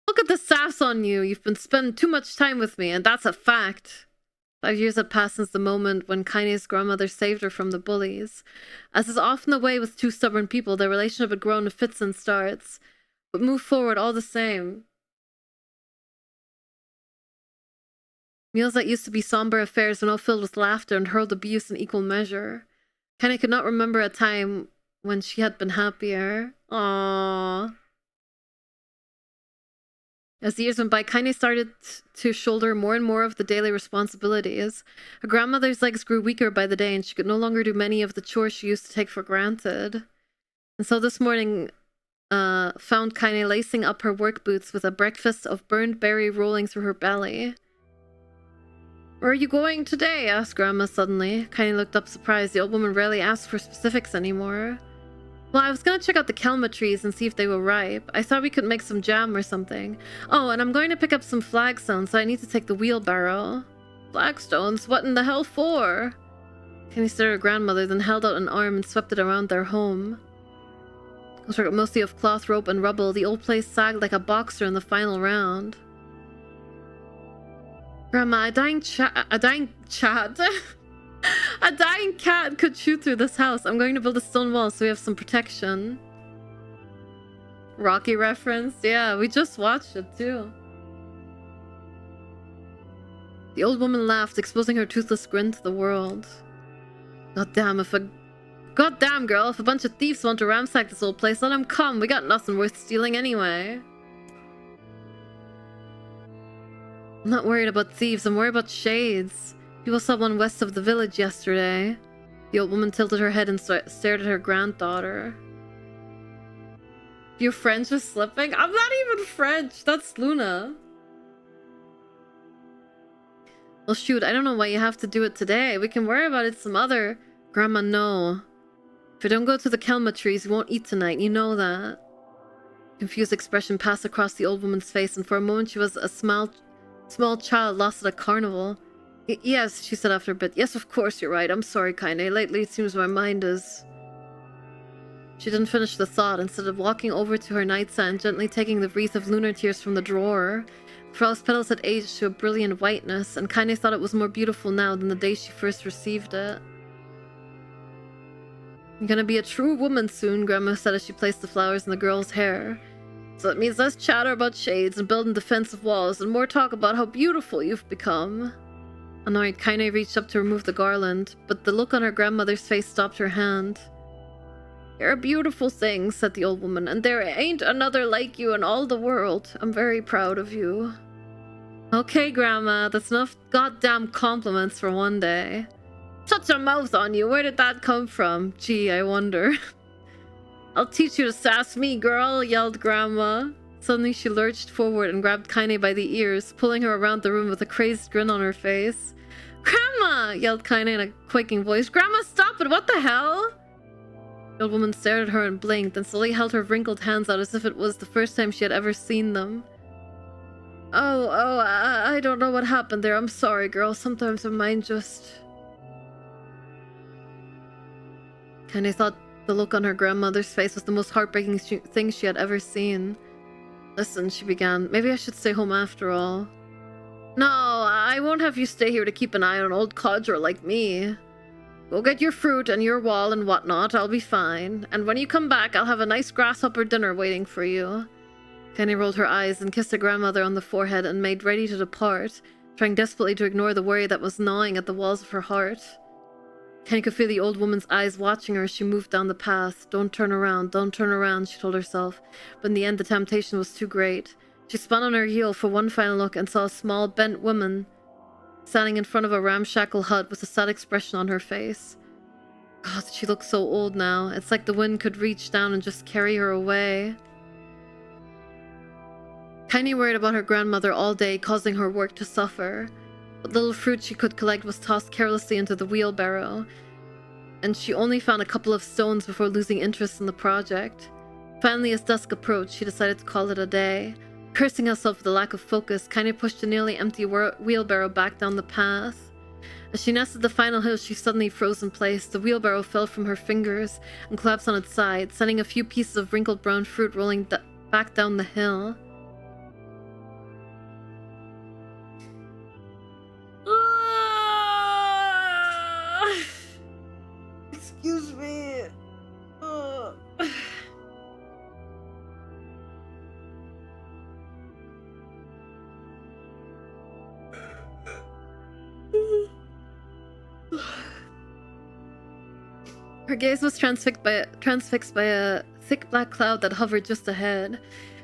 S1: Look at the sass on you. You've been spending too much time with me, and that's a fact. 5 years had passed since the moment when Kaine's grandmother saved her from the bullies. As is often the way with two stubborn people, their relationship had grown in fits and starts, but moved forward all the same. Meals that used to be somber affairs were now filled with laughter and hurled abuse in equal measure. Kaine could not remember a time when she had been happier. Aww. As the years went by, Kaine started to shoulder more and more of the daily responsibilities. Her grandmother's legs grew weaker by the day, and she could no longer do many of the chores she used to take for granted. And so this morning found Kaine lacing up her work boots with a breakfast of burned berry rolling through her belly. Where are you going today? Asked Grandma suddenly. Kaine looked up surprised. The old woman rarely asked for specifics anymore. Well, I was gonna check out the kelma trees and see if they were ripe. I thought we could make some jam or something. Oh, and I'm going to pick up some flagstones, so I need to take the wheelbarrow. Flagstones? What in the hell for? Kaine stared at her grandmother, then held out an arm and swept it around their home. Constructed mostly of cloth, rope, and rubble, the old place sagged like a boxer in the final round. Grandma, a dying cat could shoot through this house. I'm going to build a stone wall so we have some protection. Rocky reference? Yeah, we just watched it too. The old woman laughed, exposing her toothless grin to the world. Goddamn, girl, if a bunch of thieves want to ransack this old place, let them come. We got nothing worth stealing anyway. I'm not worried about thieves, I'm worried about shades. People saw one west of the village yesterday. The old woman tilted her head and stared at her granddaughter. You're French with slipping? I'm not even French. That's Luna. Well, shoot, I don't know why you have to do it today. We can worry about it some other... Grandma, no. If I don't go to the kelma trees, we won't eat tonight. You know that. Confused expression passed across the old woman's face, and for a moment she was a small child lost at a carnival. Yes, she said after a bit. Yes, of course, you're right. I'm sorry, Kaine. Lately, it seems my mind is... She didn't finish the thought. Instead of walking over to her nightstand and gently taking the wreath of lunar tears from the drawer, the frost's petals had aged to a brilliant whiteness, and Kaine thought it was more beautiful now than the day she first received it. You're gonna be a true woman soon, Grandma said as she placed the flowers in the girl's hair. So it means less chatter about shades and building defensive walls, and more talk about how beautiful you've become. Annoyed, Kaine reached up to remove the garland, but the look on her grandmother's face stopped her hand. You're a beautiful thing, said the old woman, and there ain't another like you in all the world. I'm very proud of you. Okay, Grandma, that's enough goddamn compliments for one day. Shut your mouth on you, where did that come from? Gee, I wonder. I'll teach you to sass me, girl, yelled Grandma. Suddenly she lurched forward and grabbed Kaine by the ears, pulling her around the room with a crazed grin on her face. Grandma! Yelled Kaine in a quaking voice. Grandma, stop it! What the hell? The old woman stared at her and blinked, then slowly held her wrinkled hands out as if it was the first time she had ever seen them. I don't know what happened there. I'm sorry, girl. Sometimes her mind just... Kaine thought the look on her grandmother's face was the most heartbreaking thing she had ever seen. Listen, she began. Maybe I should stay home after all. No, I won't have you stay here to keep an eye on an old codger like me. Go get your fruit and your wall and whatnot. I'll be fine. And when you come back, I'll have a nice grasshopper dinner waiting for you. Kaine rolled her eyes and kissed her grandmother on the forehead and made ready to depart, trying desperately to ignore the worry that was gnawing at the walls of her heart. Kaine could feel the old woman's eyes watching her as she moved down the path. Don't turn around, she told herself. But in the end, the temptation was too great. She spun on her heel for one final look and saw a small, bent woman standing in front of a ramshackle hut with a sad expression on her face. God, she looks so old now. It's like the wind could reach down and just carry her away. Kaine worried about her grandmother all day, causing her work to suffer. What little fruit she could collect was tossed carelessly into the wheelbarrow, and she only found a couple of stones before losing interest in the project. Finally, as dusk approached, she decided to call it a day. Cursing herself for the lack of focus, Kaine pushed the nearly empty wheelbarrow back down the path. As she nested the final hill, she suddenly froze in place. The wheelbarrow fell from her fingers and collapsed on its side, sending a few pieces of wrinkled brown fruit rolling back down the hill. Excuse me. Her gaze was transfixed by a thick black cloud that hovered just ahead.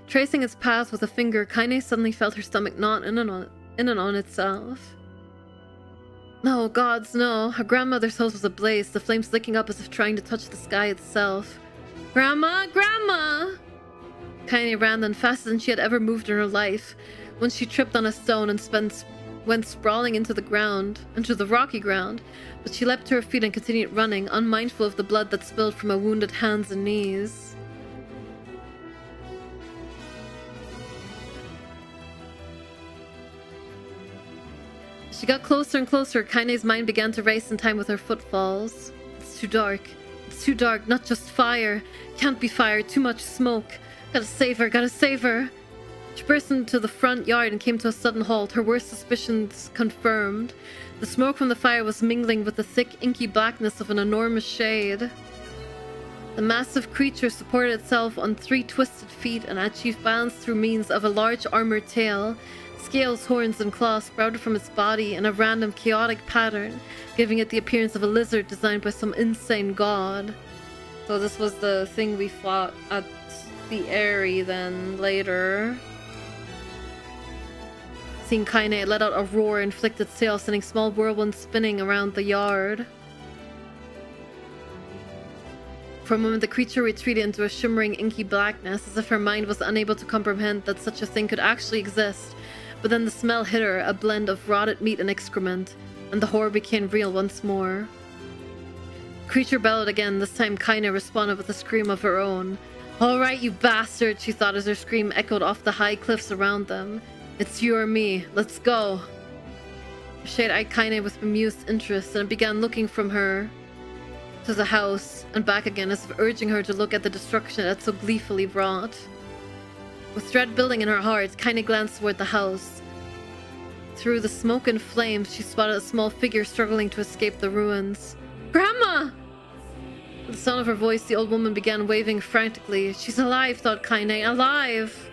S1: Tracing its path with a finger, Kaine suddenly felt her stomach knot in and on itself. No, gods, no. Her grandmother's house was ablaze, the flames licking up as if trying to touch the sky itself. Grandma! Grandma! Kaine ran then faster than she had ever moved in her life, when she tripped on a stone and went sprawling into the rocky ground, but she leapt to her feet and continued running, unmindful of the blood that spilled from her wounded hands and knees. She got closer and closer. Kaine's mind began to race in time with her footfalls. It's too dark. It's too dark. Not just fire. Can't be fire. Too much smoke. Gotta save her. Gotta save her. She burst into the front yard and came to a sudden halt, her worst suspicions confirmed. The smoke from the fire was mingling with the thick, inky blackness of an enormous shade. The massive creature supported itself on 3 twisted feet and achieved balance through means of a large armored tail. Scales, horns, and claws sprouted from its body in a random, chaotic pattern, giving it the appearance of a lizard designed by some insane god. So this was the thing we fought at the Eyrie then later. Seeing Kaine, it let out a roar and flicked its tail, sending small whirlwinds spinning around the yard. For a moment, the creature retreated into a shimmering, inky blackness, as if her mind was unable to comprehend that such a thing could actually exist. But then the smell hit her, a blend of rotted meat and excrement, and the horror became real once more. The creature bellowed again. This time Kaine responded with a scream of her own. "All right, you bastard," she thought as her scream echoed off the high cliffs around them. "It's you or me. Let's go." The shade eyed Kaine with bemused interest and began looking from her to the house and back again, as if urging her to look at the destruction it had so gleefully wrought. With dread building in her heart, Kaine glanced toward the house. Through the smoke and flames, she spotted a small figure struggling to escape the ruins. "Grandma!" With the sound of her voice, the old woman began waving frantically. "She's alive," thought Kaine. "Alive!"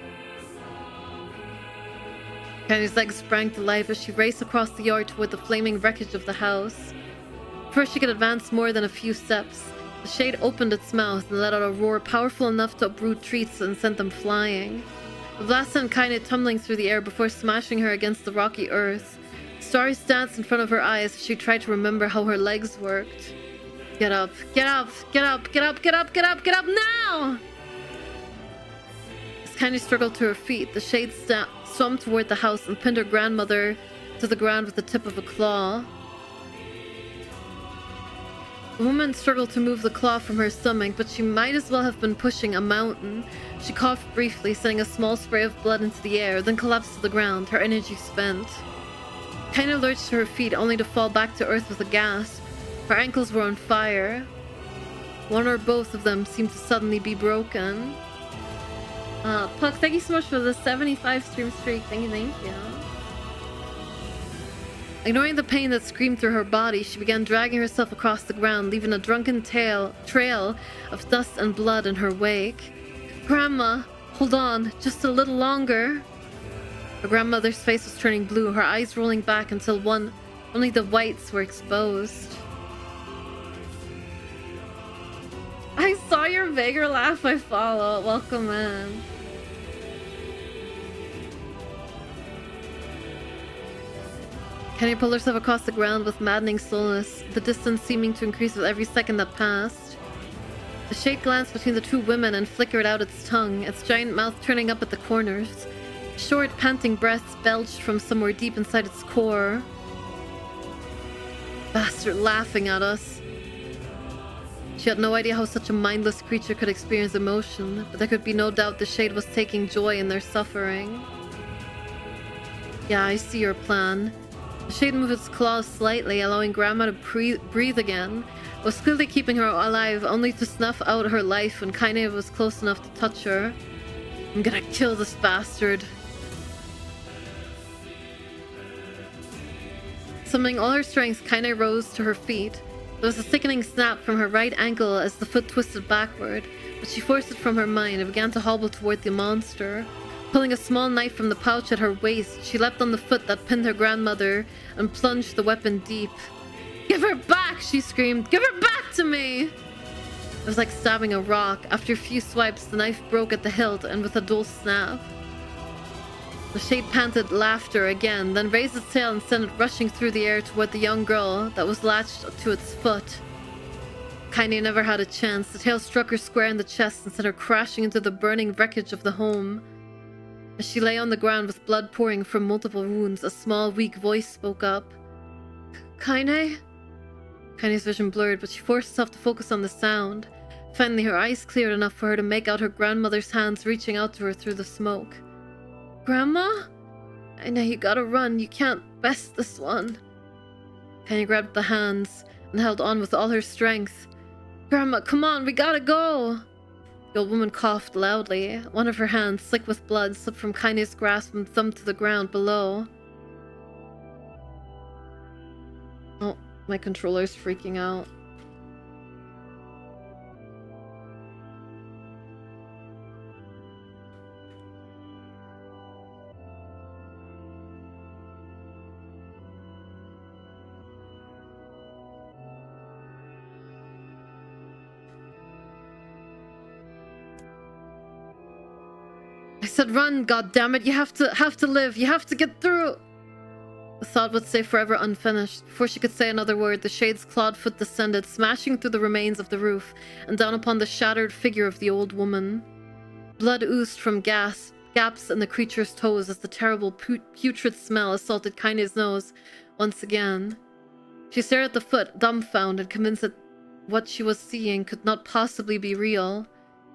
S1: Kaine's legs sprang to life as she raced across the yard toward the flaming wreckage of the house. Before she could advance more than a few steps, the shade opened its mouth and let out a roar powerful enough to uproot trees and send them flying. The blast sent Kaine tumbling through the air before smashing her against the rocky earth. Stars danced in front of her eyes as she tried to remember how her legs worked. "Get up, get up, get up, get up, get up, get up, get up now!" As Kaine struggled to her feet, the shade swam toward the house and pinned her grandmother to the ground with the tip of a claw. The woman struggled to move the claw from her stomach, but she might as well have been pushing a mountain. She coughed briefly, sending a small spray of blood into the air, then collapsed to the ground, her energy spent. Kaine lurched to her feet, only to fall back to earth with a gasp. Her ankles were on fire. One or both of them seemed to suddenly be broken. Puck, thank you so much for the 75 stream streak. Thank you. Ignoring the pain that screamed through her body, she began dragging herself across the ground, leaving a drunken trail of dust and blood in her wake. "Grandma, hold on, just a little longer." Her grandmother's face was turning blue, her eyes rolling back until only the whites were exposed. "I saw your Vager laugh, I follow. Welcome in." Kaine pulled herself across the ground with maddening slowness, the distance seeming to increase with every second that passed. The shade glanced between the two women and flickered out its tongue, its giant mouth turning up at the corners. Short, panting breaths belched from somewhere deep inside its core. Bastard laughing at us. She had no idea how such a mindless creature could experience emotion, but there could be no doubt the shade was taking joy in their suffering. Yeah, I see your plan. The shade moved its claws slightly, allowing Grandma to breathe again. It was clearly keeping her alive, only to snuff out her life when Kaine was close enough to touch her. I'm gonna kill this bastard. Summoning all her strength, Kaine rose to her feet. There was a sickening snap from her right ankle as the foot twisted backward, but she forced it from her mind and began to hobble toward the monster. Pulling a small knife from the pouch at her waist, she leapt on the foot that pinned her grandmother and plunged the weapon deep. "Give her back!" she screamed. "Give her back to me!" It was like stabbing a rock. After a few swipes, the knife broke at the hilt and with a dull snap. The shade panted laughter again, then raised its tail and sent it rushing through the air toward the young girl that was latched to its foot. Kaine never had a chance. The tail struck her square in the chest and sent her crashing into the burning wreckage of the home. As she lay on the ground with blood pouring from multiple wounds, a small, weak voice spoke up. "Kaine?" Kaine's vision blurred, but she forced herself to focus on the sound. Finally, her eyes cleared enough for her to make out her grandmother's hands reaching out to her through the smoke. "Grandma? I know you gotta run. You can't best this one." Kaine grabbed the hands and held on with all her strength. "Grandma, come on, we gotta go!" The old woman coughed loudly. One of her hands, slick with blood, slipped from Kaine's grasp and thumped to the ground below. Oh, my controller's freaking out. I said run, goddammit, you have to live, you have to get through. The thought would stay forever unfinished. Before she could say another word, the shade's clawed foot descended, smashing through the remains of the roof and down upon the shattered figure of the old woman. Blood oozed from gaps in the creature's toes as the terrible putrid smell assaulted Kaine's nose once again. She stared at the foot, dumbfounded, convinced that what she was seeing could not possibly be real.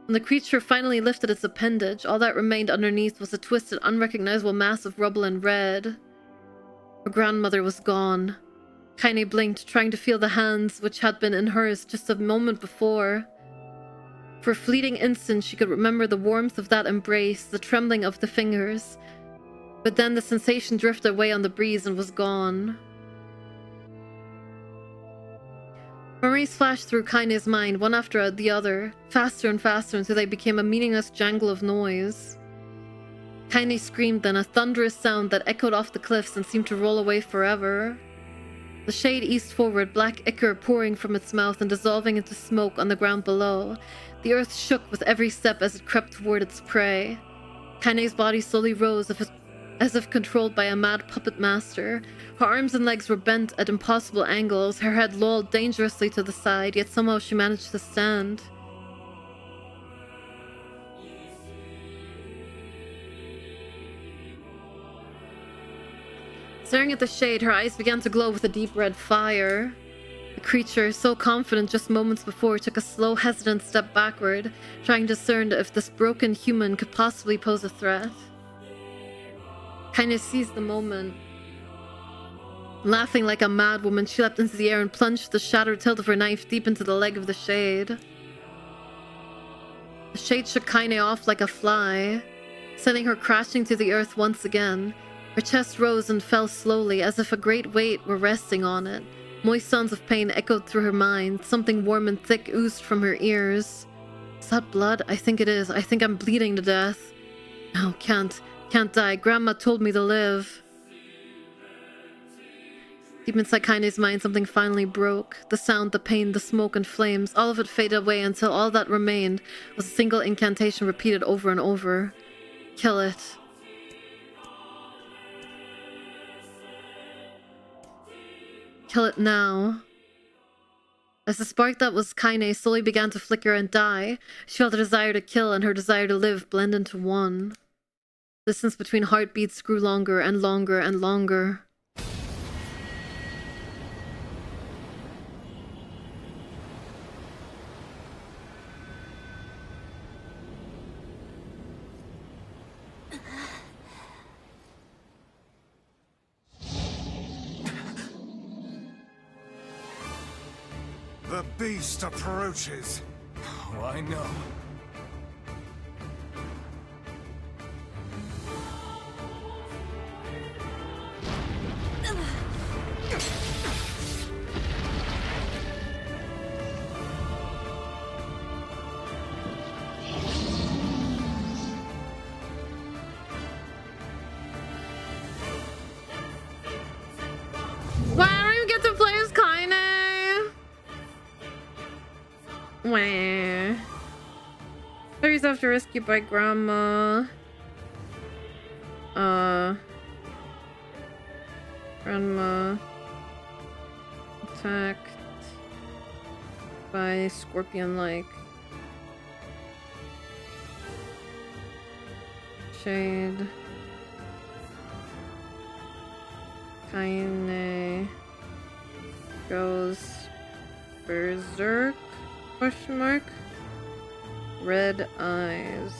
S1: When the creature finally lifted its appendage, all that remained underneath was a twisted, unrecognizable mass of rubble and red. Her grandmother was gone. Kaine blinked, trying to feel the hands which had been in hers just a moment before. For a fleeting instant, she could remember the warmth of that embrace, the trembling of the fingers. But then the sensation drifted away on the breeze and was gone. Memories flashed through Kaine's mind, one after the other, faster and faster until they became a meaningless jangle of noise. Kaine screamed then, a thunderous sound that echoed off the cliffs and seemed to roll away forever. The shade eased forward, black ichor pouring from its mouth and dissolving into smoke on the ground below. The earth shook with every step as it crept toward its prey. Kaine's body slowly rose as if controlled by a mad puppet master. Her arms and legs were bent at impossible angles, her head lolled dangerously to the side, yet somehow she managed to stand. Staring at the shade, her eyes began to glow with a deep red fire. The creature, so confident just moments before, took a slow, hesitant step backward, trying to discern if this broken human could possibly pose a threat. Kaine seized the moment. Laughing like a mad woman, she leapt into the air and plunged the shattered hilt of her knife deep into the leg of the shade. The shade shook Kaine off like a fly, sending her crashing to the earth once again. Her chest rose and fell slowly, as if a great weight were resting on it. Moist sounds of pain echoed through her mind. Something warm and thick oozed from her ears. Is that blood? I think it is. I think I'm bleeding to death. No, can't die. Grandma told me to live. Deep inside Kaine's mind, something finally broke. The sound, the pain, the smoke and flames, all of it faded away until all that remained was a single incantation repeated over and over. Kill it. kill it now. As the spark that was Kaine slowly began to flicker and die, she felt a desire to kill and her desire to live blend into one. The distance between heartbeats grew longer and longer and longer.
S8: The beast approaches.
S4: Oh, I know.
S1: Why I don't even get to play as Kaine? Wah. Fairies after rescued by Grandma. Grandma attacked by scorpion-like. Shade. Kaine goes berserk? Question mark. Red eyes.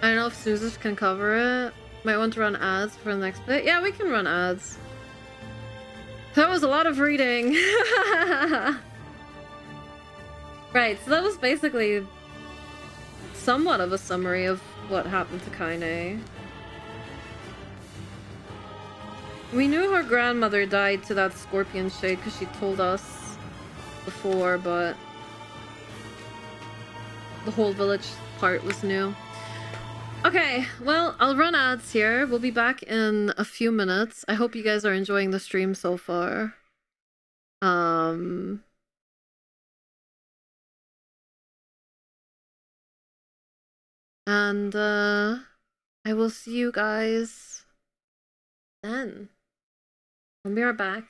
S1: I don't know if Suzus can cover it. Might want to run ads for the next bit. Yeah, we can run ads. That was a lot of reading. Right, so that was basically somewhat of a summary of what happened to Kaine. We knew her grandmother died to that scorpion shade because she told us before, but the whole village part was new. Okay, well, I'll run ads here. We'll be back in a few minutes. I hope you guys are enjoying the stream so far. And I will see you guys then. When we are back.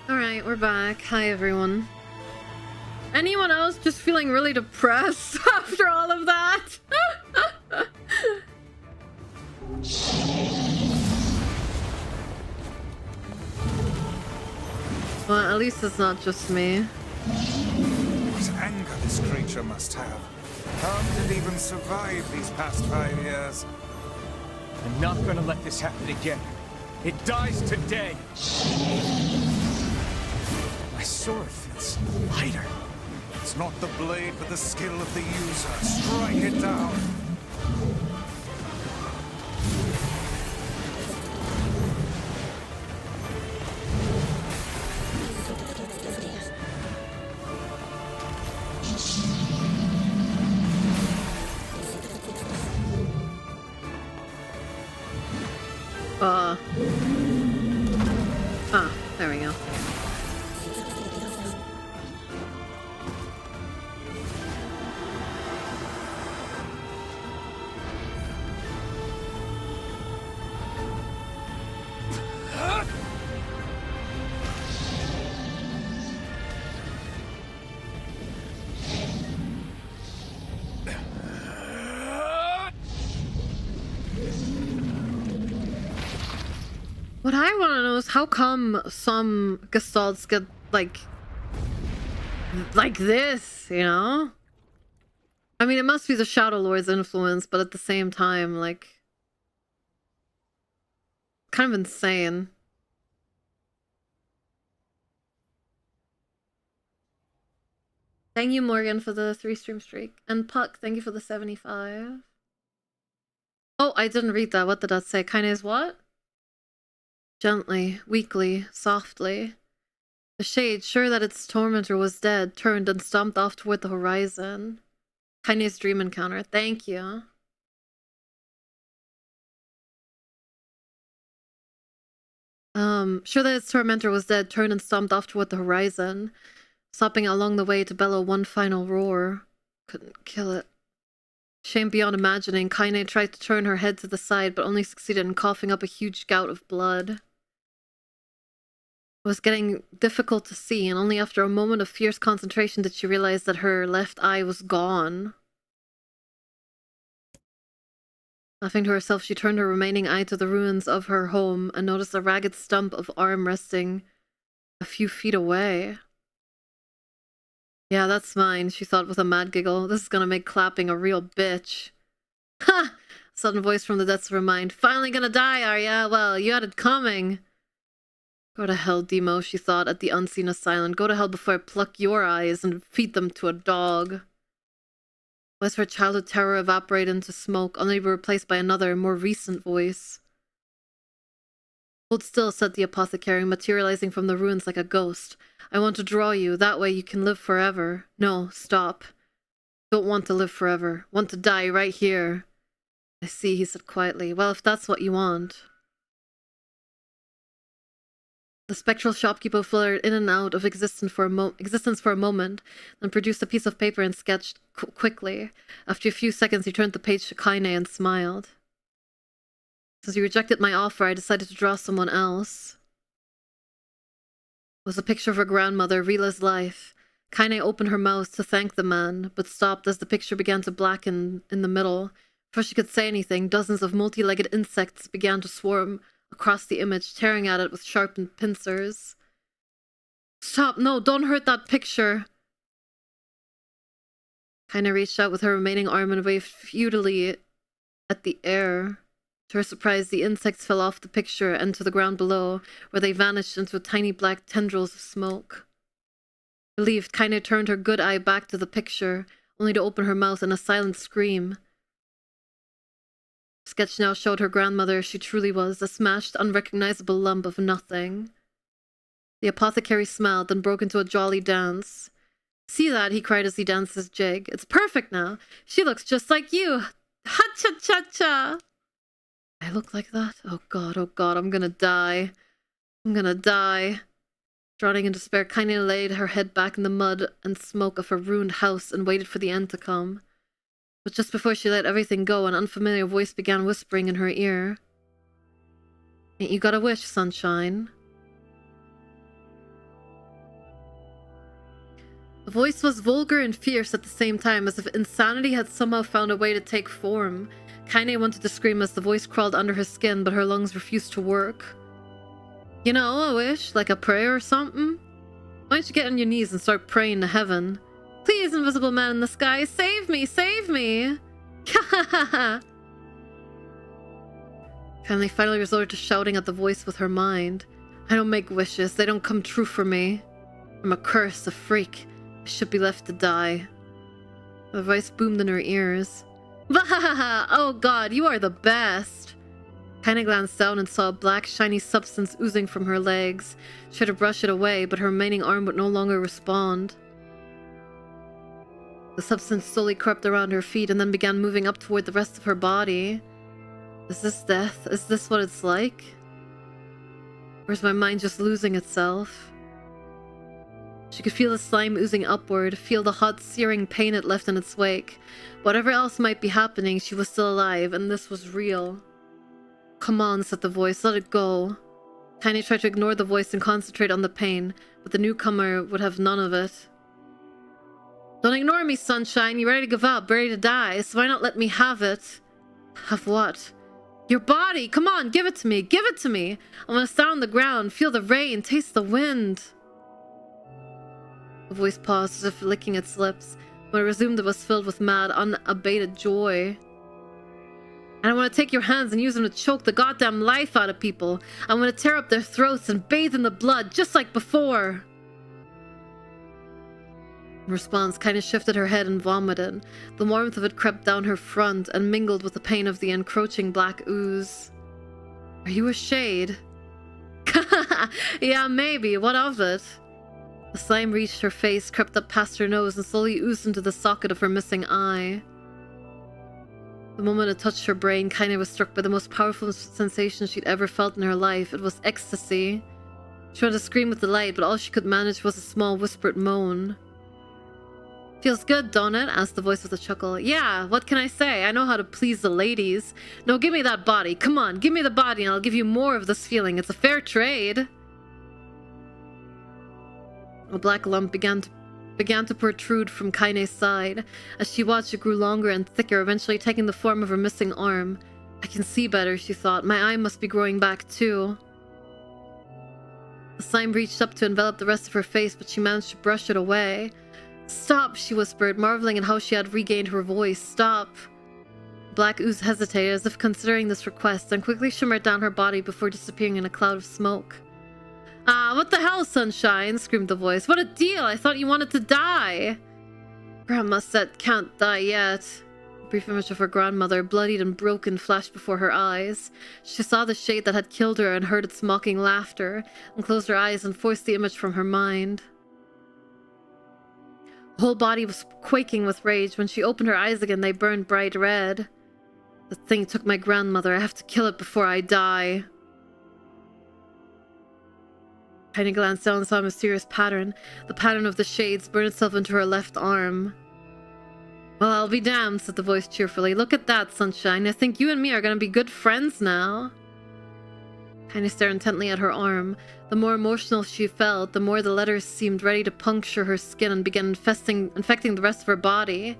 S1: Alright, we're back. Hi, everyone. Anyone else just feeling really depressed after all of that? Well, at least it's not just me.
S8: What anger this creature must have. How did it even survive these past 5 years?
S4: I'm not gonna let this happen again. It dies today. My sword feels lighter.
S8: It's not the blade, but the skill of the user. Strike it down.
S1: There we go. What I want to know is how come some gestalts get like this, you know? I mean, it must be the Shadowlord's influence, but at the same time, like, kind of insane. Thank you, Morgan, for the 3-stream streak. And Puck, thank you for the 75. Oh, I didn't read that. What did that say? Kinda is what? Gently, weakly, softly. The shade, sure that its tormentor was dead, turned and stomped off toward the horizon. Kanye's dream encounter. Thank you. Sure that its tormentor was dead, turned and stomped off toward the horizon, stopping along the way to bellow one final roar. Couldn't kill it. Shame beyond imagining, Kaine tried to turn her head to the side, but only succeeded in coughing up a huge gout of blood. It was getting difficult to see, and only after a moment of fierce concentration did she realize that her left eye was gone. Laughing to herself, she turned her remaining eye to the ruins of her home and noticed a ragged stump of arm resting a few feet away. Yeah, that's mine, she thought with a mad giggle. This is gonna make clapping a real bitch. Ha! Sudden voice from the depths of her mind. Finally gonna die, are ya? Well, you had it coming. Go to hell, Demo, she thought at the unseen assailant. Go to hell before I pluck your eyes and feed them to a dog. Was her childhood terror evaporate into smoke, only to be replaced by another, more recent voice. Hold still, said the apothecary, materializing from the ruins like a ghost. I want to draw you, that way you can live forever. No, stop. Don't want to live forever. Want to die right here. I see, he said quietly. Well, if that's what you want. The spectral shopkeeper fluttered in and out of existence for a moment, then produced a piece of paper and sketched quickly. After a few seconds, he turned the page to Kaine and smiled. Since you rejected my offer, I decided to draw someone else. It was a picture of her grandmother, Rila's life. Kaine opened her mouth to thank the man, but stopped as the picture began to blacken in the middle. Before she could say anything, dozens of multi-legged insects began to swarm across the image, tearing at it with sharpened pincers. Stop! No, don't hurt that picture! Kaine reached out with her remaining arm and waved futilely at the air. To her surprise, the insects fell off the picture and to the ground below, where they vanished into tiny black tendrils of smoke. Relieved, Kaine turned her good eye back to the picture, only to open her mouth in a silent scream. The sketch now showed her grandmother as she truly was, a smashed, unrecognizable lump of nothing. The apothecary smiled, then broke into a jolly dance. See that, he cried as he danced his jig. It's perfect now. She looks just like you. Ha-cha-cha-cha. I look like that? Oh god, I'm gonna die. I'm gonna die. Drowning in despair, Kaine laid her head back in the mud and smoke of her ruined house and waited for the end to come. But just before she let everything go, an unfamiliar voice began whispering in her ear. Ain't you got a wish, sunshine? The voice was vulgar and fierce at the same time, as if insanity had somehow found a way to take form. Kaine wanted to scream as the voice crawled under her skin, but her lungs refused to work. You know, a wish, like a prayer or something? Why don't you get on your knees and start praying to heaven? Please, invisible man in the sky, save me, save me! Kaine finally resorted to shouting at the voice with her mind. I don't make wishes, they don't come true for me. I'm a curse, a freak. I should be left to die. The voice boomed in her ears. Vahaha! Oh god, you are the best! Kaine glanced down and saw a black, shiny substance oozing from her legs. She tried to brush it away, but her remaining arm would no longer respond. The substance slowly crept around her feet and then began moving up toward the rest of her body. Is this death? Is this what it's like? Or is my mind just losing itself? She could feel the slime oozing upward, feel the hot, searing pain it left in its wake. Whatever else might be happening, she was still alive, and this was real. Come on, said the voice, let it go. Kaine tried to ignore the voice and concentrate on the pain, but the newcomer would have none of it. Don't ignore me, sunshine. You ready to give up, ready to die, so why not let me have it? Have what? Your body! Come on, give it to me! Give it to me! I want to stand on the ground, feel the rain, taste the wind. The voice paused as if licking its lips. When it resumed, it was filled with mad, unabated joy. And I want to take your hands and use them to choke the goddamn life out of people. I want to tear up their throats and bathe in the blood, just like before. In response, Kaine shifted her head and vomited. The warmth of it crept down her front and mingled with the pain of the encroaching black ooze. Are you a shade? Yeah, maybe. What of it? The slime reached her face, crept up past her nose, and slowly oozed into the socket of her missing eye. The moment it touched her brain, Kaine was struck by the most powerful sensation she'd ever felt in her life. It was ecstasy. She wanted to scream with delight, but all she could manage was a small whispered moan. Feels good, don't it? Asked the voice with a chuckle. Yeah, what can I say? I know how to please the ladies. No, give me that body. Come on, give me the body and I'll give you more of this feeling. It's a fair trade. A black lump began to protrude from Kaine's side. As she watched, it grew longer and thicker, eventually taking the form of her missing arm. I can see better, she thought. My eye must be growing back too. The slime reached up to envelop the rest of her face, but she managed to brush it away. Stop, she whispered, marveling at how she had regained her voice. Stop. Black ooze hesitated, as if considering this request, and quickly shimmered down her body before disappearing in a cloud of smoke. Ah, what the hell, sunshine? Screamed the voice. What a deal! I thought you wanted to die! Grandma said can't die yet. A brief image of her grandmother, bloodied and broken, flashed before her eyes. She saw the shade that had killed her and heard its mocking laughter, and closed her eyes and forced the image from her mind. Her whole body was quaking with rage. When she opened her eyes again, they burned bright red. The thing took my grandmother. I have to kill it before I die. Kaine glanced down and saw a mysterious pattern. The pattern of the shades burned itself into her left arm. Well, I'll be damned, said the voice cheerfully. Look at that, sunshine. I think you and me are going to be good friends now. Kaine stared intently at her arm. The more emotional she felt, the more the letters seemed ready to puncture her skin and begin infecting the rest of her body.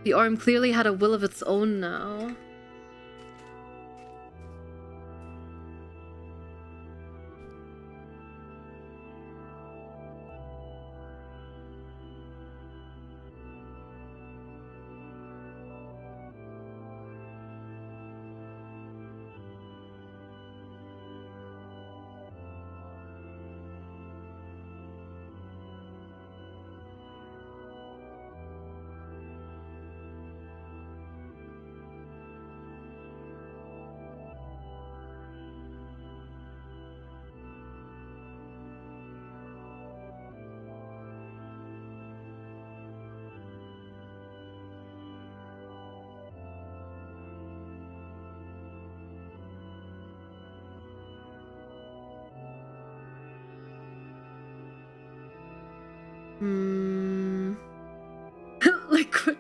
S1: The arm clearly had a will of its own now. Liquid!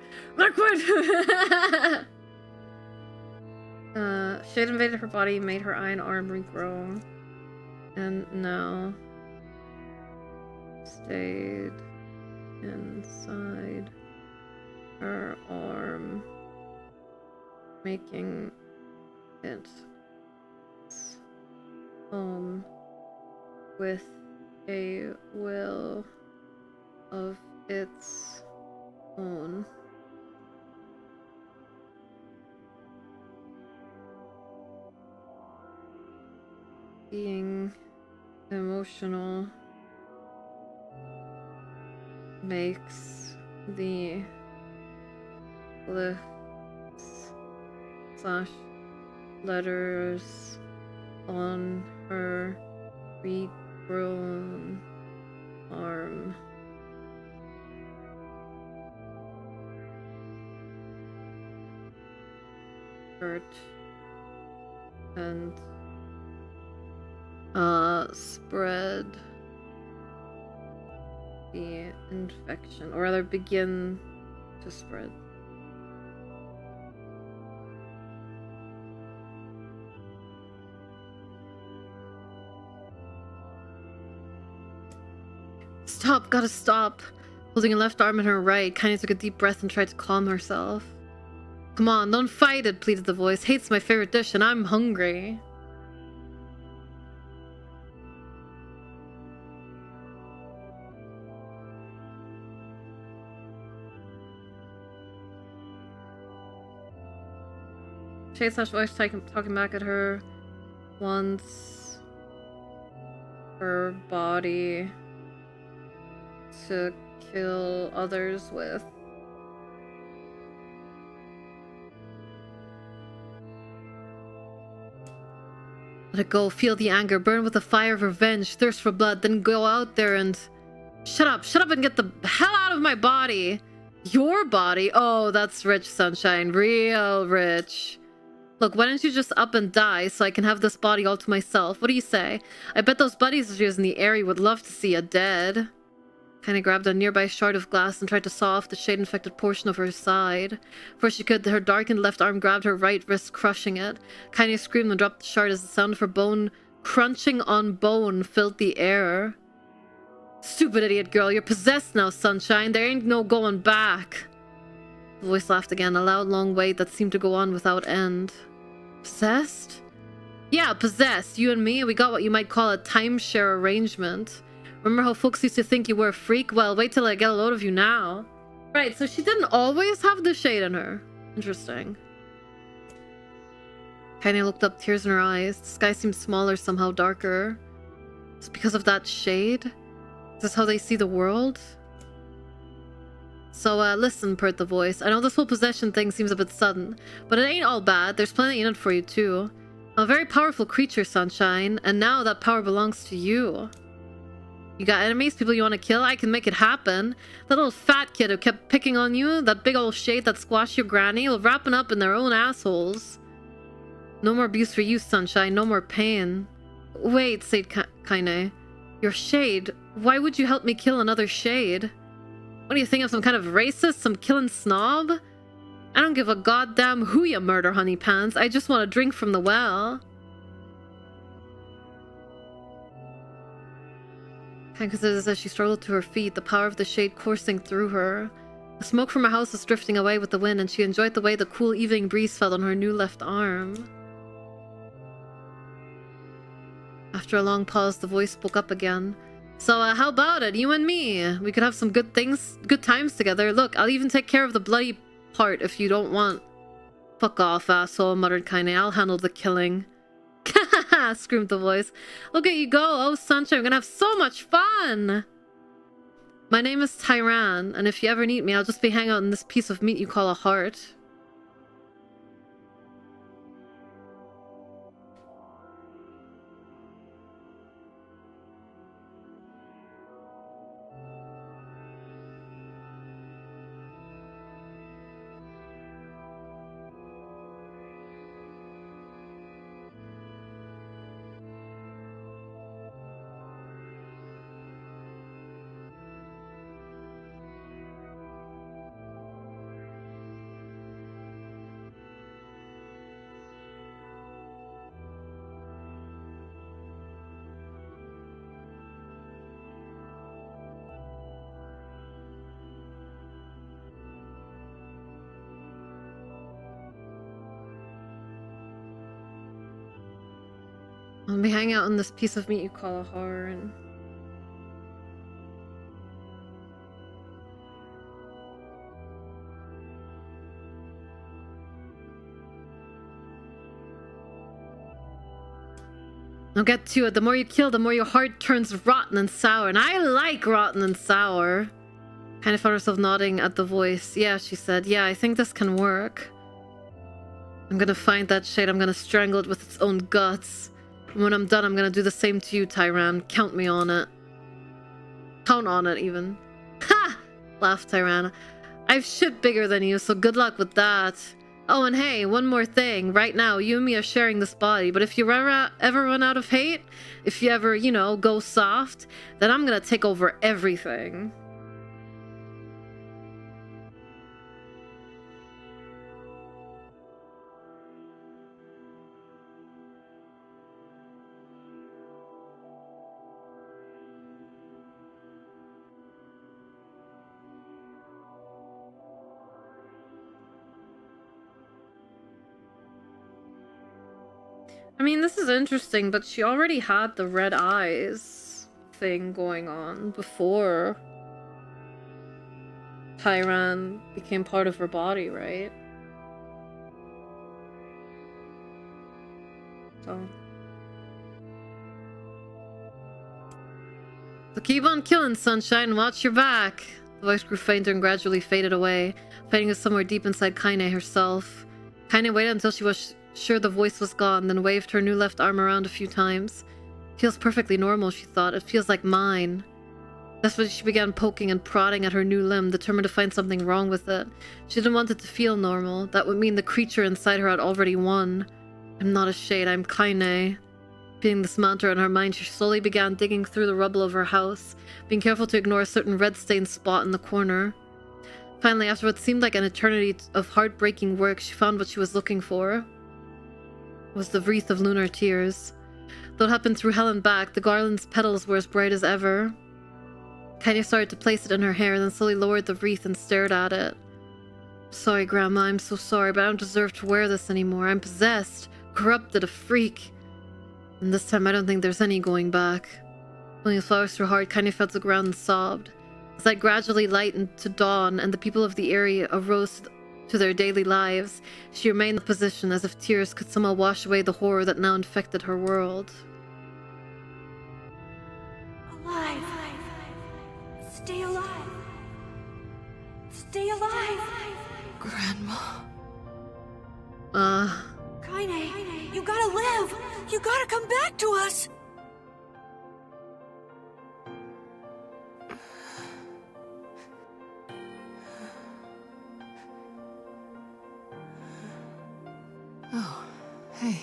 S1: Shade invaded her body, made her eye and arm regrow. And no. Stayed. inside her arm, making it home with a will of its own. Being emotional makes the glyphs / letters on her regrown arm hurt and spread the infection, or rather begin to spread. Stop, gotta stop. Holding her left arm in her right, Kaine took a deep breath and tried to calm herself. Come on, don't fight it, pleaded the voice. Hate's my favorite dish and I'm hungry. Shade / voice talking back at her wants her body to kill others with. Let it go, feel the anger, burn with the fire of revenge, thirst for blood, then go out there and... Shut up and get the hell out of my body! Your body? Oh, that's rich, Sunshine, real rich. Look, why don't you just up and die so I can have this body all to myself? What do you say? I bet those buddies of yours in the area would love to see you dead. Kaine grabbed a nearby shard of glass and tried to saw off the shade-infected portion of her side. Before she could, her darkened left arm grabbed her right wrist, crushing it. Kaine screamed and dropped the shard as the sound of her bone crunching on bone filled the air. Stupid idiot girl, you're possessed now, Sunshine. There ain't no going back. The voice laughed again, a loud, long wait that seemed to go on without end. Possessed? Yeah, possessed. You and me, we got what you might call a timeshare arrangement. Remember how folks used to think you were a freak? Well, wait till I get a load of you now. Right, so she didn't always have the shade in her. Interesting. Kaine looked up, tears in her eyes. The sky seemed smaller, somehow darker. It's because of that shade? Is this how they see the world? So, listen, purred the voice. I know this whole possession thing seems a bit sudden, but it ain't all bad. There's plenty in it for you, too. I'm a very powerful creature, Sunshine, and now that power belongs to you. You got enemies, people you want to kill? I can make it happen. That little fat kid who kept picking on you, that big old shade that squashed your granny, will wrap it up in their own assholes. No more abuse for you, Sunshine, no more pain. Wait, said Kaine. Your shade? Why would you help me kill another shade? What do you think, I'm some kind of racist? Some killing snob? I don't give a goddamn who you murder, honey pants. I just want to drink from the well. Kaine considers as she struggled to her feet, the power of the shade coursing through her. The smoke from her house was drifting away with the wind, and she enjoyed the way the cool evening breeze felt on her new left arm. After a long pause, the voice spoke up again. So, how about it? You and me. We could have some good times together. Look, I'll even take care of the bloody part if you don't want. Fuck off, asshole, muttered Kaine. I'll handle the killing. Kahaha, screamed the voice. Look at you go. Oh, Sunshine, I'm gonna have so much fun. My name is Tyran, and if you ever need me, I'll just be hanging out in this piece of meat you call a heart. I'll be hanging out on this piece of meat you call a horn. I'll get to it. The more you kill, the more your heart turns rotten and sour. And I like rotten and sour. Kind of found herself nodding at the voice. Yeah, she said. Yeah, I think this can work. I'm gonna find that shade. I'm gonna strangle it with its own guts. And when I'm done, I'm gonna do the same to you, Tyran. Count me on it. Count on it, even. Ha! Laughed Tyran. I've shit bigger than you, so good luck with that. Oh, and hey, one more thing. Right now, you and me are sharing this body, but if you ever run out of hate, if you ever, you know, go soft, then I'm gonna take over everything. I mean, this is interesting, but she already had the red eyes thing going on before Tyran became part of her body, right? So keep on killing, Sunshine, and watch your back. The voice grew fainter and gradually faded away, fading somewhere deep inside Kaine herself. Kaine waited until she was sure the voice was gone, then waved her new left arm around a few times. Feels perfectly normal, she thought. It feels like mine. That's when she began poking and prodding at her new limb, determined to find something wrong with it. She didn't want it to feel normal. That would mean the creature inside her had already won. I'm not a shade, I'm Kaine. Being this mantra in her mind, she slowly began digging through the rubble of her house, being careful to ignore a certain red-stained spot in the corner. Finally, after what seemed like an eternity of heartbreaking work, she found what she was looking for. It was the wreath of lunar tears. Though it happened through hell and back, the garland's petals were as bright as ever. Kaine started to place it in her hair, then slowly lowered the wreath and stared at it. Sorry, Grandma, I'm so sorry, but I don't deserve to wear this anymore. I'm possessed, corrupted, a freak. And this time I don't think there's any going back. Pulling his flowers through her heart, Kaine fell to the ground and sobbed. As light gradually lightened to dawn and the people of the area arose to their daily lives, she remained in the position as if tears could somehow wash away the horror that now infected her world.
S6: Alive! Stay alive! Stay alive!
S5: Grandma.
S6: Kaine, you gotta live! You gotta come back to us!
S5: Oh, hey.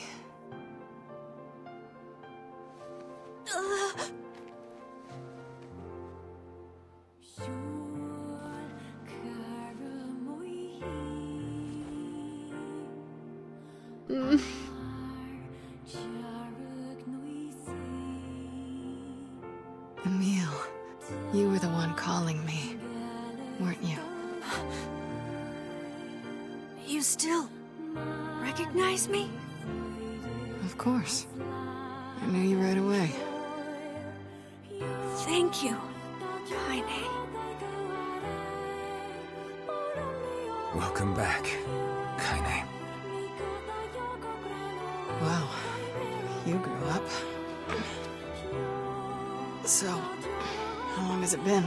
S5: Emil, you were the one calling me, weren't you?
S6: You still recognize me?
S5: Of course. I knew you right away.
S6: Thank you, Kaine.
S4: Welcome back, Kaine.
S5: Wow, you grew up. So, how long has it been?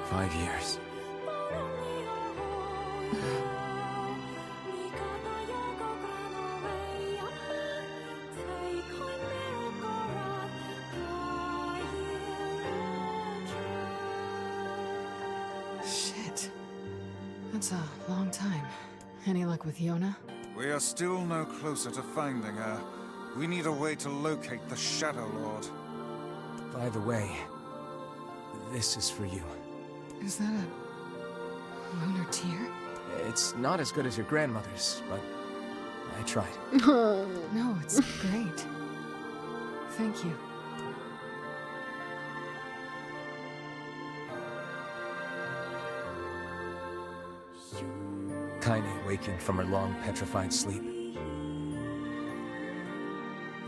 S4: 5 years.
S5: Shit. That's a long time. Any luck with Yona?
S8: We are still no closer to finding her. We need a way to locate the Shadowlord.
S4: By the way, this is for you.
S5: Is that a lunar tear?
S4: It's not as good as your grandmother's, but I tried.
S5: No, it's great. Thank you.
S4: Kaine waking from her long petrified sleep.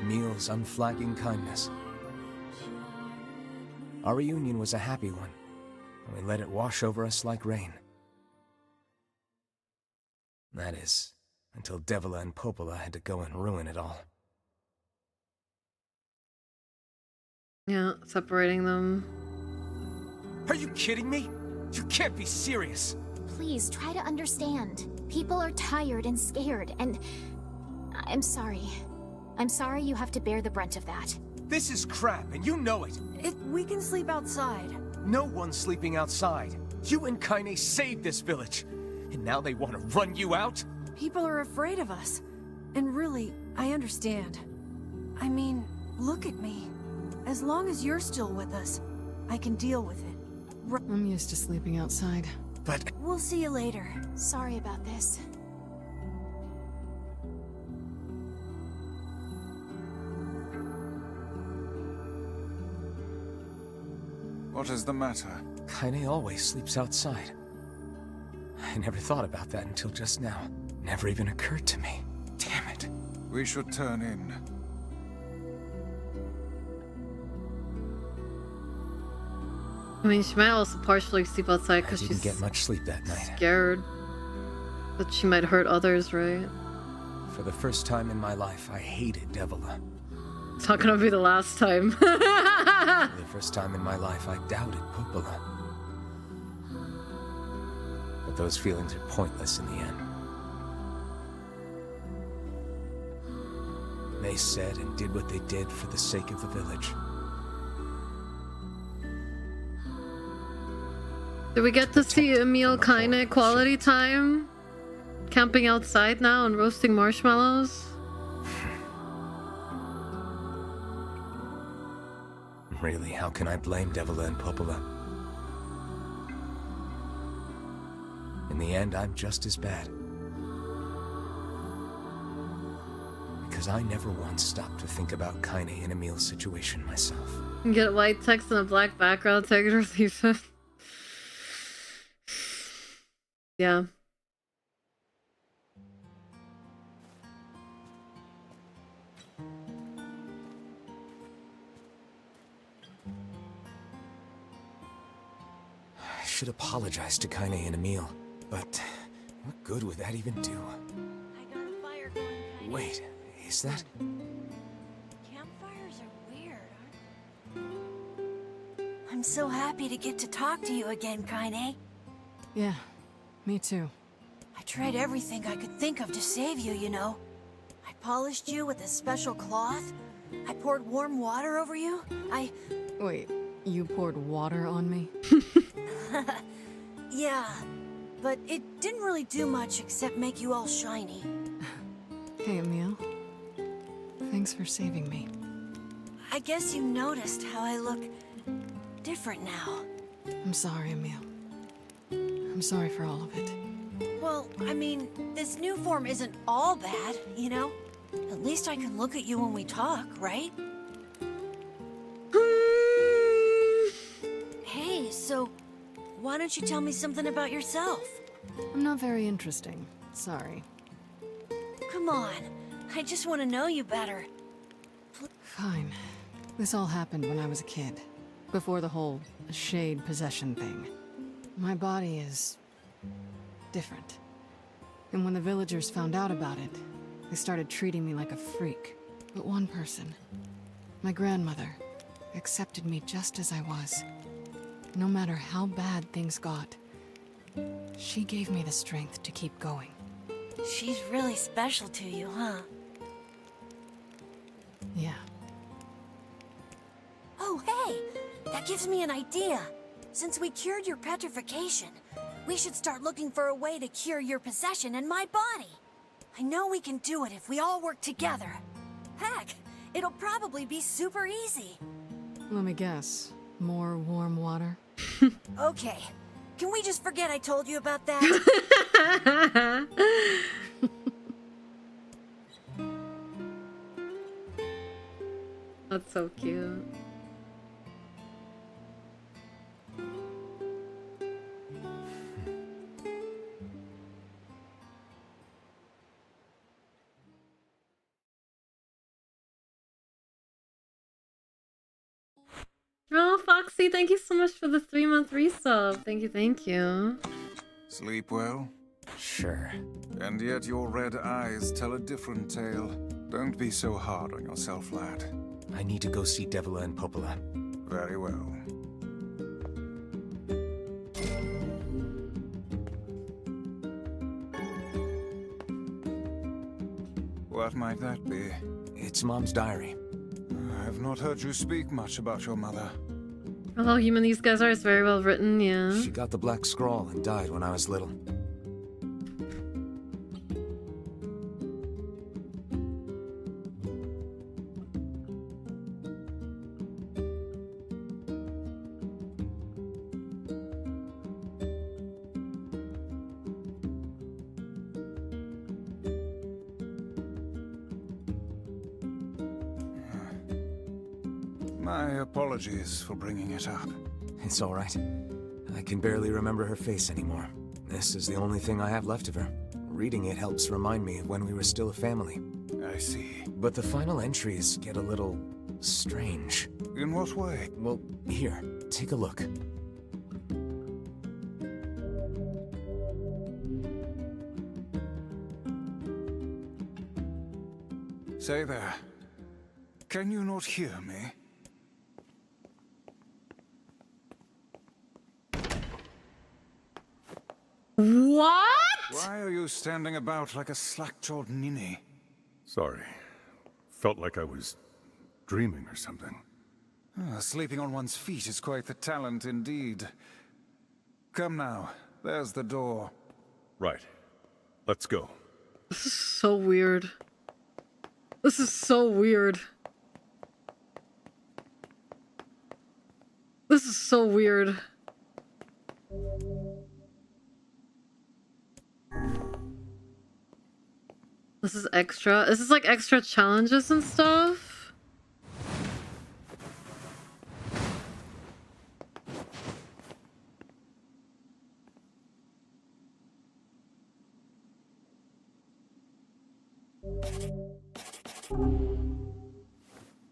S12: Emil's unflagging kindness. Our reunion was a happy one, and we let it wash over us like rain. That is, until Devila and Popola had to go and ruin it all.
S1: Yeah, separating them.
S4: Are you kidding me? You can't be serious.
S3: Please try to understand. People are tired and scared, and I'm sorry. I'm sorry you have to bear the brunt of that.
S4: This is crap, and you know it.
S6: We can sleep outside.
S4: No one's sleeping outside. You and Kaine saved this village, and now they want to run you out?
S6: People are afraid of us. And really, I understand. I mean, look at me. As long as you're still with us, I can deal with it.
S5: I'm used to sleeping outside.
S4: But
S6: we'll see you later.
S3: Sorry about this.
S8: What is the matter?
S12: Kaine always sleeps outside. I never thought about that until just now. Never even occurred to me. Damn it.
S8: We should turn in.
S1: I mean, she might also partially sleep outside because
S12: she's didn't get much sleep that night.
S1: Scared that she might hurt others, right?
S12: For the first time in my life, I hated Devila.
S1: It's not gonna be the last time.
S12: For the first time in my life, I doubted Popola. But those feelings are pointless in the end. They said and did what they did for the sake of the village.
S1: Do we get to see Emil Kaine quality time? Camping outside now and roasting marshmallows?
S12: Really, how can I blame Devila and Popola? In the end, I'm just as bad. Because I never once stopped to think about Kaine and Emil's situation myself.
S1: You get white text and a black background, take it or leave it. Yeah.
S12: I should apologize to Kaine and Emil, but what good would that even do?
S6: I got a fire going, Kaine.
S12: Wait, is that?
S6: Campfires are weird, aren't I'm so happy to get to talk to you again, Kaine.
S5: Yeah, me too.
S6: I tried everything I could think of to save you, you know. I polished you with a special cloth. I poured warm water over you.
S5: Wait, you poured water on me?
S6: Yeah, but it didn't really do much except make you all shiny.
S5: Hey, Emil. Thanks for saving me.
S6: I guess you noticed how I look different now.
S5: I'm sorry, Emil. I'm sorry for all of it.
S6: Well, I mean, this new form isn't all bad, you know? At least I can look at you when we talk, right? Hey, so why don't you tell me something about yourself?
S5: I'm not very interesting. Sorry.
S6: Come on, I just want to know you better.
S5: Fine. This all happened when I was a kid. Before the whole shade possession thing. My body is different. And when the villagers found out about it, they started treating me like a freak. But one person, my grandmother, accepted me just as I was. No matter how bad things got, she gave me the strength to keep going.
S6: She's really special to you, huh?
S5: Yeah.
S6: Oh, hey! That gives me an idea. Since we cured your petrification, we should start looking for a way to cure your possession in my body. I know we can do it if we all work together. Heck, it'll probably be super easy.
S5: Let me guess. More warm water?
S6: Okay. Can we just forget I told you about that?
S1: That's so cute. Foxy, thank you so much for the 3-month resub. Thank you, thank you.
S8: Sleep well?
S12: Sure.
S8: And yet your red eyes tell a different tale. Don't be so hard on yourself, lad.
S12: I need to go see Devila and Popola.
S8: Very well. What might that be?
S12: It's Mom's diary.
S8: I have not heard you speak much about your mother.
S1: Oh, human these guys are. It's very well written, yeah.
S12: She got the Black Scrawl and died when I was little.
S8: My apologies for bringing it up.
S12: It's all right. I can barely remember her face anymore. This is the only thing I have left of her. Reading it helps remind me of when we were still a family.
S8: I see.
S12: But the final entries get a little strange.
S8: In what way?
S12: Well, here, take a look.
S8: Say there. Can you not hear me?
S1: What?
S8: Why are you standing about like a slack-jawed ninny?
S9: Sorry. Felt like I was dreaming or something.
S8: Sleeping on one's feet is quite the talent indeed. Come now, there's the door.
S9: Right. Let's go.
S1: This is so weird. This is so weird. This is so weird. This is extra. This is like extra challenges and stuff.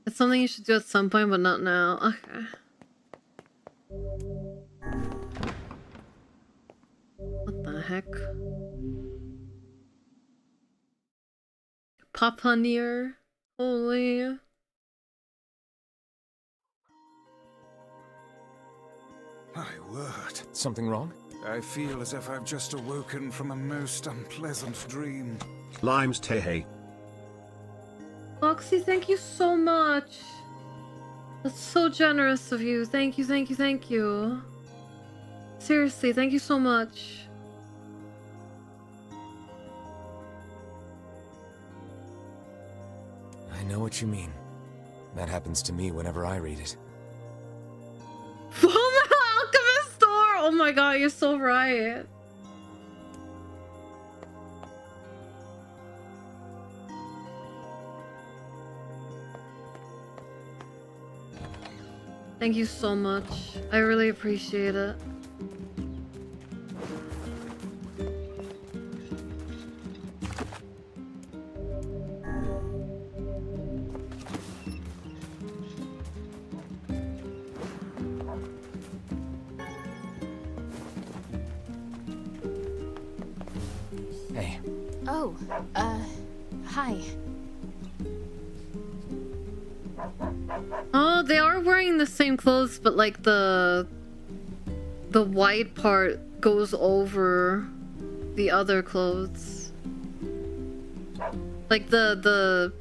S1: It's something you should do at some point, but not now. Okay. What the heck? Papa NieR. Holy.
S8: My word.
S12: Something wrong?
S8: I feel as if I've just awoken from a most unpleasant dream.
S2: Limes Tehe.
S1: Foxy, thank you so much. That's so generous of you. Thank you, thank you, thank you. Seriously, thank you so much.
S12: I know what you mean. That happens to me whenever I read it.
S1: From the alchemist door! Oh my god, you're so right. Thank you so much. I really appreciate it.
S12: Hey.
S3: Oh, hi.
S1: Oh, they are wearing the same clothes, but like the white part goes over the other clothes. Like the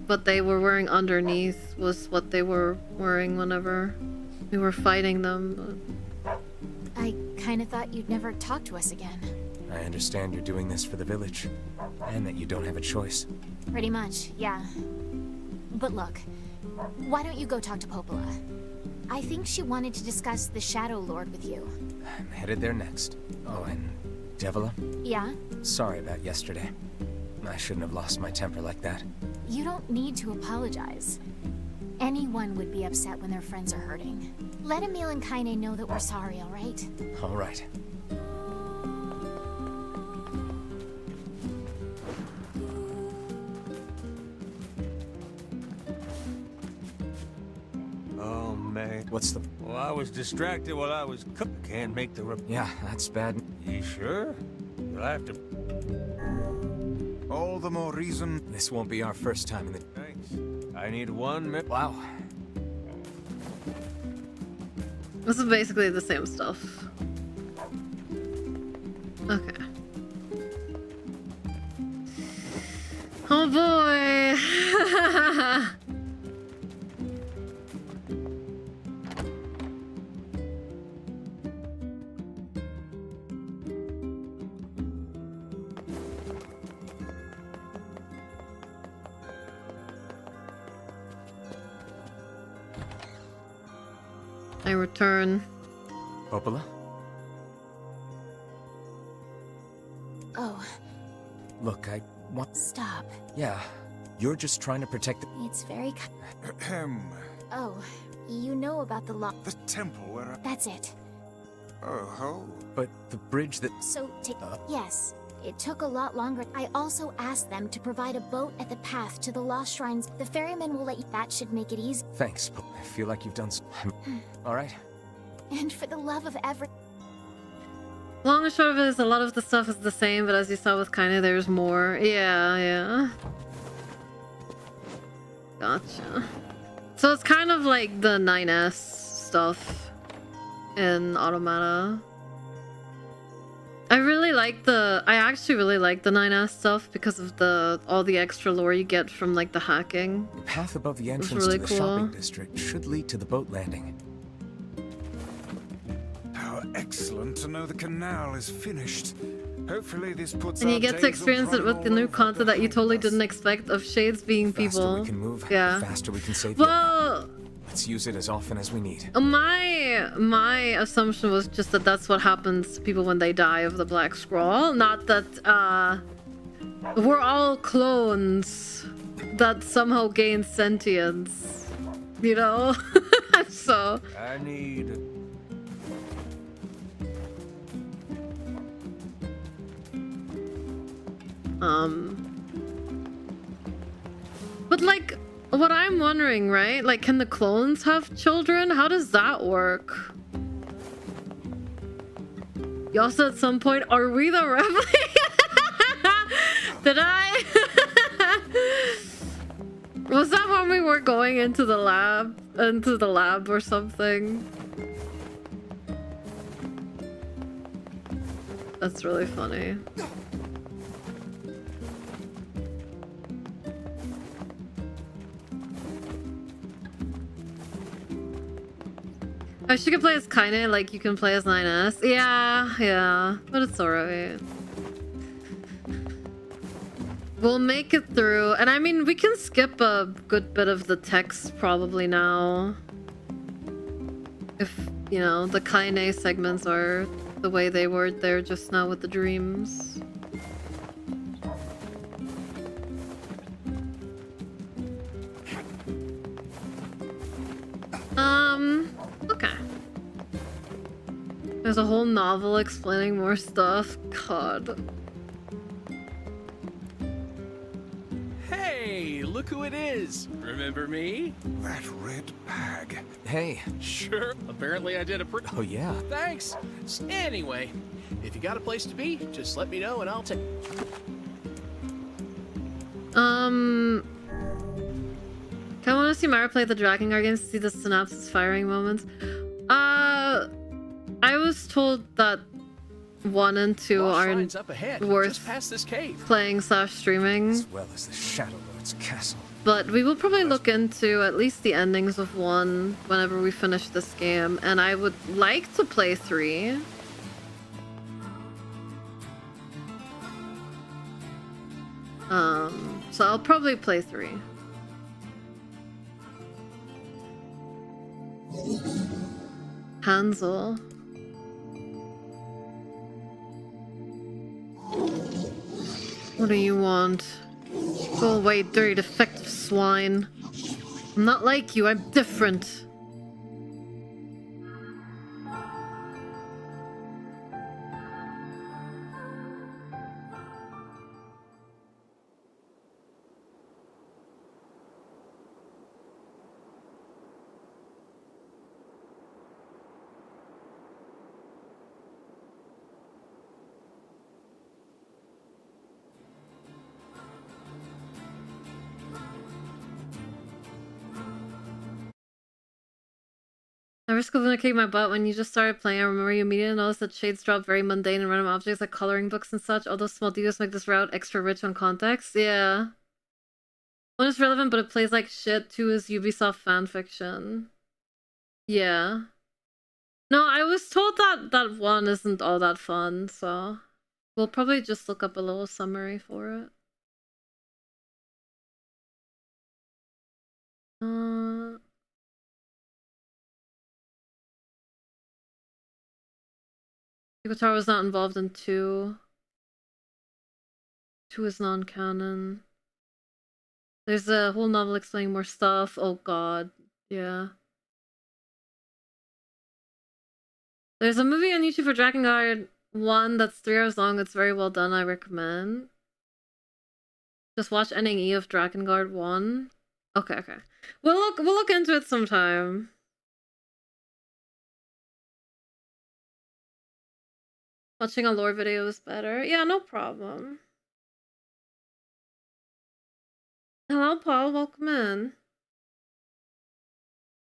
S1: what they were wearing underneath was what they were wearing whenever we were fighting them.
S3: I kinda thought you'd never talk to us again.
S12: I understand you're doing this for the village, and that you don't have a choice.
S3: Pretty much, yeah. But look, why don't you go talk to Popola? I think she wanted to discuss the Shadowlord with you.
S12: I'm headed there next. Oh, and Devila?
S3: Yeah?
S12: Sorry about yesterday. I shouldn't have lost my temper like that.
S3: You don't need to apologize. Anyone would be upset when their friends are hurting. Let Emil and Kaine know that we're sorry, alright?
S12: Alright.
S13: Oh, May.
S12: What's the...
S10: Well, I was distracted while I was can't make the
S12: Yeah, that's bad.
S10: You sure? You'll have to...
S8: All the more reason...
S12: This won't be our first time in the...
S10: Thanks. I need 1 minute.
S12: Wow.
S1: This is basically the same stuff. Okay. Oh boy! I return.
S12: Popola?
S3: Oh,
S12: Look, I want...
S3: stop.
S12: Yeah, you're just trying to protect the...
S3: It's very...
S8: Ahem.
S3: Oh, you know about the law.
S8: The temple where I...
S3: That's it.
S8: Oh, ho.
S12: But the bridge that...
S3: So, yes, it took a lot longer. I also asked them to provide a boat at the path to the lost shrines. The ferryman will let you... That should make it easy.
S12: Thanks, I feel like you've done... Alright.
S3: And for the love of
S1: Long and short of it is a lot of the stuff is the same, but as you saw with Kaine, there's more. Yeah. Gotcha. So it's kind of like the 9S stuff in Automata. I actually really like the 9S stuff because of all the extra lore you get from like the hacking.
S12: The path above the entrance
S1: really
S12: to the
S1: cool.
S12: shopping district should lead to the boat landing.
S8: How excellent to know the canal is finished. Hopefully this puts
S1: And you
S8: our
S1: get
S8: days
S1: to
S8: of
S1: experience it
S8: running
S1: with the
S8: all
S1: new
S8: over
S1: content that you
S8: behind
S1: totally
S8: us.
S1: didn't expect of Shades being
S12: The faster
S1: people.
S12: we can move,
S1: Yeah.
S12: the faster we can save
S1: Well,
S12: Let's use it as often as we need.
S1: my assumption was just that that's what happens to people when they die of the Black Scroll. Not that we're all clones that somehow gain sentience. You know? So
S10: I need...
S1: But like, what I'm wondering, right? Like, can the clones have children? How does that work? You also at some point, are we the Replicant? Did I? Was that when we were going into the lab or something? That's really funny. I wish you could play as Kaine like you can play as 9S. Yeah, but it's alright. We'll make it through. And I mean, we can skip a good bit of the text probably now. If, you know, the Kaine segments are the way they were there just now with the dreams. Okay. There's a whole novel explaining more stuff. God.
S13: Hey, look who it is. Remember me?
S8: That red bag.
S12: Hey.
S13: Sure. Apparently I did a pretty...
S12: Oh, yeah.
S13: Thanks. Anyway, if you got a place to be, just let me know and I'll take...
S1: I want to see Myra play the Dragon Guard games to see the synapses firing moments. I was told that 1 and 2 aren't
S13: up ahead,
S1: worth
S13: just past this cave.
S1: playing / streaming.
S12: As well as the Shadowlord's castle.
S1: But we will probably look into at least the endings of 1 whenever we finish this game. And I would like to play 3. So I'll probably play 3. Hansel. What do you want? Go away, dirty defective swine. I'm not like you, I'm different. I risk of kicking my butt when you just started playing. I remember you immediately noticed that shades drop very mundane and random objects like coloring books and such. All those small details make this route extra rich on context. Yeah. One is relevant, but it plays like shit. Two is Ubisoft fanfiction. Yeah. No, I was told that one isn't all that fun, so we'll probably just look up a little summary for it. Guitar was not involved in 2. 2 is non-canon. There's a whole novel explaining more stuff. Oh god. Yeah. There's a movie on YouTube for Drakengard 1 that's 3 hours long. It's very well done. I recommend. Just watch ending E of Drakengard 1. Okay. We'll look into it sometime. Watching a lore video is better. Yeah, no problem. Hello, Paul. Welcome in.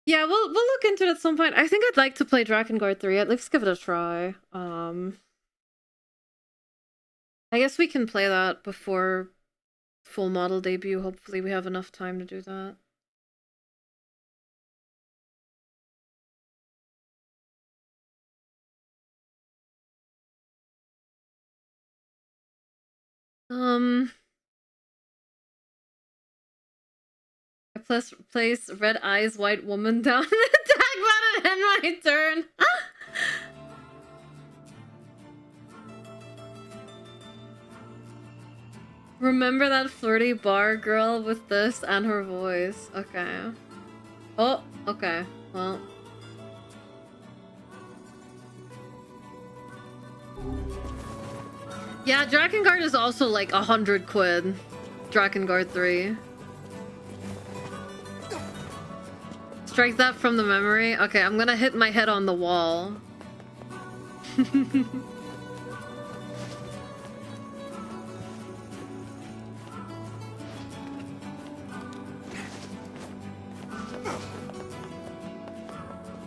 S1: Yeah, we'll look into it at some point. I think I'd like to play Drakengard 3. Let's give it a try. I guess we can play that before full model debut. Hopefully we have enough time to do that. I place red eyes white woman down in the tag button and my turn. Remember that flirty bar girl with this and her voice. Okay. Oh, okay. Well. Yeah, Drakengard is also like 100 quid. Drakengard 3. Strike that from the memory. Okay, I'm gonna hit my head on the wall.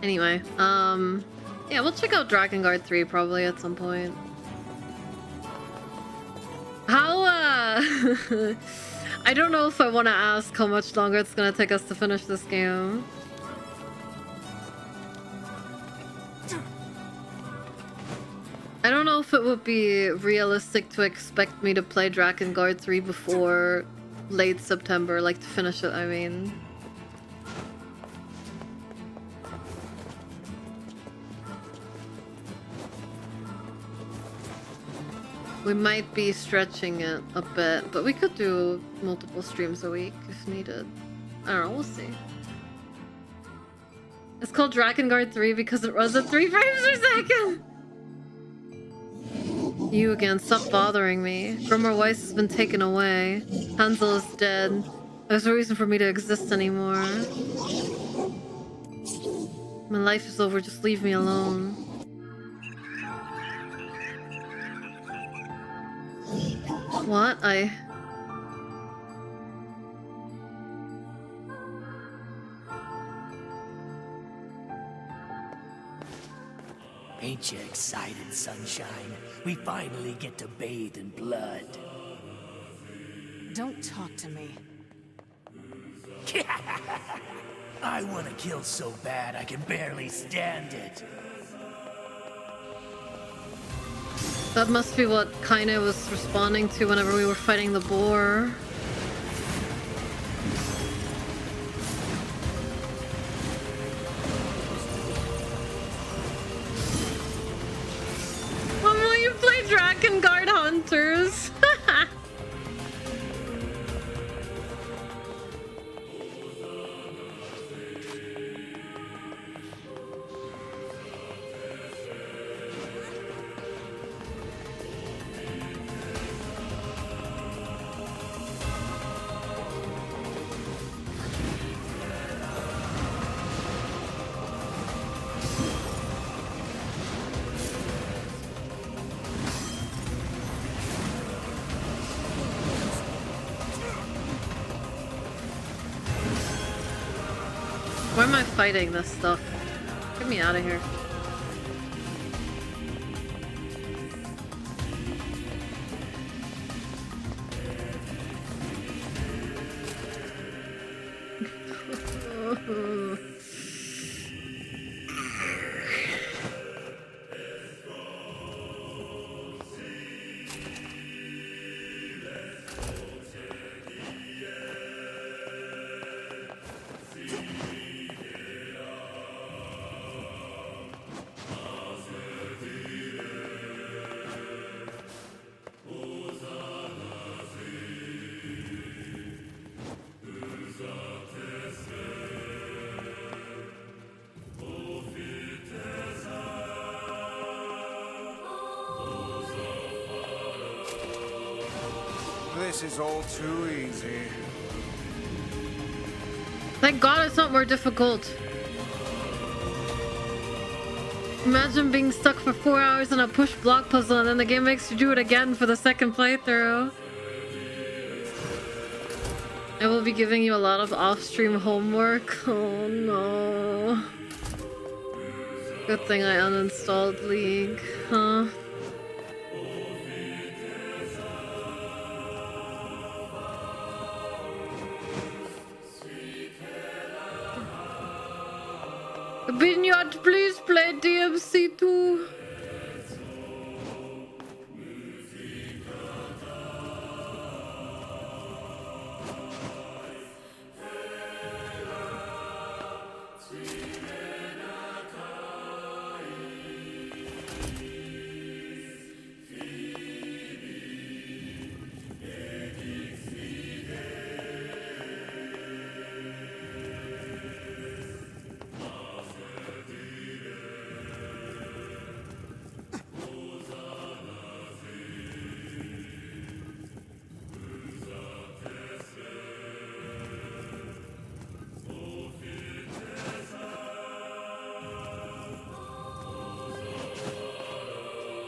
S1: Anyway, yeah, we'll check out Drakengard 3 probably at some point. How, I don't know if I want to ask how much longer it's gonna take us to finish this game. I don't know if it would be realistic to expect me to play Drakengard 3 before late September, like to finish it, I mean. We might be stretching it a bit, but we could do multiple streams a week if needed. I don't know, we'll see. It's called Drakengard 3 because it runs at 3 frames per second! You again, stop bothering me. Grummer Weiss has been taken away. Hansel is dead. There's no reason for me to exist anymore. My life is over, just leave me alone. What?
S14: Ain't you excited, sunshine? We finally get to bathe in blood.
S5: Don't talk to me.
S14: I want to kill so bad I can barely stand it.
S1: That must be what Kaine was responding to whenever we were fighting the boar. When will you play Drakengard Hunters? Why am I fighting this stuff? Give me out of here.
S8: This is all too easy.
S1: Thank God it's not more difficult. Imagine being stuck for 4 hours in a push block puzzle and then the game makes you do it again for the second playthrough. I will be giving you a lot of off-stream homework. Oh no. Good thing I uninstalled League, huh? Binyot, please play DMC 2.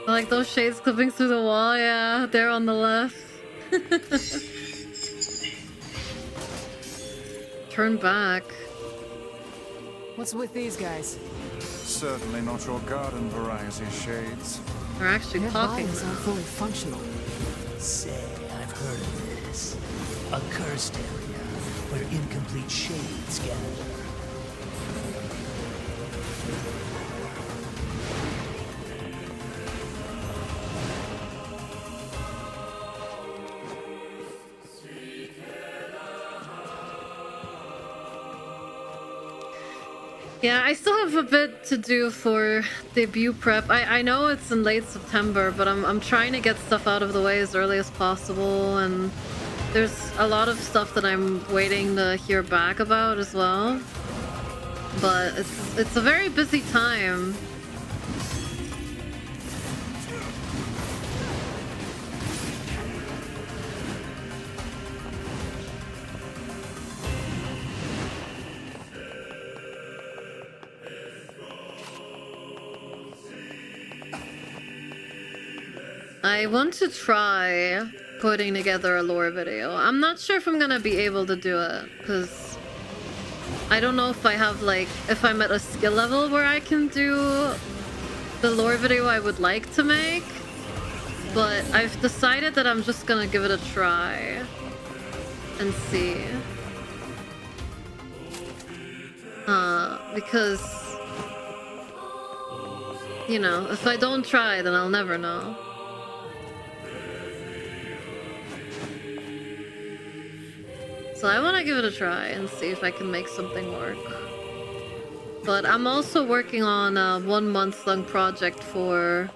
S1: I like those shades clipping through the wall, yeah, they're on the left. Turn back.
S5: What's with these guys?
S8: Certainly not your garden variety shades.
S1: They're actually
S5: Their
S1: talking.
S5: bodies aren't fully functional.
S14: Say, I've heard of this. A cursed area where incomplete shades gather.
S1: Yeah, I still have a bit to do for debut prep. I know it's in late September, but I'm trying to get stuff out of the way as early as possible, and there's a lot of stuff that I'm waiting to hear back about as well. But it's a very busy time. I want to try putting together a lore video. I'm not sure if I'm gonna be able to do it, because I don't know if I have, like, if I'm at a skill level where I can do the lore video I would like to make. But I've decided that I'm just gonna give it a try and see. Because, you know, if I don't try, then I'll never know. So I want to give it a try and see if I can make something work. But I'm also working on a 1 month long project for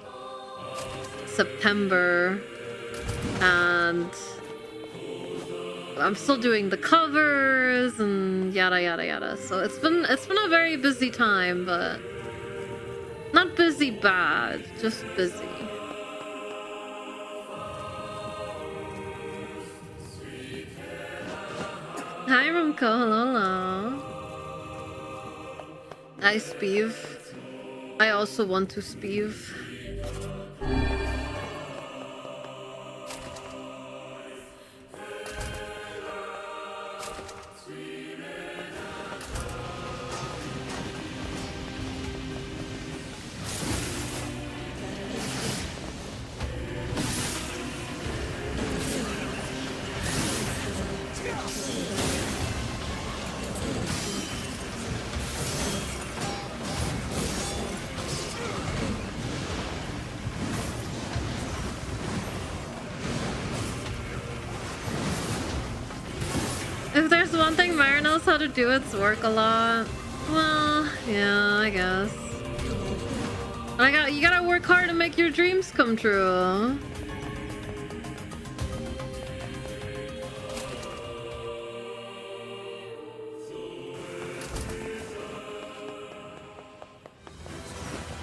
S1: September, and I'm still doing the covers and yada yada yada. So it's been a very busy time, but not busy bad, just busy. Hi Rumko, hello, hello. Hi Speeve. I also want to Speeve. Myra knows how to do its work a lot. Well, yeah, I guess. You gotta work hard to make your dreams come true.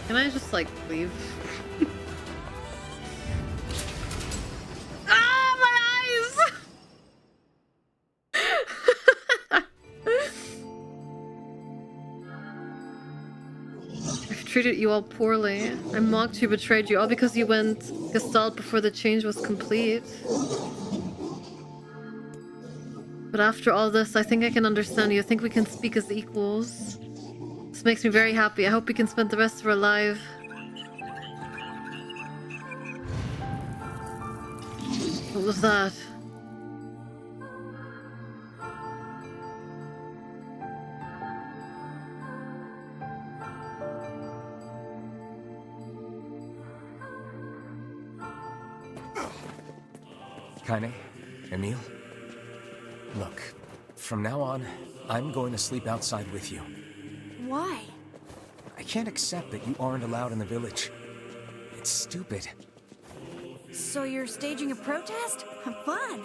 S1: Can I just like leave? Ah, my eyes! I've treated you all poorly. I mocked you, betrayed you, all because you went Gestalt before the change was complete. But after all this, I think I can understand you. I think we can speak as equals. This makes me very happy. I hope we can spend the rest of our life. What was that?
S12: Kaine, Emil, look, from now on, I'm going to sleep outside with you.
S6: Why?
S12: I can't accept that you aren't allowed in the village. It's stupid.
S6: So you're staging a protest? Fun!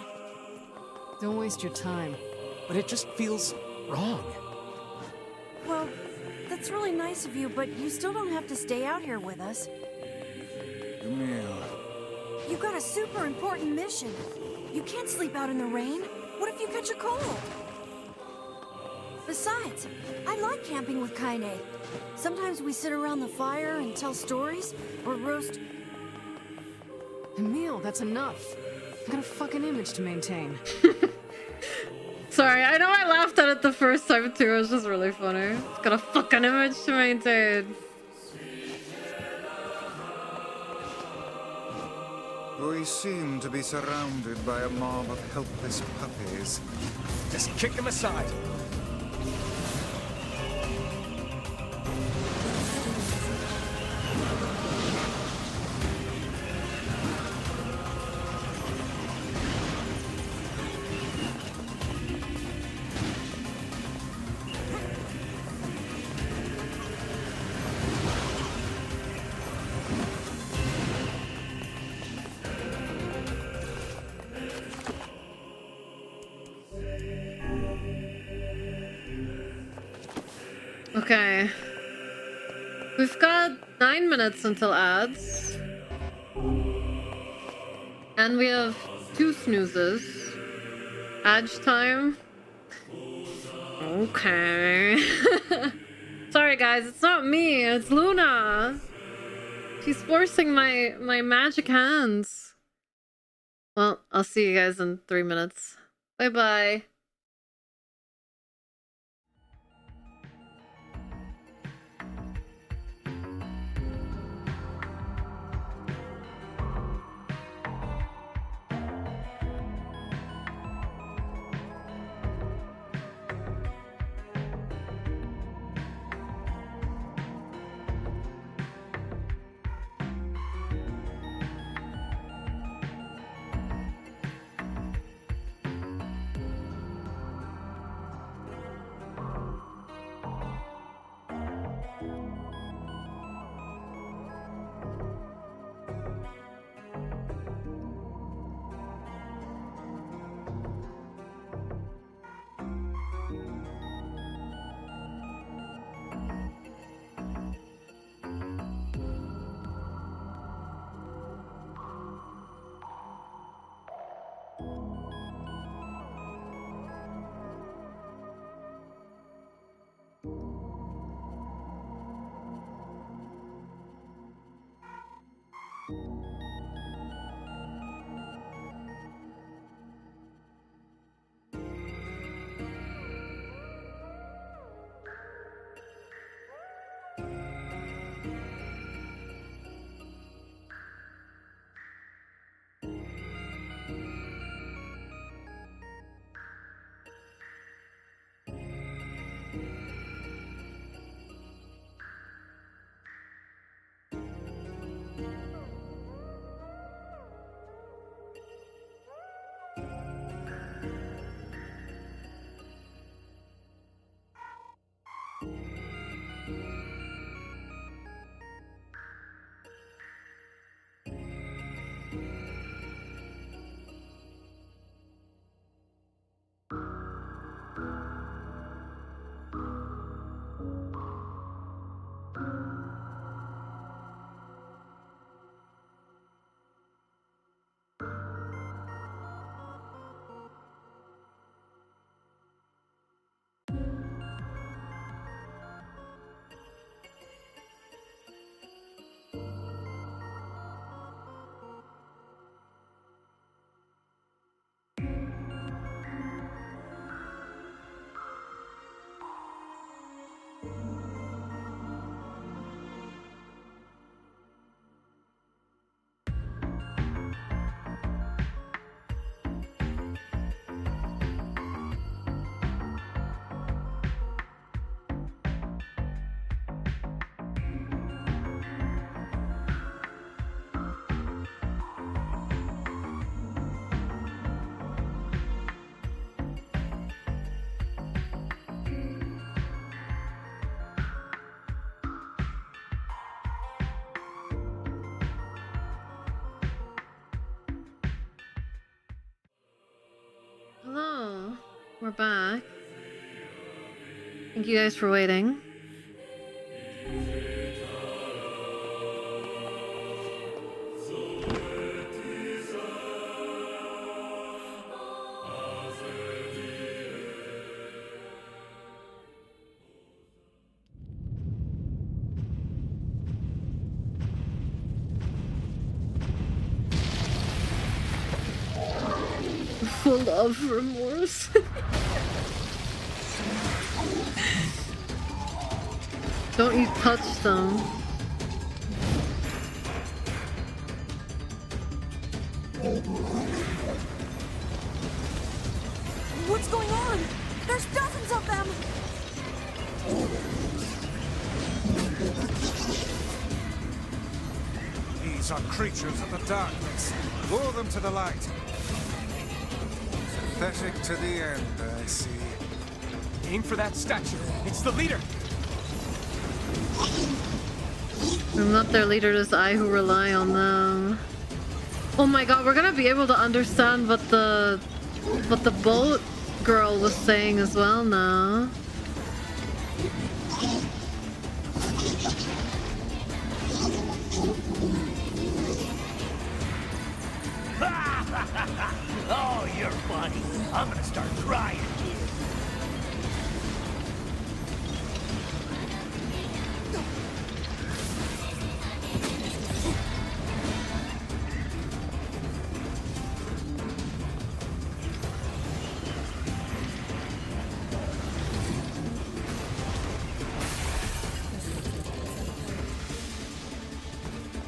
S5: Don't waste your time.
S12: But it just feels wrong.
S6: Well, that's really nice of you, but you still don't have to stay out here with us.
S8: Emil.
S6: You've got a super important mission. You can't sleep out in the rain. What if you catch a cold? Besides, I like camping with Kaine. Sometimes we sit around the fire and tell stories, or roast...
S5: Emil, that's enough. I got a fucking image to maintain.
S1: Sorry, I know I laughed at it the first time too. It was just really funny. It's got a fucking image to maintain.
S8: We seem to be surrounded by a mob of helpless puppies.
S4: Just kick them aside.
S1: Okay. We've got 9 minutes until ads. And we have 2 snoozes. Adge time. Okay. Sorry guys, it's not me, it's Luna. She's forcing my magic hands. Well, I'll see you guys in 3 minutes. Bye bye. We're back. Thank you guys for waiting. Full of remorse. Don't you touch them.
S6: What's going on? There's dozens of them!
S8: These are creatures of the darkness. Lure them to the light. Pathetic to the end, I see.
S4: Aim for that statue. It's the leader.
S1: I'm not their leader, it is I who rely on them. Oh my god, we're gonna be able to understand what the boat girl was saying as well now.
S14: Oh, you're funny. I'm gonna start crying, kid.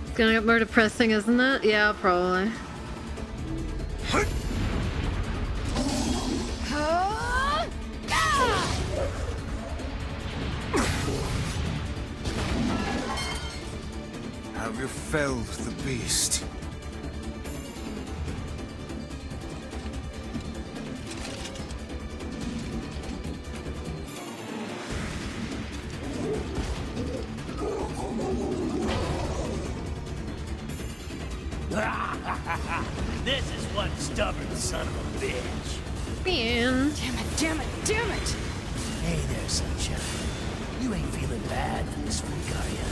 S1: It's gonna get more depressing, isn't it? Yeah, probably.
S8: Have you felled the beast?
S14: This is one stubborn son of a bitch.
S1: Man.
S6: Damn it, damn it, damn it!
S14: Hey there, sunshine. You ain't feeling bad for this freak, are ya?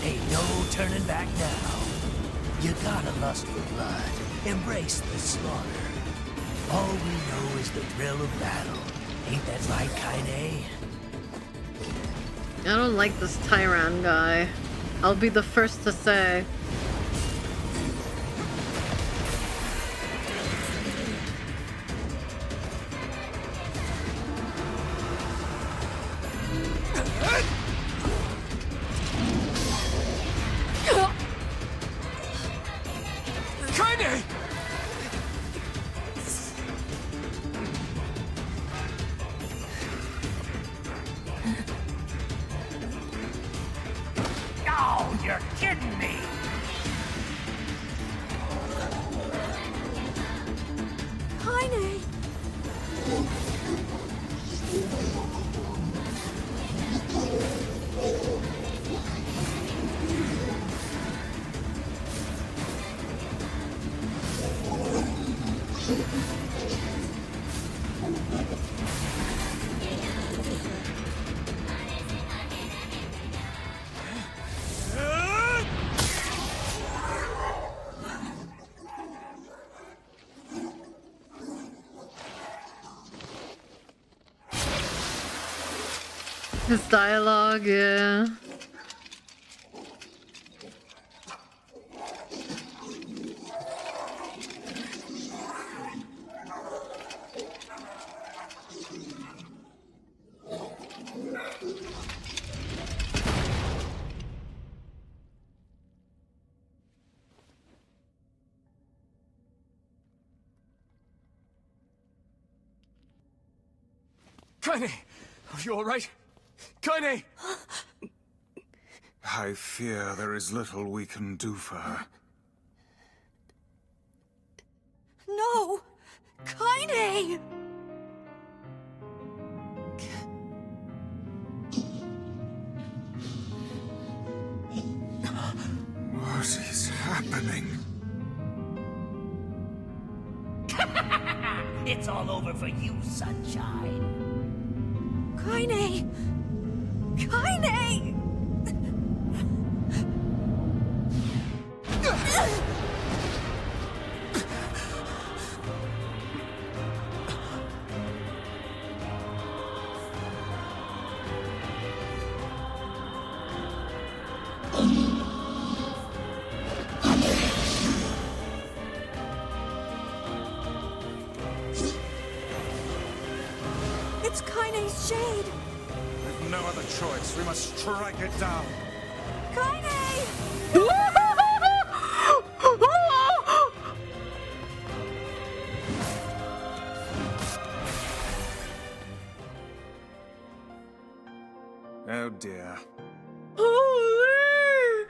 S14: Ain't no turning back now. You gotta lust for blood. Embrace the slaughter. All we know is the thrill of battle. Ain't that right, Kaine?
S1: I don't like this Tyran guy. I'll be the first to say.
S14: Oh, you're kidding me!
S6: Kaine!
S1: His dialogue, yeah.
S4: Kaine! Are you alright? Kaine!
S8: I fear there is little we can do for her.
S6: No! Kaine!
S8: What is happening?
S14: It's all over for you, sunshine.
S6: Kaine! Kaine! It's Kaine's shade!
S8: With no other choice, we must strike it down.
S6: Kaine!
S8: Oh dear.
S1: Holy!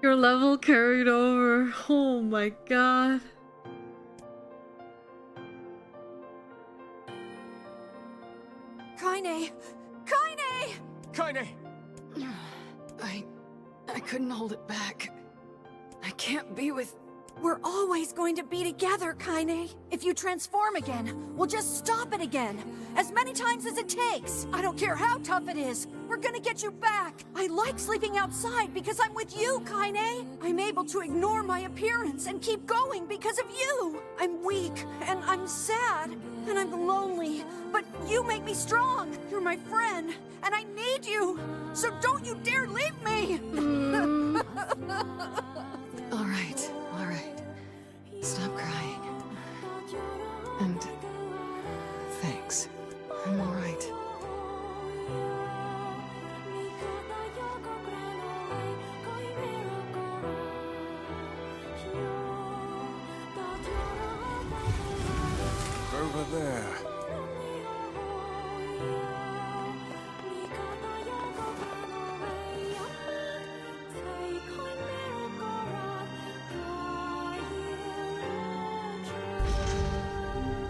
S1: Your level carried over. Oh my god.
S6: Kaine! Kaine!
S4: Kaine!
S5: I couldn't hold it back. I can't be with...
S6: We're always going to be together, Kaine. If you transform again, we'll just stop it again. As many times as it takes. I don't care how tough it is. We're gonna get you back. I like sleeping outside because I'm with you, Kaine. I'm able to ignore my appearance and keep going because of you. I'm weak, and I'm sad, and I'm lonely. But you make me strong. You're my friend, and I need you. So don't you dare leave me.
S5: All right. Stop crying. And thanks. I'm all right.
S8: Over there.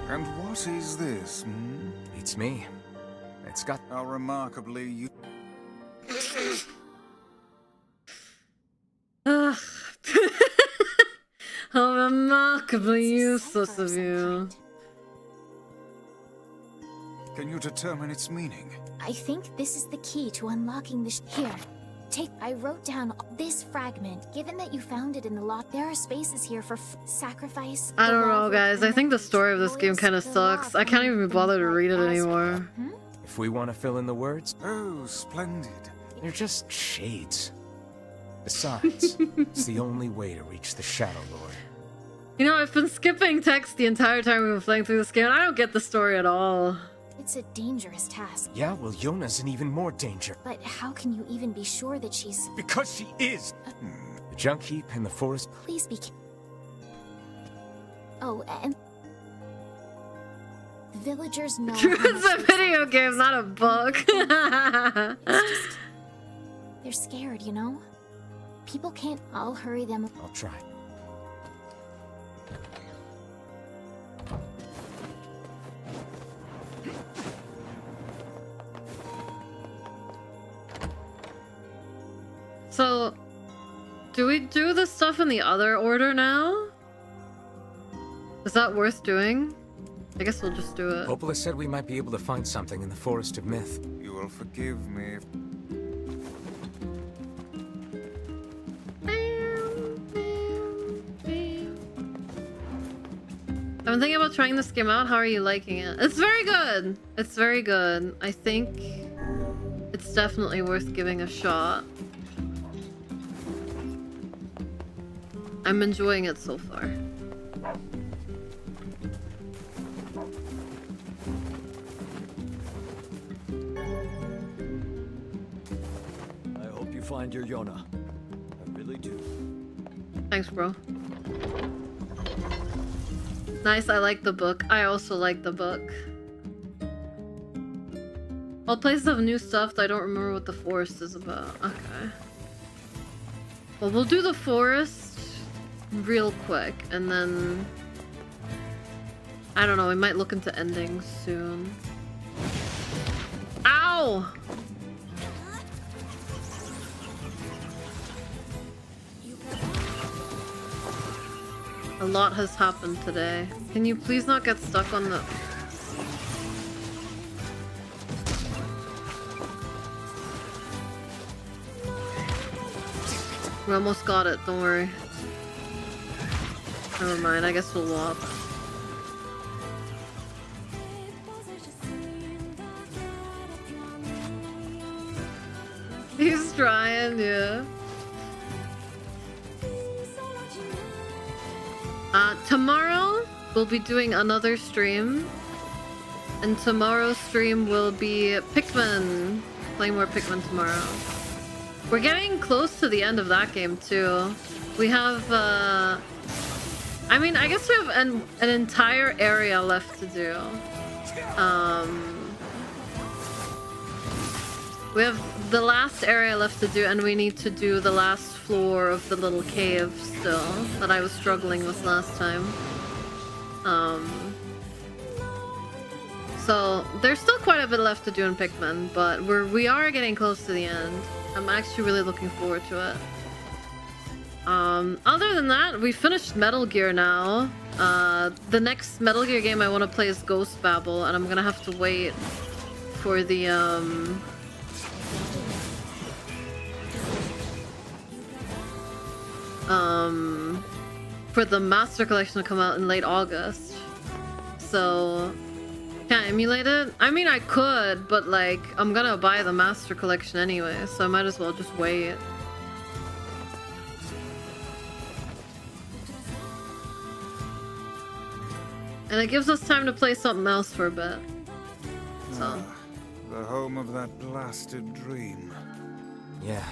S8: And what is this, hmm?
S12: It's me. It's got...
S8: How remarkably you...
S1: Ugh. How remarkably useless of you.
S8: Can you determine its meaning?
S3: I think this is the key to unlocking the Here. Take. I wrote down this fragment. Given that you found it in the lock, there are spaces here for sacrifice.
S1: I don't know, guys. I think the story of this game kind of sucks. I can't even bother to read it anymore.
S12: If we want to fill in the words,
S8: Oh, splendid.
S12: they're just shades. Besides, it's the only way to reach the Shadowlord.
S1: You know, I've been skipping text the entire time we've been playing through this game, and I don't get the story at all.
S3: It's a dangerous task.
S12: Yeah, well, Yona's in even more danger.
S3: But how can you even be sure that she's...
S4: Because she is!
S12: The junk heap in the forest.
S3: Please be... Oh, and... The villagers know...
S1: It's a video game, not a book.
S3: It's just... They're scared, you know? People can't... I'll hurry them...
S12: I'll try.
S1: So, do we do the stuff in the other order now? Is that worth doing? I guess we'll just do it.
S12: Popola said we might be able to find something in the Forest of Myth.
S8: You will forgive me if...
S1: I'm thinking about trying this game out. How are you liking it? It's very good. It's very good. I think it's definitely worth giving a shot. I'm enjoying it so far.
S9: I hope you find your Yona. I really do.
S1: Thanks, bro. Nice, I like the book. I also like the book. All places have new stuff, but I don't remember what the forest is about. Okay. Well, we'll do the forest real quick, and then... I don't know, we might look into endings soon. Ow! A lot has happened today. Can you please not get stuck on the... We almost got it, don't worry. Never mind, I guess we'll walk. He's trying, yeah. Tomorrow we'll be doing another stream. And tomorrow's stream will be Pikmin. Playing more Pikmin tomorrow. We're getting close to the end of that game too. We have, I mean, I guess we have an entire area left to do. We have the last area left to do, and we need to do the last floor of the little cave still that I was struggling with last time. So there's still quite a bit left to do in Pikmin, but we are getting close to the end. I'm actually really looking forward to it. Other than that, we finished Metal Gear now. The next Metal Gear game I want to play is Ghost Babel, and I'm gonna have to wait for the Master Collection to come out in late August. So can't emulate it? I mean, I could, but like, I'm gonna buy the Master Collection anyway, so I might as well just wait. And it gives us time to play something else for a bit. So.
S8: The home of that blasted dream.
S12: Yeah.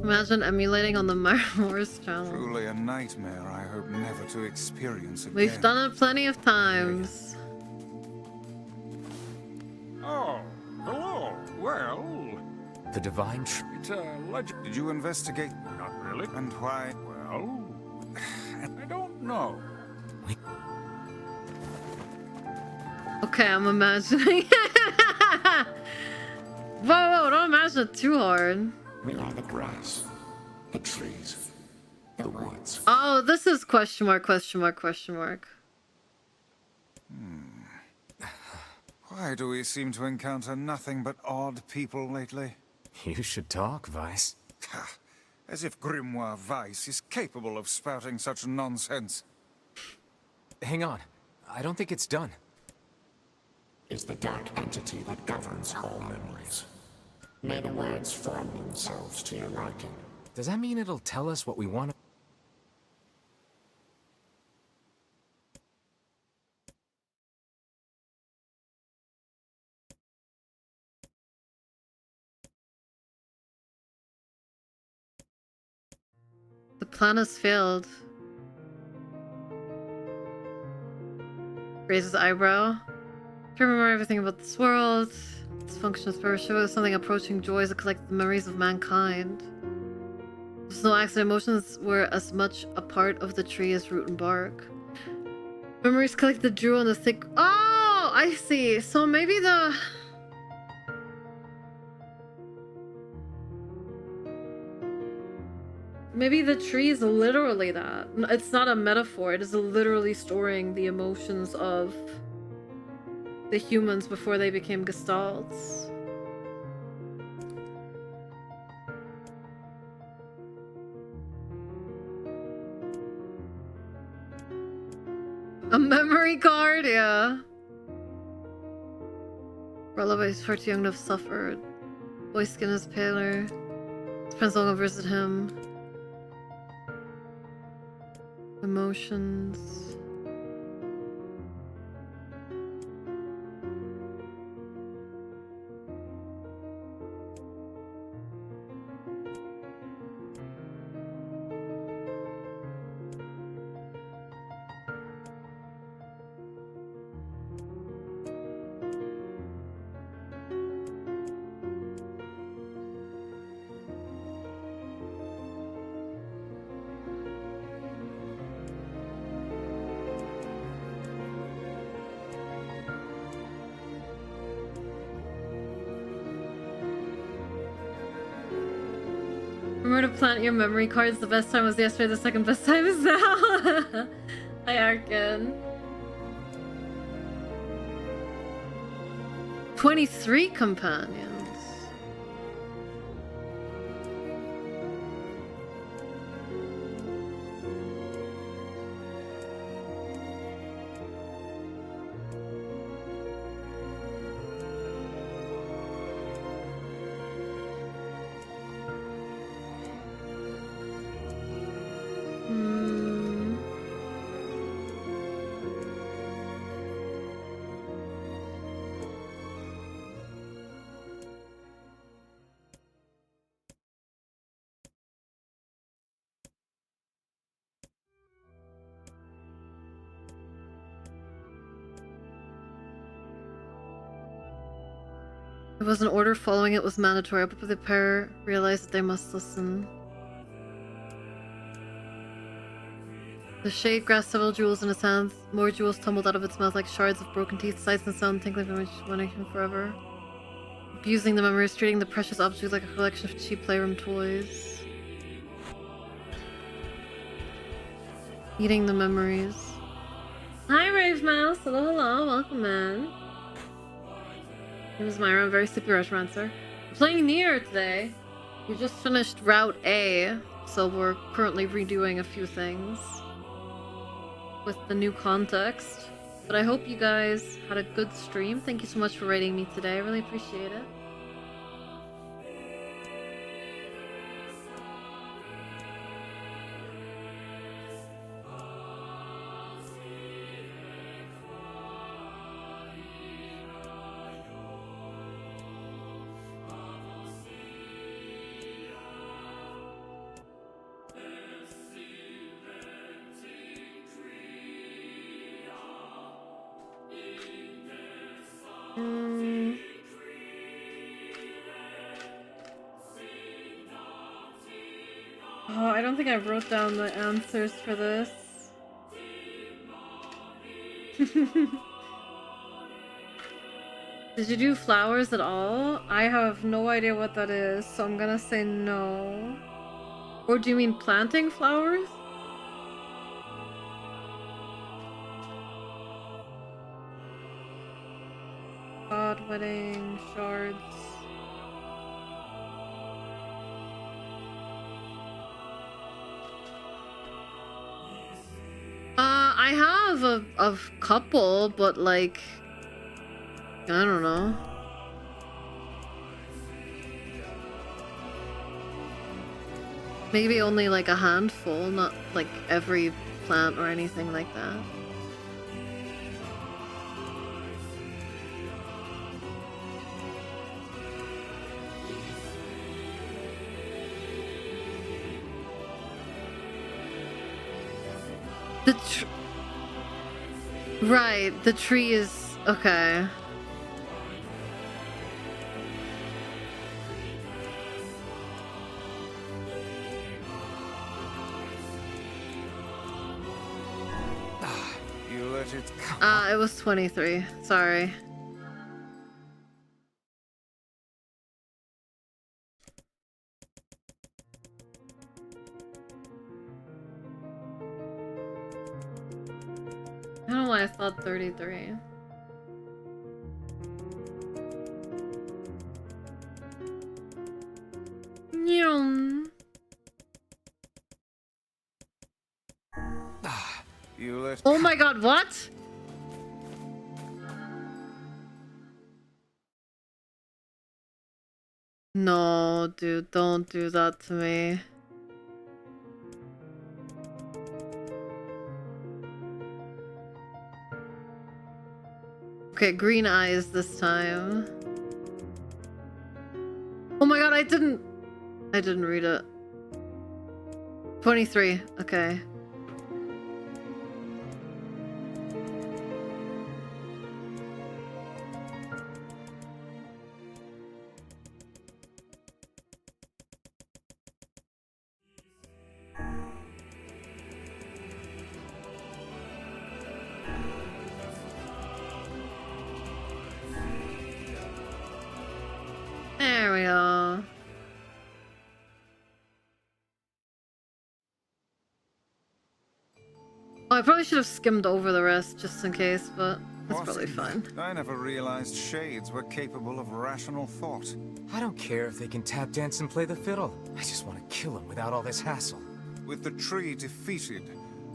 S1: Imagine emulating on the Myra's channel.
S8: Truly a nightmare I hope never to experience again.
S1: We've done it plenty of times.
S8: Oh, hello. Well...
S7: The Divine
S8: It's a legend. Did you investigate? Not really. And why? Well... I don't know.
S1: Okay, I'm imagining. Whoa, don't imagine it too hard.
S9: We are the grass, the trees, the woods.
S1: Oh, this is question mark, question mark, question mark.
S8: Why do we seem to encounter nothing but odd people lately?
S12: You should talk, Vice.
S8: As if Grimoire Vice is capable of spouting such nonsense.
S12: Hang on. I don't think it's done.
S9: Is the dark entity that governs all memories. May the words form themselves to your liking.
S12: Does that mean it'll tell us what we want?
S1: The plan has failed. Raises eyebrow. To remember everything about this world. Its function is for show something approaching joys that collect the memories of mankind. There's no accident. Emotions were as much a part of the tree as root and bark. Memories collect the jewel and the thick. Oh, I see. So maybe the. Maybe the tree is literally that. It's not a metaphor. It is literally storing the emotions of the humans before they became gestalts. A memory card, yeah. Lullaby is far too young to have suffered. Boy's skin is paler. Depends how long I've visited him. Emotions. Remember to plant your memory cards. The best time was yesterday, the second best time is now. Hi, Arkin. 23 companions. It was an order, following it was mandatory, but the pair realized that they must listen. The shade grasped several jewels in his hands. More jewels tumbled out of its mouth like shards of broken teeth, sights and sound tinkling from which went him forever. Abusing the memories, treating the precious objects like a collection of cheap playroom toys. Eating the memories. Hi, Rave Mouse! Hello, hello, welcome, man. My name is Myra, I'm a very sleepy restaurancer. We're playing NieR today. We just finished Route A, so we're currently redoing a few things with the new context. But I hope you guys had a good stream. Thank you so much for rating me today. I really appreciate it. Oh, I don't think I wrote down the answers for this. Did you do flowers at all? I have no idea what that is, so I'm gonna say no. Or do you mean planting flowers? God, wedding, shards. I have a couple, but like, I don't know. Maybe only like a handful, not like every plant or anything like that. Right, the tree is okay.
S8: You let it come.
S1: It was 23. Sorry. I don't know why I thought 33.
S8: You let
S1: Oh my god, what? No, dude, don't do that to me. Okay, green eyes this time. Oh my god, I didn't read it. 23, okay. There we go. Oh, I probably should have skimmed over the rest just in case, but that's probably fine.
S8: I never realized shades were capable of rational thought.
S12: I don't care if they can tap dance and play the fiddle. I just want to kill them without all this hassle.
S8: With the tree defeated,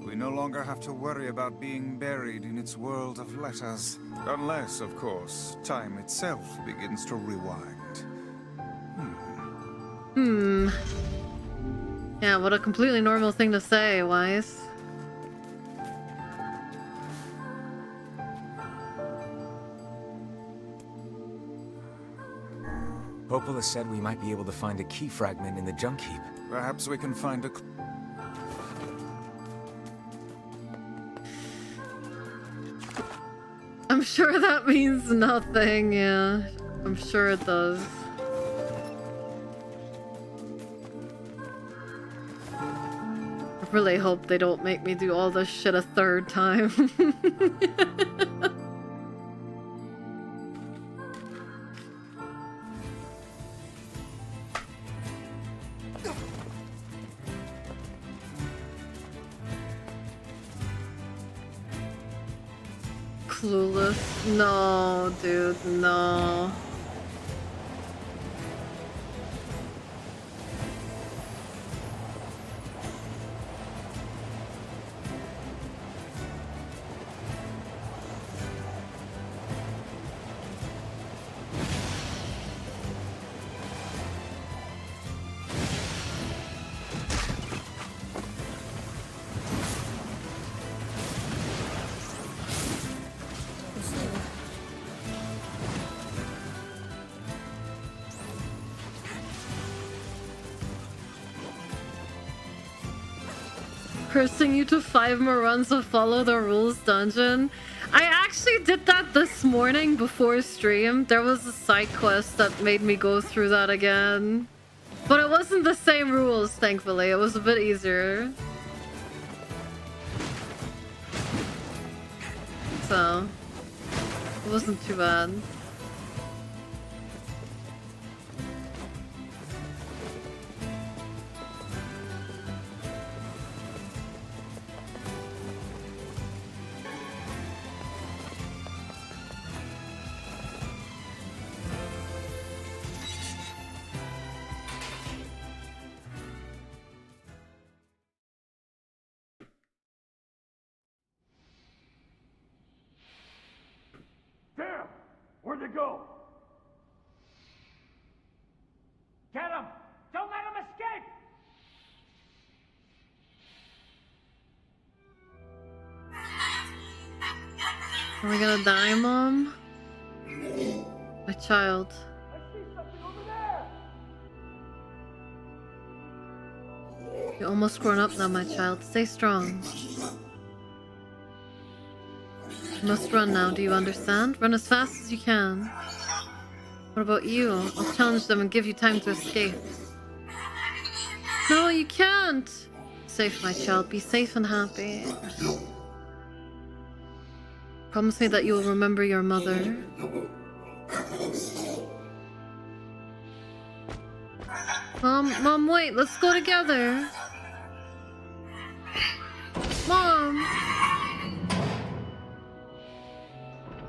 S8: we no longer have to worry about being buried in its world of letters. Unless, of course, time itself begins to rewind.
S1: Yeah, what a completely normal thing to say, Wise.
S12: Popola said we might be able to find a key fragment in the junk heap.
S8: Perhaps we can find a...
S1: I'm sure that means nothing, yeah. I'm sure it does. I really hope they don't make me do all this shit a third time. Clueless. No, dude, no. Cursing you to 5 more runs of Follow the Rules dungeon. I actually did that this morning before stream. There was a side quest that made me go through that again. But it wasn't the same rules, thankfully. It was a bit easier. So, it wasn't too bad.
S10: Damn! Where'd they go? Get him! Don't let him escape!
S1: Are we gonna die, Mom? My child.
S10: I see something over there!
S1: You're almost grown up now, my child. Stay strong. You must run now, do you understand? Run as fast as you can. What about you? I'll challenge them and give you time to escape. No, you can't! Safe, my child. Be safe and happy. Promise me that you will remember your mother. Mom, wait. Let's go together. Mom!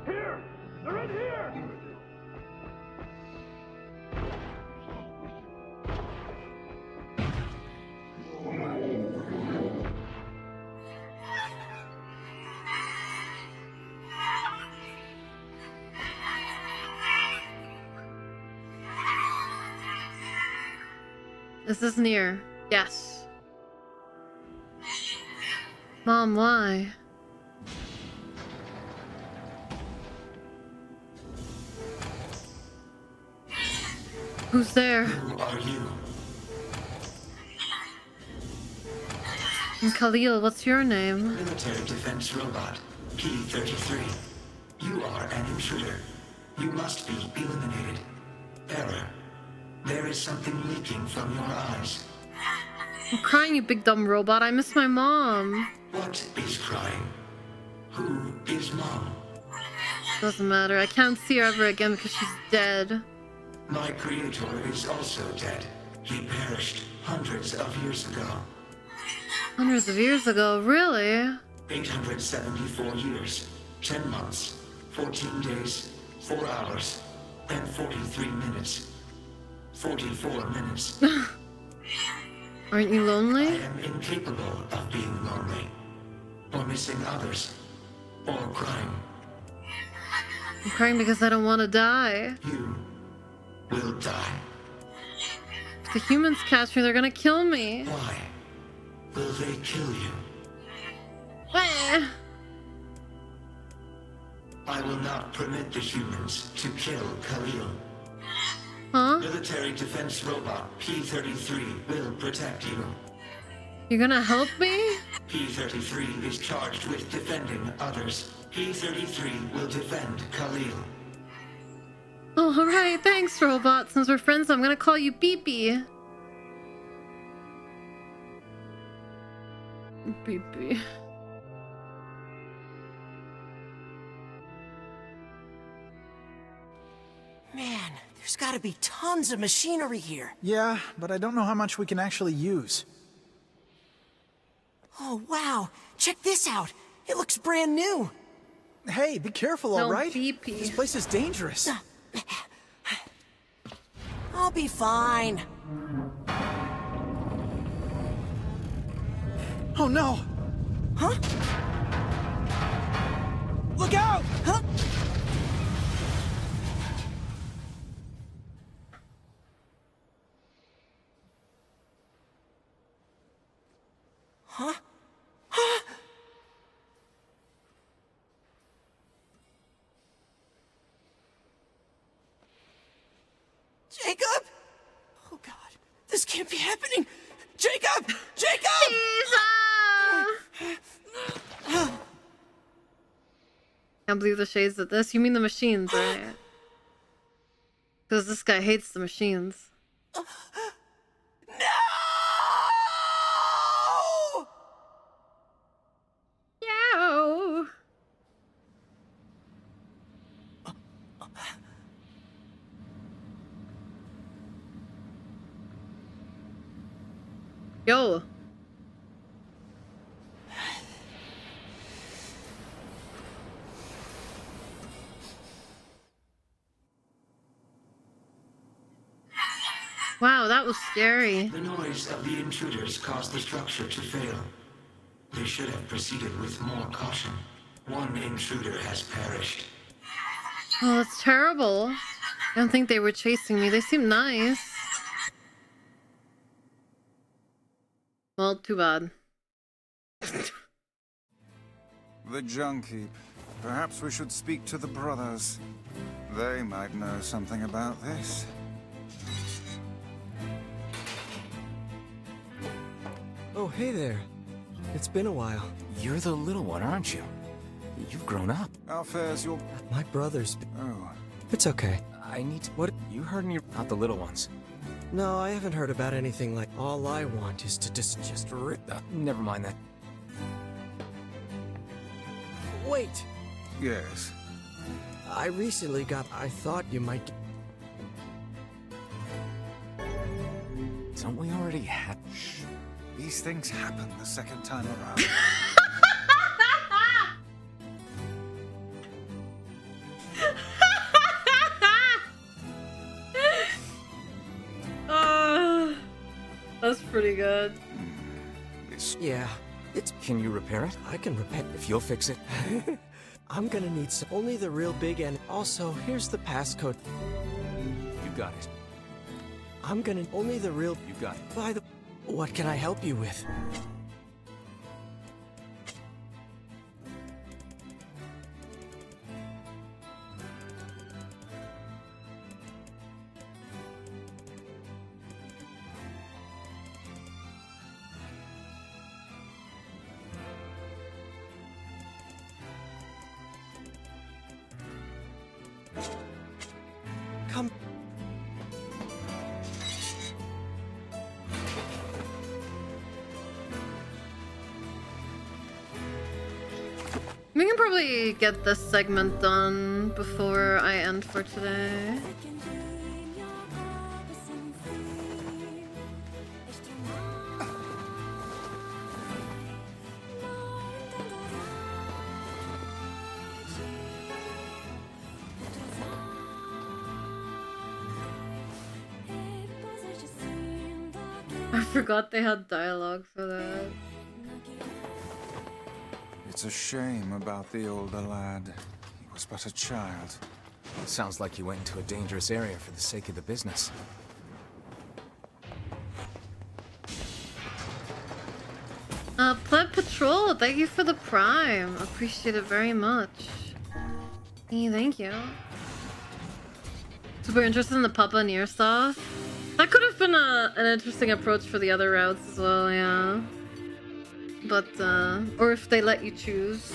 S10: Here! They're in here!
S1: This is NieR. Yes. Mom, why? Who's there?
S9: Who are you?
S1: I'm Khalil, what's your name?
S9: Military defense robot, P-33. You are an intruder. You must be eliminated. Error. There is something leaking from your eyes.
S1: I'm crying, you big dumb robot. I miss my mom.
S9: What is crying? Who is Mom?
S1: Doesn't matter. I can't see her ever again because she's dead.
S9: My creator is also dead. He perished hundreds of years ago.
S1: Hundreds of years ago? Really?
S9: 874 years, 10 months, 14 days, 4 hours, and 43 minutes. 44 minutes.
S1: Aren't you lonely?
S9: I am incapable of being lonely, or missing others, or crying.
S1: I'm crying because I don't want to die.
S9: You will die.
S1: If the humans catch me, they're gonna kill me.
S9: Why will they kill you?
S1: Eh.
S9: I will not permit the humans to kill Khalil.
S1: Huh?
S9: Military defense robot P-33 will protect you.
S1: You're gonna help me?
S9: P-33 is charged with defending others. P-33 will defend Khalil.
S1: Oh, alright, thanks, robot. Since we're friends, I'm gonna call you Beepy. Beepy.
S14: Man, there's gotta be tons of machinery here.
S15: Yeah, but I don't know how much we can actually use.
S14: Oh, wow. Check this out. It looks brand new.
S15: Hey, be careful,
S1: No,
S15: alright?
S1: Beepy.
S15: This place is dangerous.
S14: I'll be fine.
S15: Oh no!
S14: Huh?
S15: Look out!
S14: Huh? Huh? Huh? Jacob? Oh God, this can't be happening. Jacob! Jacob!
S1: Can't believe the shades of this. You mean the machines, right? Because this guy hates the machines.
S14: No!
S1: Yo! Yo! Wow, that was scary.
S9: The noise of the intruders caused the structure to fail. They should have proceeded with more caution. One intruder has perished.
S1: Oh, that's terrible. I don't think they were chasing me. They seem nice. Well, too bad.
S8: The junk heap. Perhaps we should speak to the brothers. They might know something about this.
S16: Oh, hey there. It's been a while.
S12: You're the little one, aren't you? You've grown up.
S8: How fares your...
S16: My brother's...
S8: Oh.
S16: It's okay.
S12: I need to...
S16: What?
S12: You heard me, not the little ones.
S16: No, I haven't heard about anything like... All I want is to just rip...
S12: Never mind that.
S16: Wait!
S8: Yes?
S16: I recently got... I thought you might...
S12: Don't we already have...
S8: Shh. These things happen the second time around.
S1: That's pretty good.
S16: Yeah, it's...
S12: Can you repair it?
S16: I can repair...
S12: If you'll fix it.
S16: I'm gonna need some... Only the real big and... Also, here's the passcode.
S12: You got it.
S16: I'm gonna... Only the real...
S12: You got it.
S16: By the... What can I help you with? Come...
S1: We can probably get this segment done before I end for today. forgot they had dialogue for that.
S8: It's a shame about the older lad. He was but a child.
S12: It sounds like you went into a dangerous area for the sake of the business.
S1: Pleb Patrol, thank you for the Prime. Appreciate it very much. Hey, thank you. Super interested in the Papa NieR stuff. That could have been an interesting approach for the other routes as well, yeah. But, or if they let you choose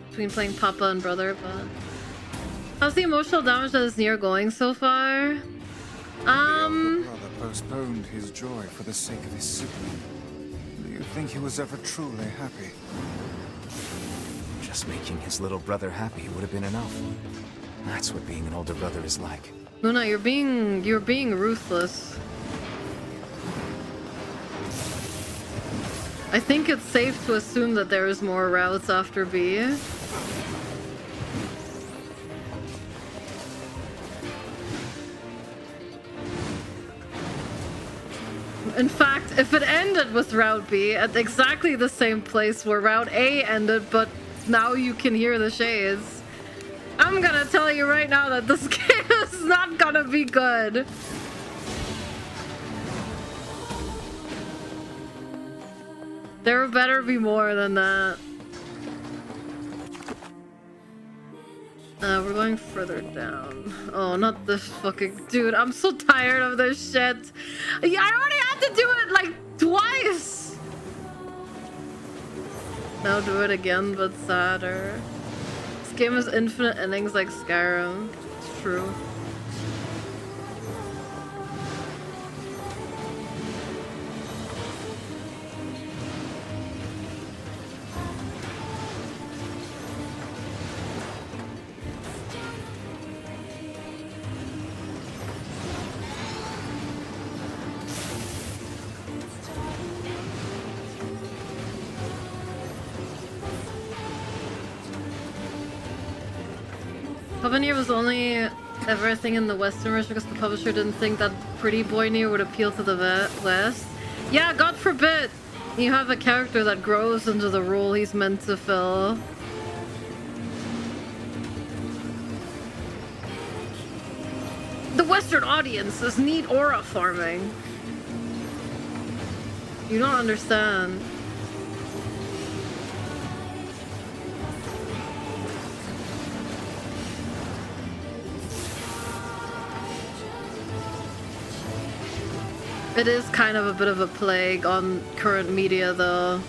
S1: between playing Papa and Brother, but... How's the emotional damage that is NieR going so far?
S8: The elder brother postponed his joy for the sake of his sibling. Do you think he was ever truly happy?
S12: Just making his little brother happy would have been enough. That's what being an older brother is like.
S1: Luna, you're being ruthless. I think it's safe to assume that there is more routes after B. In fact, if it ended with Route B at exactly the same place where Route A ended, but now you can hear the shades, I'm gonna tell you right now that this game is not gonna be good. There better be more than that. We're going further down. Oh, not this fucking... Dude, I'm so tired of this shit. Yeah, I already had to do it like twice. Now do it again, but sadder. This game has infinite endings like Skyrim. It's true. Papa NieR was only ever a thing in the Western version because the publisher didn't think that pretty boy NieR would appeal to the West. Yeah, God forbid you have a character that grows into the role he's meant to fill. The Western audiences need aura farming. You don't understand. It is kind of a bit of a plague on current media, though.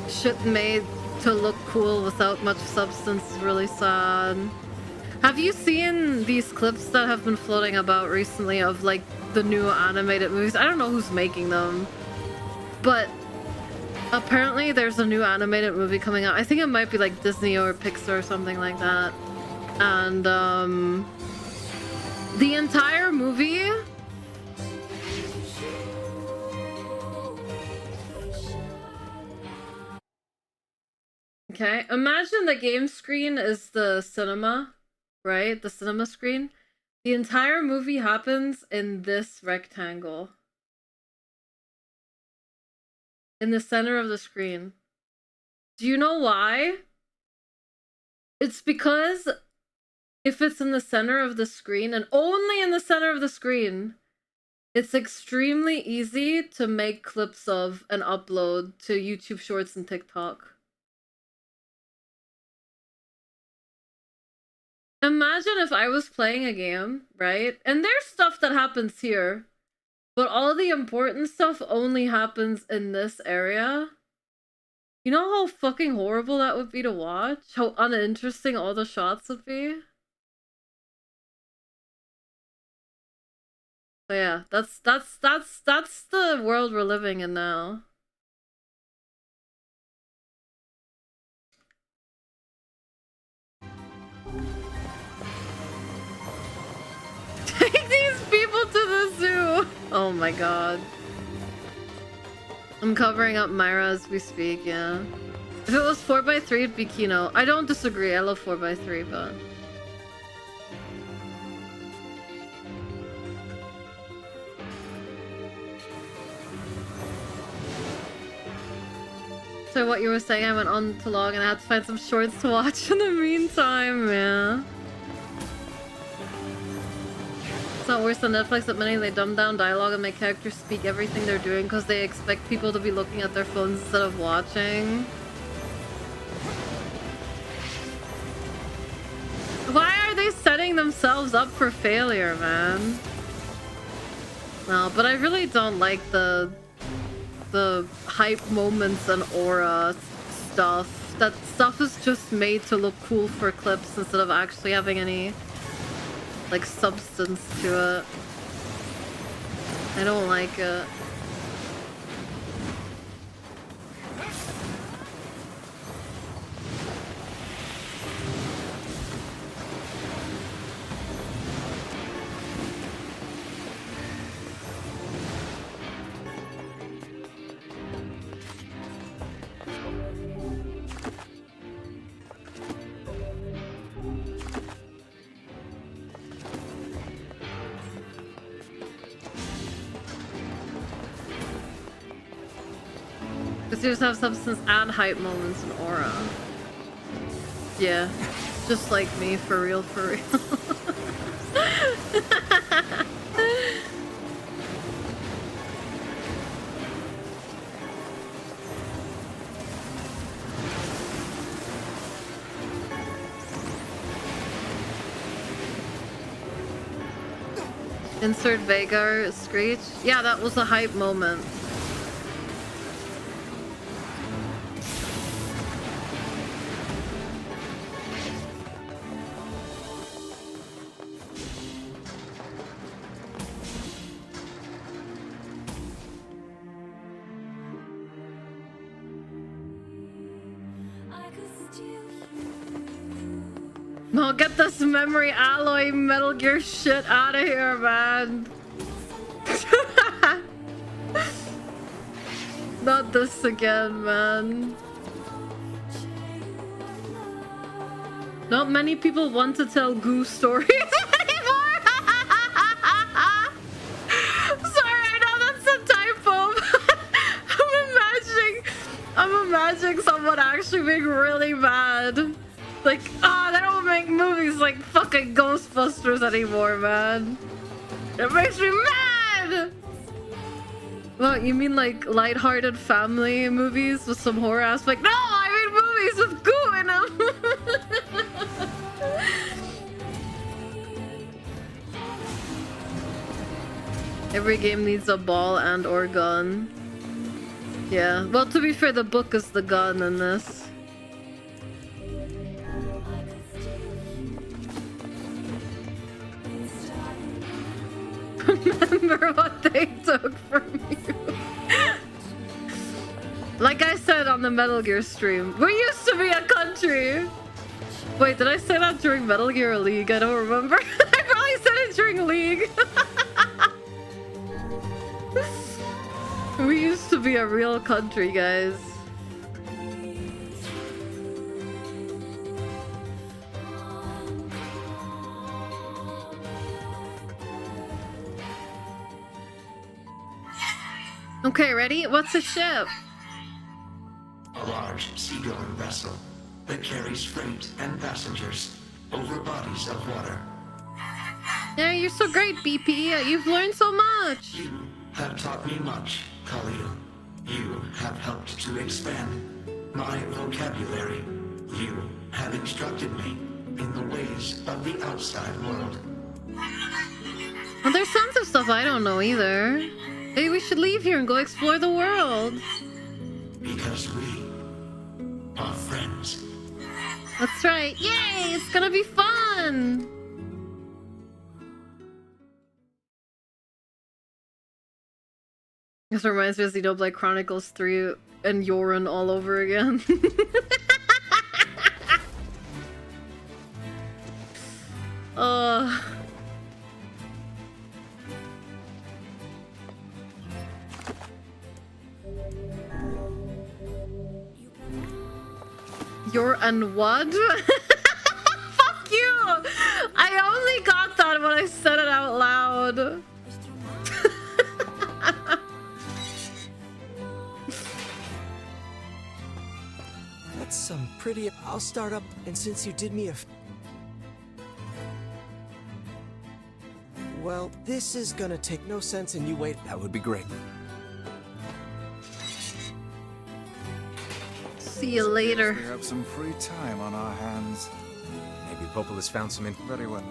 S1: Shit made to look cool without much substance is really sad. Have you seen these clips that have been floating about recently of, like, the new animated movies? I don't know who's making them, but apparently there's a new animated movie coming out. I think it might be, like, Disney or Pixar or something like that. And, the entire movie... Okay, imagine the game screen is the cinema, right? The cinema screen. The entire movie happens in this rectangle. In the center of the screen. Do you know why? It's because if it's in the center of the screen, and only in the center of the screen, it's extremely easy to make clips of and upload to YouTube Shorts and TikTok. Imagine if I was playing a game, right? And there's stuff that happens here, but all the important stuff only happens in this area. You know how fucking horrible that would be to watch? How uninteresting all the shots would be? So yeah, that's the world we're living in now. Take these people to the zoo! Oh my god. I'm covering up Myra as we speak, yeah. If it was 4x3, it'd be Kino. I don't disagree, I love 4x3, but... after what you were saying, I went on to log and I had to find some shorts to watch in the meantime, yeah. It's not worse than Netflix admitting they dumb down dialogue and make characters speak everything they're doing because they expect people to be looking at their phones instead of watching. Why are they setting themselves up for failure, man? No, but I really don't like the hype moments and aura stuff. That stuff is just made to look cool for clips instead of actually having any like substance to it. I don't like it. Because you just have substance and hype moments and aura. Yeah, just like me, for real, for real. Insert Vagar Screech. Yeah, that was a hype moment. No, get this memory alloy Metal Gear shit out of here, man. Not this again, man. Not many people want to tell goo stories anymore. Sorry, I know that's a typo. I'm imagining someone actually being really mad. Like, they don't make movies like fucking Ghostbusters anymore, man. It makes me mad! What, you mean like lighthearted family movies with some horror aspect? No, I mean movies with goo in them! Every game needs a ball and or gun. Yeah, well, to be fair, the book is the gun in this. Remember what they took from you. Like I said on the Metal Gear stream, we used to be a country. Wait, did I say that during Metal Gear or League? I don't remember. I probably said it during League. We used to be a real country, guys. Okay, ready? What's a ship?
S9: A large seagoing vessel that carries freight and passengers over bodies of water.
S1: Yeah, you're so great, BP. You've learned so much.
S9: You have taught me much, Khalil. You have helped to expand my vocabulary. You have instructed me in the ways of the outside world.
S1: Well, there's tons of stuff I don't know either. Maybe we should leave here and go explore the world.
S9: Because we are friends.
S1: That's right. Yay! It's gonna be fun! This reminds me of Xenoblade Chronicles 3 and Yorin all over again. You're and what? Fuck you! I only got that when I said it out loud.
S16: pretty. I'll start up, and since you did me a well, this is gonna take no sense and you wait.
S12: That would be great.
S1: See you later.
S8: We have some free time on our hands.
S12: Maybe Popola's found some
S8: Very well.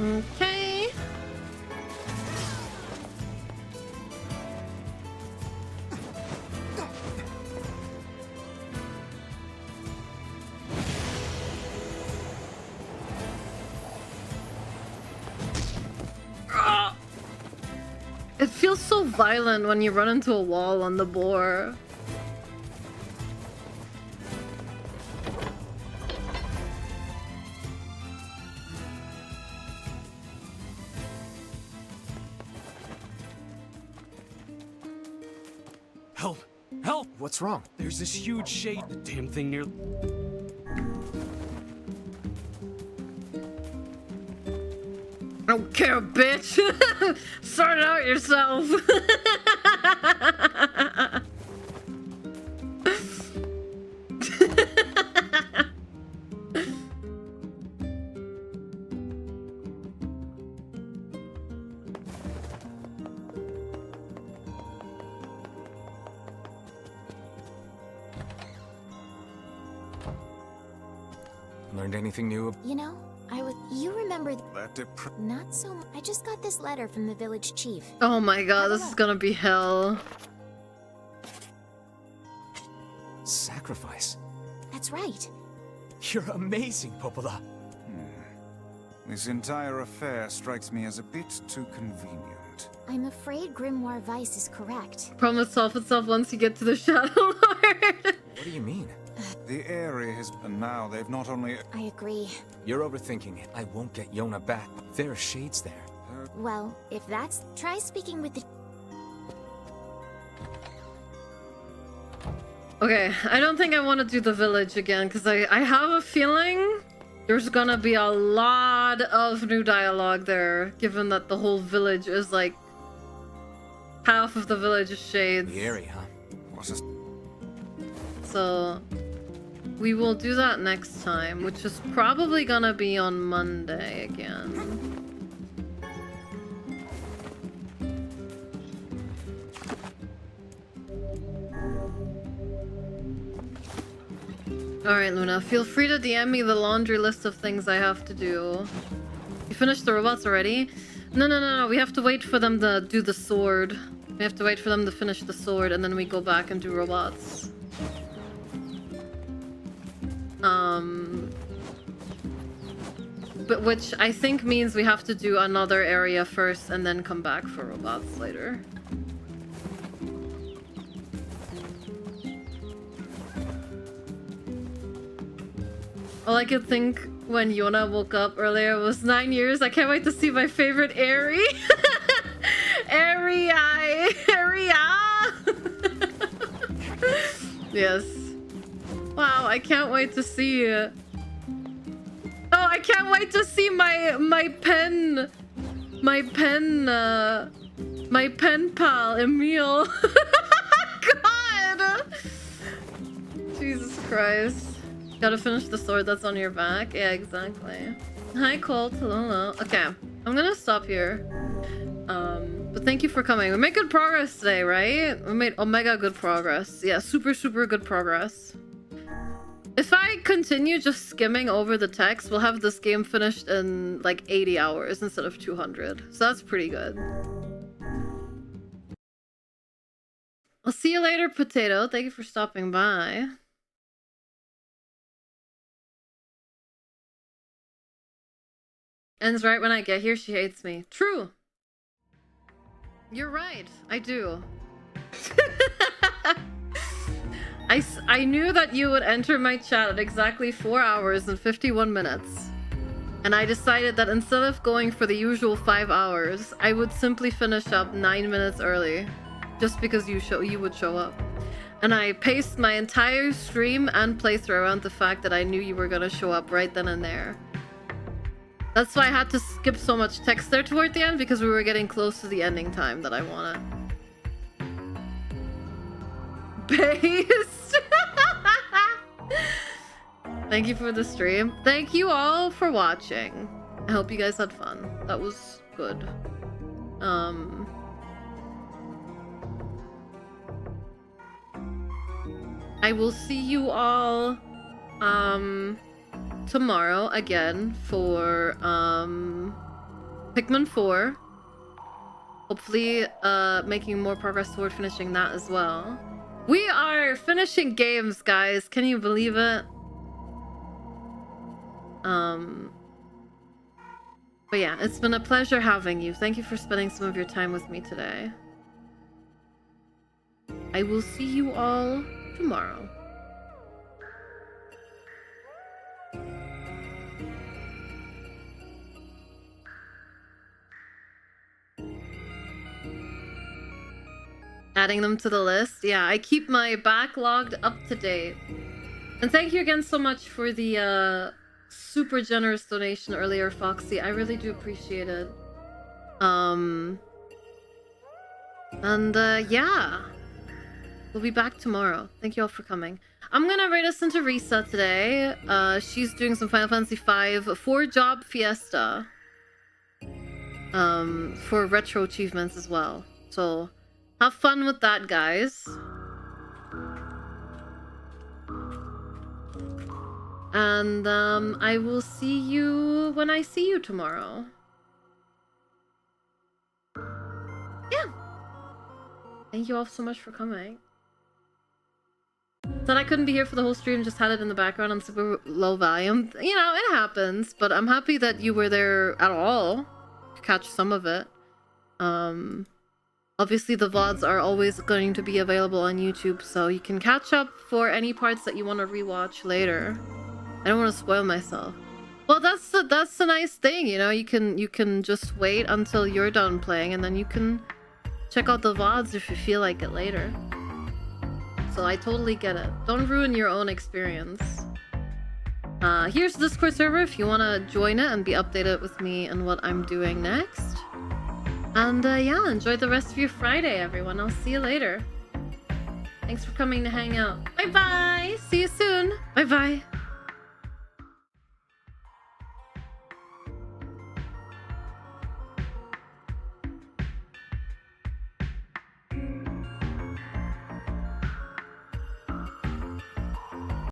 S1: Okay. It feels so violent when you run into a wall on the boar.
S4: Help! Help!
S12: What's wrong?
S4: There's this huge shade. The damn thing near...
S1: I don't care, bitch. Sort it out yourself.
S12: Learned anything new?
S3: You know, you remember...
S8: That
S3: Not so much. I just got this letter from the village chief.
S1: Oh my god, this is gonna be hell.
S12: Sacrifice?
S3: That's right.
S12: You're amazing, Popola.
S8: This entire affair strikes me as a bit too convenient.
S3: I'm afraid Grimoire Weiss is correct.
S1: Promise solve itself once you get to the Shadowlord.
S12: What do you mean?
S8: The area has... And now they've not only...
S3: I agree.
S12: You're overthinking it. I won't get Yona back. There are shades there.
S3: Well, if that's... Try speaking with the...
S1: Okay, I don't think I want to do the village again, because I have a feeling there's gonna be a lot of new dialogue there, given that the whole village is like... half of the village is shades.
S12: The area, huh?
S8: What's this?
S1: So... we will do that next time, which is probably gonna be on Monday again. Alright, Luna, feel free to DM me the laundry list of things I have to do. You finished the robots already? No, we have to wait for them to do the sword. We have to wait for them to finish the sword, and then we go back and do robots. But which I think means we have to do another area first and then come back for robots later. All I could think when Yona woke up earlier was 9 years. I can't wait to see my favorite Airy. Area. Yes. Wow, I can't wait to see it. Oh, I can't wait to see my pen pal, Emil. God! Jesus Christ. Gotta finish the sword that's on your back. Yeah, exactly. Hi, Colt. Hello. Okay, I'm gonna stop here. But thank you for coming. We made good progress today, right? We made omega good progress. Yeah, super good progress. If I continue just skimming over the text, we'll have this game finished in like 80 hours instead of 200. So that's pretty good. I'll see you later, Potato. Thank you for stopping by. Ends right when I get here, she hates me. True. You're right. I do. I knew that you would enter my chat at exactly 4 hours and 51 minutes. And I decided that instead of going for the usual 5 hours, I would simply finish up 9 minutes early. Just because you would show up. And I paced my entire stream and playthrough around the fact that I knew you were gonna show up right then and there. That's why I had to skip so much text there toward the end, because we were getting close to the ending time that I wanted. Based. Thank you for the stream. Thank you all for watching. I hope you guys had fun. That was good. I will see you all tomorrow again for Pikmin 4. Hopefully making more progress toward finishing that as well. We are finishing games, guys. Can you believe it? But yeah, it's been a pleasure having you. Thank you for spending some of your time with me today. I will see you all tomorrow. Adding them to the list. Yeah, I keep my backlogged up to date. And thank you again so much for the super generous donation earlier, Foxy. I really do appreciate it. Yeah. We'll be back tomorrow. Thank you all for coming. I'm gonna rate us into Risa today. She's doing some Final Fantasy V 4-job fiesta. For retro achievements as well. So have fun with that, guys. And I will see you when I see you tomorrow. Yeah. Thank you all so much for coming. Said I couldn't be here for the whole stream, just had it in the background on super low volume. You know, it happens, but I'm happy that you were there at all to catch some of it. Obviously the VODs are always going to be available on YouTube, so you can catch up for any parts that you want to rewatch later. I don't want to spoil myself. Well, that's the nice thing, you know. You can just wait until you're done playing, and then you can check out the VODs if you feel like it later. So I totally get it. Don't ruin your own experience. Here's the Discord server if you want to join it and be updated with me and what I'm doing next. And yeah, enjoy the rest of your Friday, everyone. I'll see you later. Thanks for coming to hang out. Bye-bye! See you soon! Bye-bye!